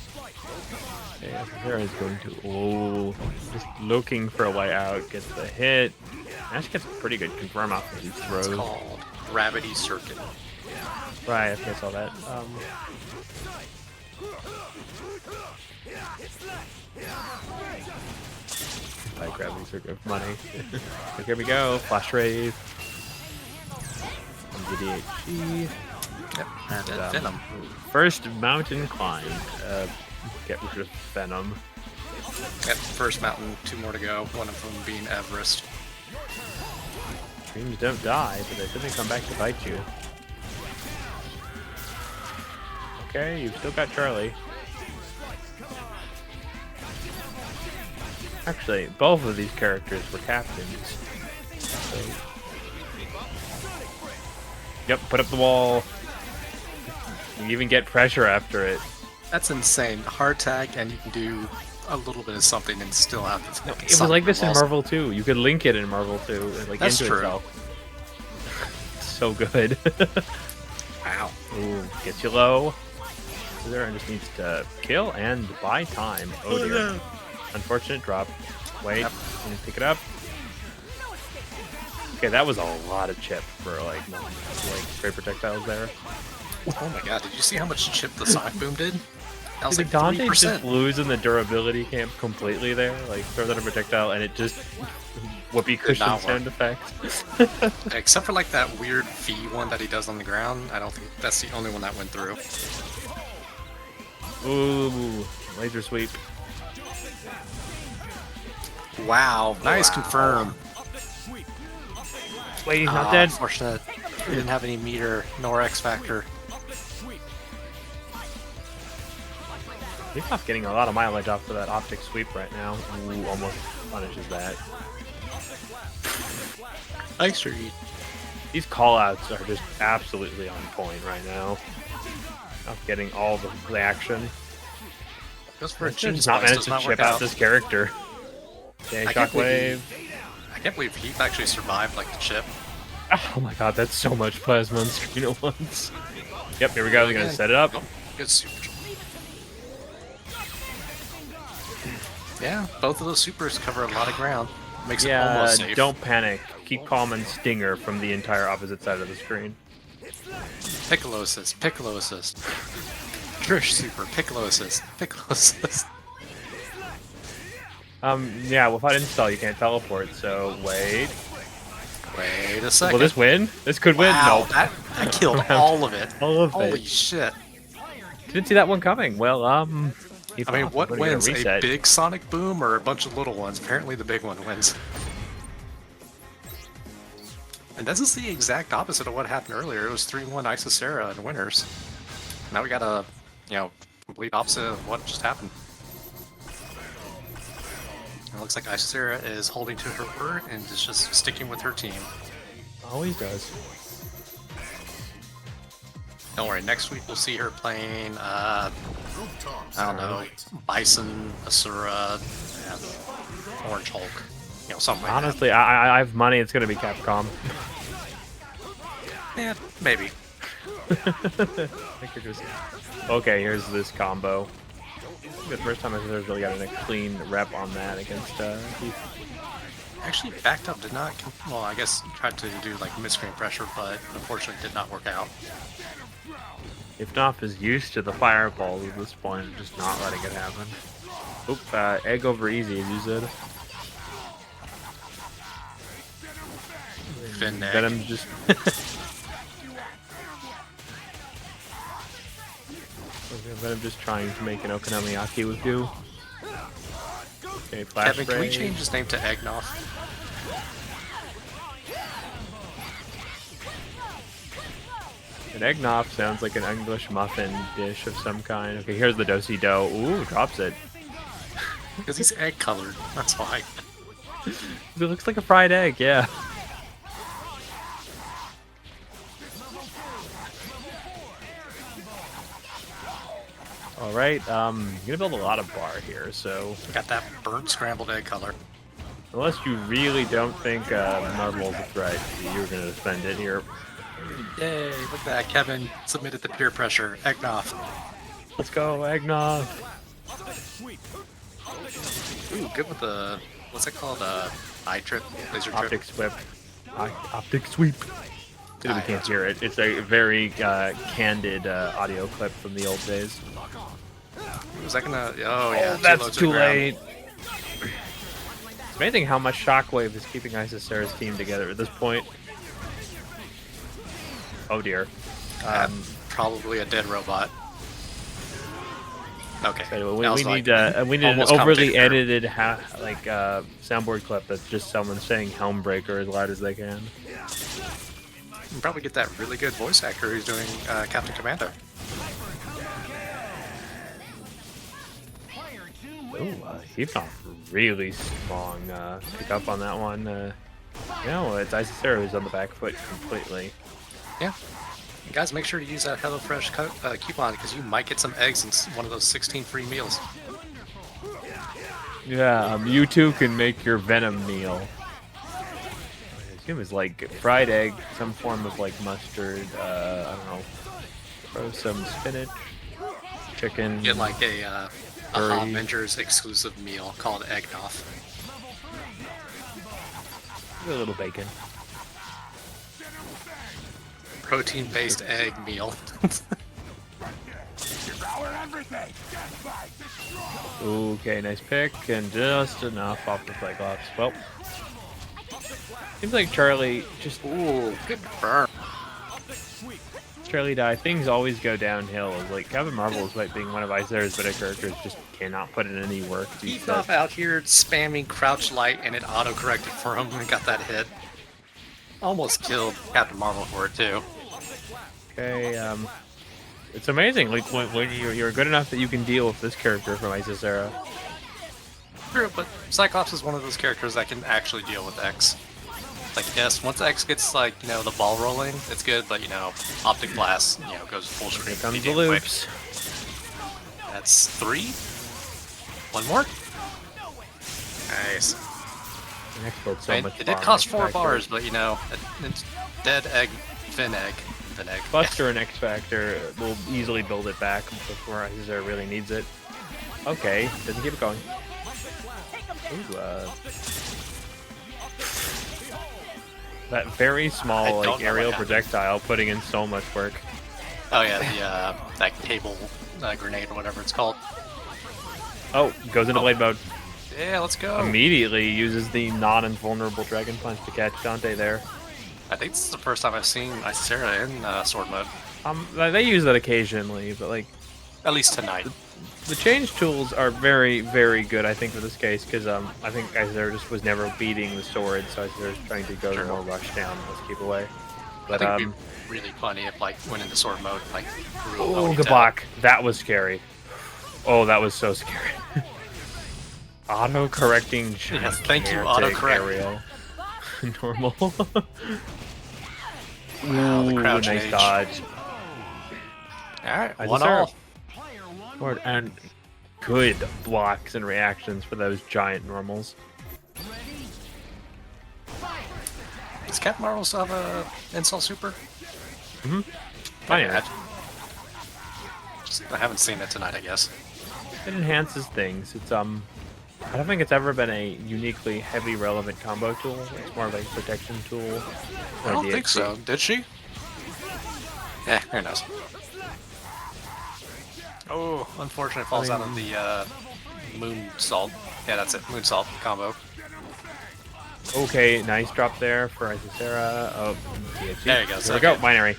Yeah, Zera is going to. Oh, just looking for a way out. Gets the hit. Actually gets a pretty good confirm off of these It's throws. called Gravity Circuit. Right, I think I saw that. I grab these are good money. So here we go. Flash Rave. DHG. Yep, and And, then Venom. First mountain climb. Get rid of Venom. Yep, first mountain, 2 more to go, one of them being Everest. Dreams don't die, but they certainly come back to bite you. Okay, you've still got Charlie. Actually, both of these characters were captains. So... Yep, put up the wall. You even get pressure after it. That's insane. Hard tag, and you can do a little bit of something and still have the fucking It was Sonic like this in balls. Marvel 2. You could link it in Marvel 2, like That's into true. itself. So good. Wow. Ooh, gets you low. Zero just needs to kill and buy time. Oh dear. Unfortunate drop. Wait, Yep. let me pick it up. Okay, that was a lot of chip for like straight projectiles there. Oh my god, did you see how much chip the Sonic Boom did? That was See, like Dante 3%. just losing the durability camp completely there. Like throws out a projectile and it just whoopee cushion not sound work. effect. Except for like that weird fee one that he does on the ground. I don't think that's the only one that went through. Ooh, laser sweep. Wow, nice confirm. Wait, he's not dead. Unfortunate. He didn't have any meter nor X Factor. He's not getting a lot of mileage off of that optic sweep right now. Ooh, almost punishes that. Nice read. These callouts are just absolutely on point right now. Not getting all the action. Goes for a Just chin not slice, managed does to not chip work out out. this character. Okay, I can't shockwave. I can't believe he actually survived like the chip. Oh my god, that's so much plasma on screen at once. Yep, here we go. They're gonna set it up. Oh, good super. Yeah, both of those supers cover a lot of ground. Makes it Yeah, almost safe. don't panic. Keep calm and Stinger from the entire opposite side of the screen. Piccolo assist, Piccolo assist. Trish super, Piccolo assist, Piccolo assist. Yeah, without install you can't teleport, so wait. Wait a second. Will this win? This could win. Wow, No. that killed all of it. All of Holy it. shit. Didn't see that one coming. Well, I mean, what we're gonna get wins? A reset. big Sonic Boom or a bunch of little ones? Apparently the big one wins. And this is the exact opposite of what happened earlier. It was 3-1 Isocera and winners. Now we got a, complete opposite of what just happened. It looks like Isocera is holding to her word and is just sticking with her team. Always does. Don't worry, next week we'll see her playing, I don't know, Bison, Asura, and Orange Hulk. Something like Honestly, I have money. It's gonna be Capcom. that. Yeah, maybe. I think you're just... Okay, here's this combo. The first time I've really gotten a clean rep on that against Heath. Actually, backed up did not. Well, I guess tried to do like mid-screen pressure, but unfortunately did not work out. If Knopf is used to the fireballs at this point, just not letting it happen. Oop, egg over easy, as you said. Fin egg. Venom just... Venom just trying to make an Okonomiyaki with goo. Okay, flash Kevin, can we spray. change his name to Eggnoff? An eggnog sounds like an English muffin dish of some kind. Okay, here's the do-si-do. Ooh, drops it. Because he's egg colored. That's why. It looks like a fried egg, yeah. Alright, I'm gonna build a lot of bar here, so... Got that burnt scrambled egg color. Unless you really don't think Nardwull's a threat, you're gonna spend it here. Yay, look at that. Kevin submitted the peer pressure. Eggnoff. Let's go, eggnog! Ooh, good with the, what's it called? Eye trip? Laser trip? Optic sweep. Optic sweep. We can't hear it. It's a very candid audio clip from the old days. Was that gonna, oh yeah. Oh, that's low to the too ground. late. It's amazing how much Shockwave is keeping Isocera's team together at this point. Oh dear. Probably a dead robot. Okay. So That was we need like we need an almost overly commentator. edited soundboard clip that's just someone saying Helmbreaker as loud as they can. You can probably get that really good voice actor who's doing Captain Commando. Ooh, Heapnoff really strong pick up on that one. No, it's Isocera who's on the back foot completely. Yeah. Guys, make sure to use that HelloFresh coupon because you might get some eggs and one of those 16 free meals. Yeah, you too can make your Venom meal. I assume it's like fried egg, some form of like mustard, I don't know. Throw some spinach, chicken. Get like a Curry. HAVENGERS exclusive meal called Eggnoff. A little bacon. Protein-based egg meal. Okay, nice pick, and just enough off the Cyclops. Well, seems like Charlie just... Ooh, good burn. Charlie die. Things always go downhill. Like, Captain Marvel, despite being one of Isaiah's better characters, just cannot put in any work. He's off out here spamming crouch light and it auto-corrected for him and got that hit. Almost killed Captain Marvel for it too. Okay, it's amazing. Like, when you're good enough that you can deal with this character from Isis era. True, but Cyclops is one of those characters that can actually deal with X. Like, yes, once X gets, like, you know, the ball rolling, it's good, but, you know, Optic Blast, you know, goes full screen. Here comes pretty the damn quick. loops. That's 3. One more. Nice. The next build's so much It did fun. cost 4 bars, but, you know, it's dead egg, fin egg. Buster and X Factor will easily build it back before Isaiah really needs it. Okay, doesn't keep it going. Ooh, that very small like aerial projectile putting in so much work. Oh yeah, the that cable grenade or whatever it's called. Oh, goes into blade mode. Yeah, let's go. Immediately uses the non-invulnerable Dragon Punch to catch Dante there. I think this is the first time I've seen Icera in sword mode. They use that occasionally, but like at least tonight. The change tools are very, very good, I think, for this case, because I think Isaiah just was never beating the sword, so Isaiah's trying to go more rush down, let's keep away. But I think it'd be really funny if like went into sword mode, like oh, good block. That was scary. Oh, that was so scary. Auto-correcting. Yes, thank you, auto-correct. Aerial. Normal. Wow, the crouch nice age. dodge. Alright, I one deserve. all. And good blocks and reactions for those giant normals. Does Captain Marvel still have a Insult Super? Mm-hmm. Oh, yeah. I haven't seen it tonight, I guess. It enhances things. It's I don't think it's ever been a uniquely heavy relevant combo tool. It's more of a protection tool. I don't think so. Did she? Yeah, who knows. Oh, unfortunately, falls out of the moon salt. Yeah, that's it. Moon salt combo. Okay, nice drop there for Isisera. Oh, DHC. There you go. There we go. Binary.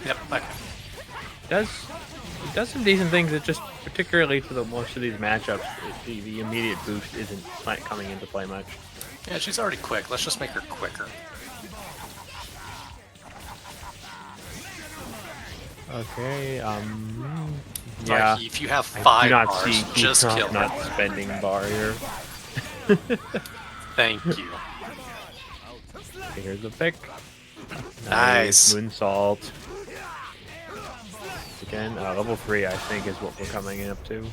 Yep. Okay. It does some decent things. It just, particularly for most of these matchups, the immediate boost isn't coming into play much. Yeah, she's already quick. Let's just make her quicker. Okay. Yeah. Yeah. If you have I 5 do not bars, see just Keith kill not her. spending bar here. Thank you. Okay, here's the pick. Nice. Moonsault. Again, level 3, I think, is what we're coming up to.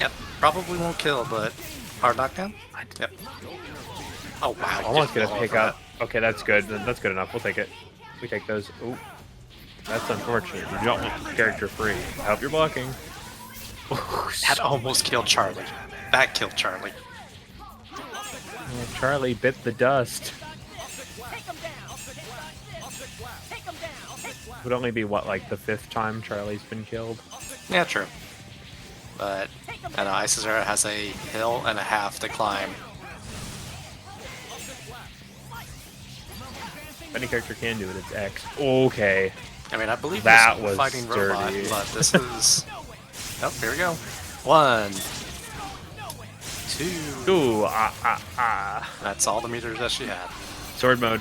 Yep. Probably won't kill, but hard knockdown. Yep. Oh wow. Almost did gonna fall pick for up. Okay, that's good. That's good enough. We'll take it. We take those. Oh, that's unfortunate. You don't want this character free. I hope you're blocking. That almost killed Charlie. That killed Charlie. Oh, Charlie bit the dust. It would only be, what, like the 5th time Charlie's been killed? Yeah, true. But, I know, Isisera has a hill and a half to climb. If any character can do it, it's X. Okay. I mean, I believe That this was fighting robot, sturdy. but this is... Oh, here we go. 1, 2... Ooh, That's all the meters that she had. Sword mode.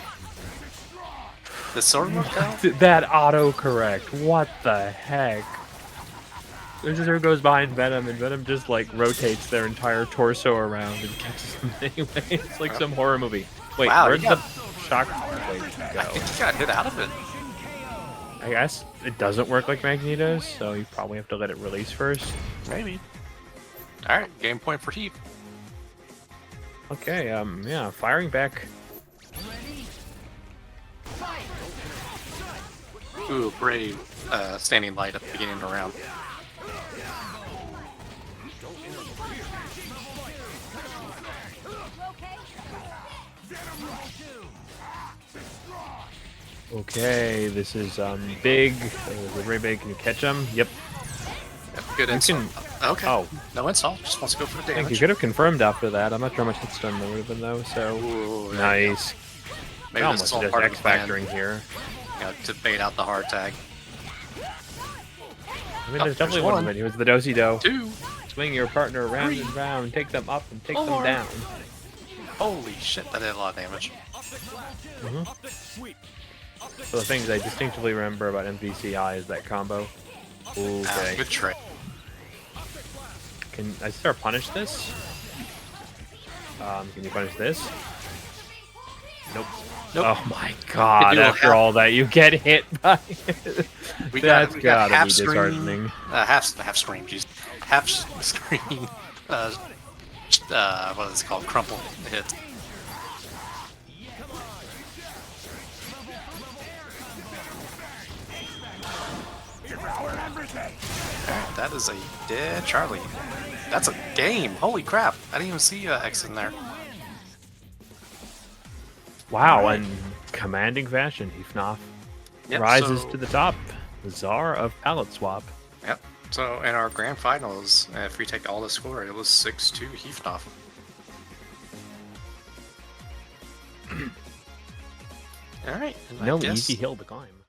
The sword mode count? That autocorrect. What the heck? Isisera goes behind Venom, and Venom just like rotates their entire torso around and catches them anyway. It's like some horror movie. Wait, Wow, where'd yeah. the shock blade I go? think he got hit out of it. I guess it doesn't work like Magneto's, so you probably have to let it release first. Maybe. Alright, game point for Heath. Okay, yeah, firing back. Ooh, brave standing light at the beginning of the round. Okay, this is big. Very big. Can you catch him? Yep. Yep, good insult. Okay. Oh, No insult, just wants to go for the I think damage. you could have confirmed after that. I'm not sure how much hit stun there would have been though. So Ooh, there you go. nice. Maybe this is Almost all just part of X the plan, factoring here. you know, to bait out the hard tag. I mean, Oh, there's definitely there's one one. of them. It was the do-si-do. 2! Swing your partner round Three. and round, take them up and take 4. them down. Holy shit, that did a lot of damage. So the things I distinctively remember about MVCI is that combo. Okay. Good trick. Can I start punish this? Can you punish this? Nope. Nope. Oh my god, do a after half- all that, you get hit by We That's we got gotta half be screen, disheartening. half screen, jeez. Half screen, what is it called? Crumple hit. Alright, that is a dead Charlie. That's a game! Holy crap! I didn't even see X in there. Wow, and commanding fashion, Hefnoff Yep, rises so- to the top. The Czar of palette swap. Yep. So in our grand finals, if we take all the score, it was 6-2 Hefnoff. Alright. No easy hill to climb.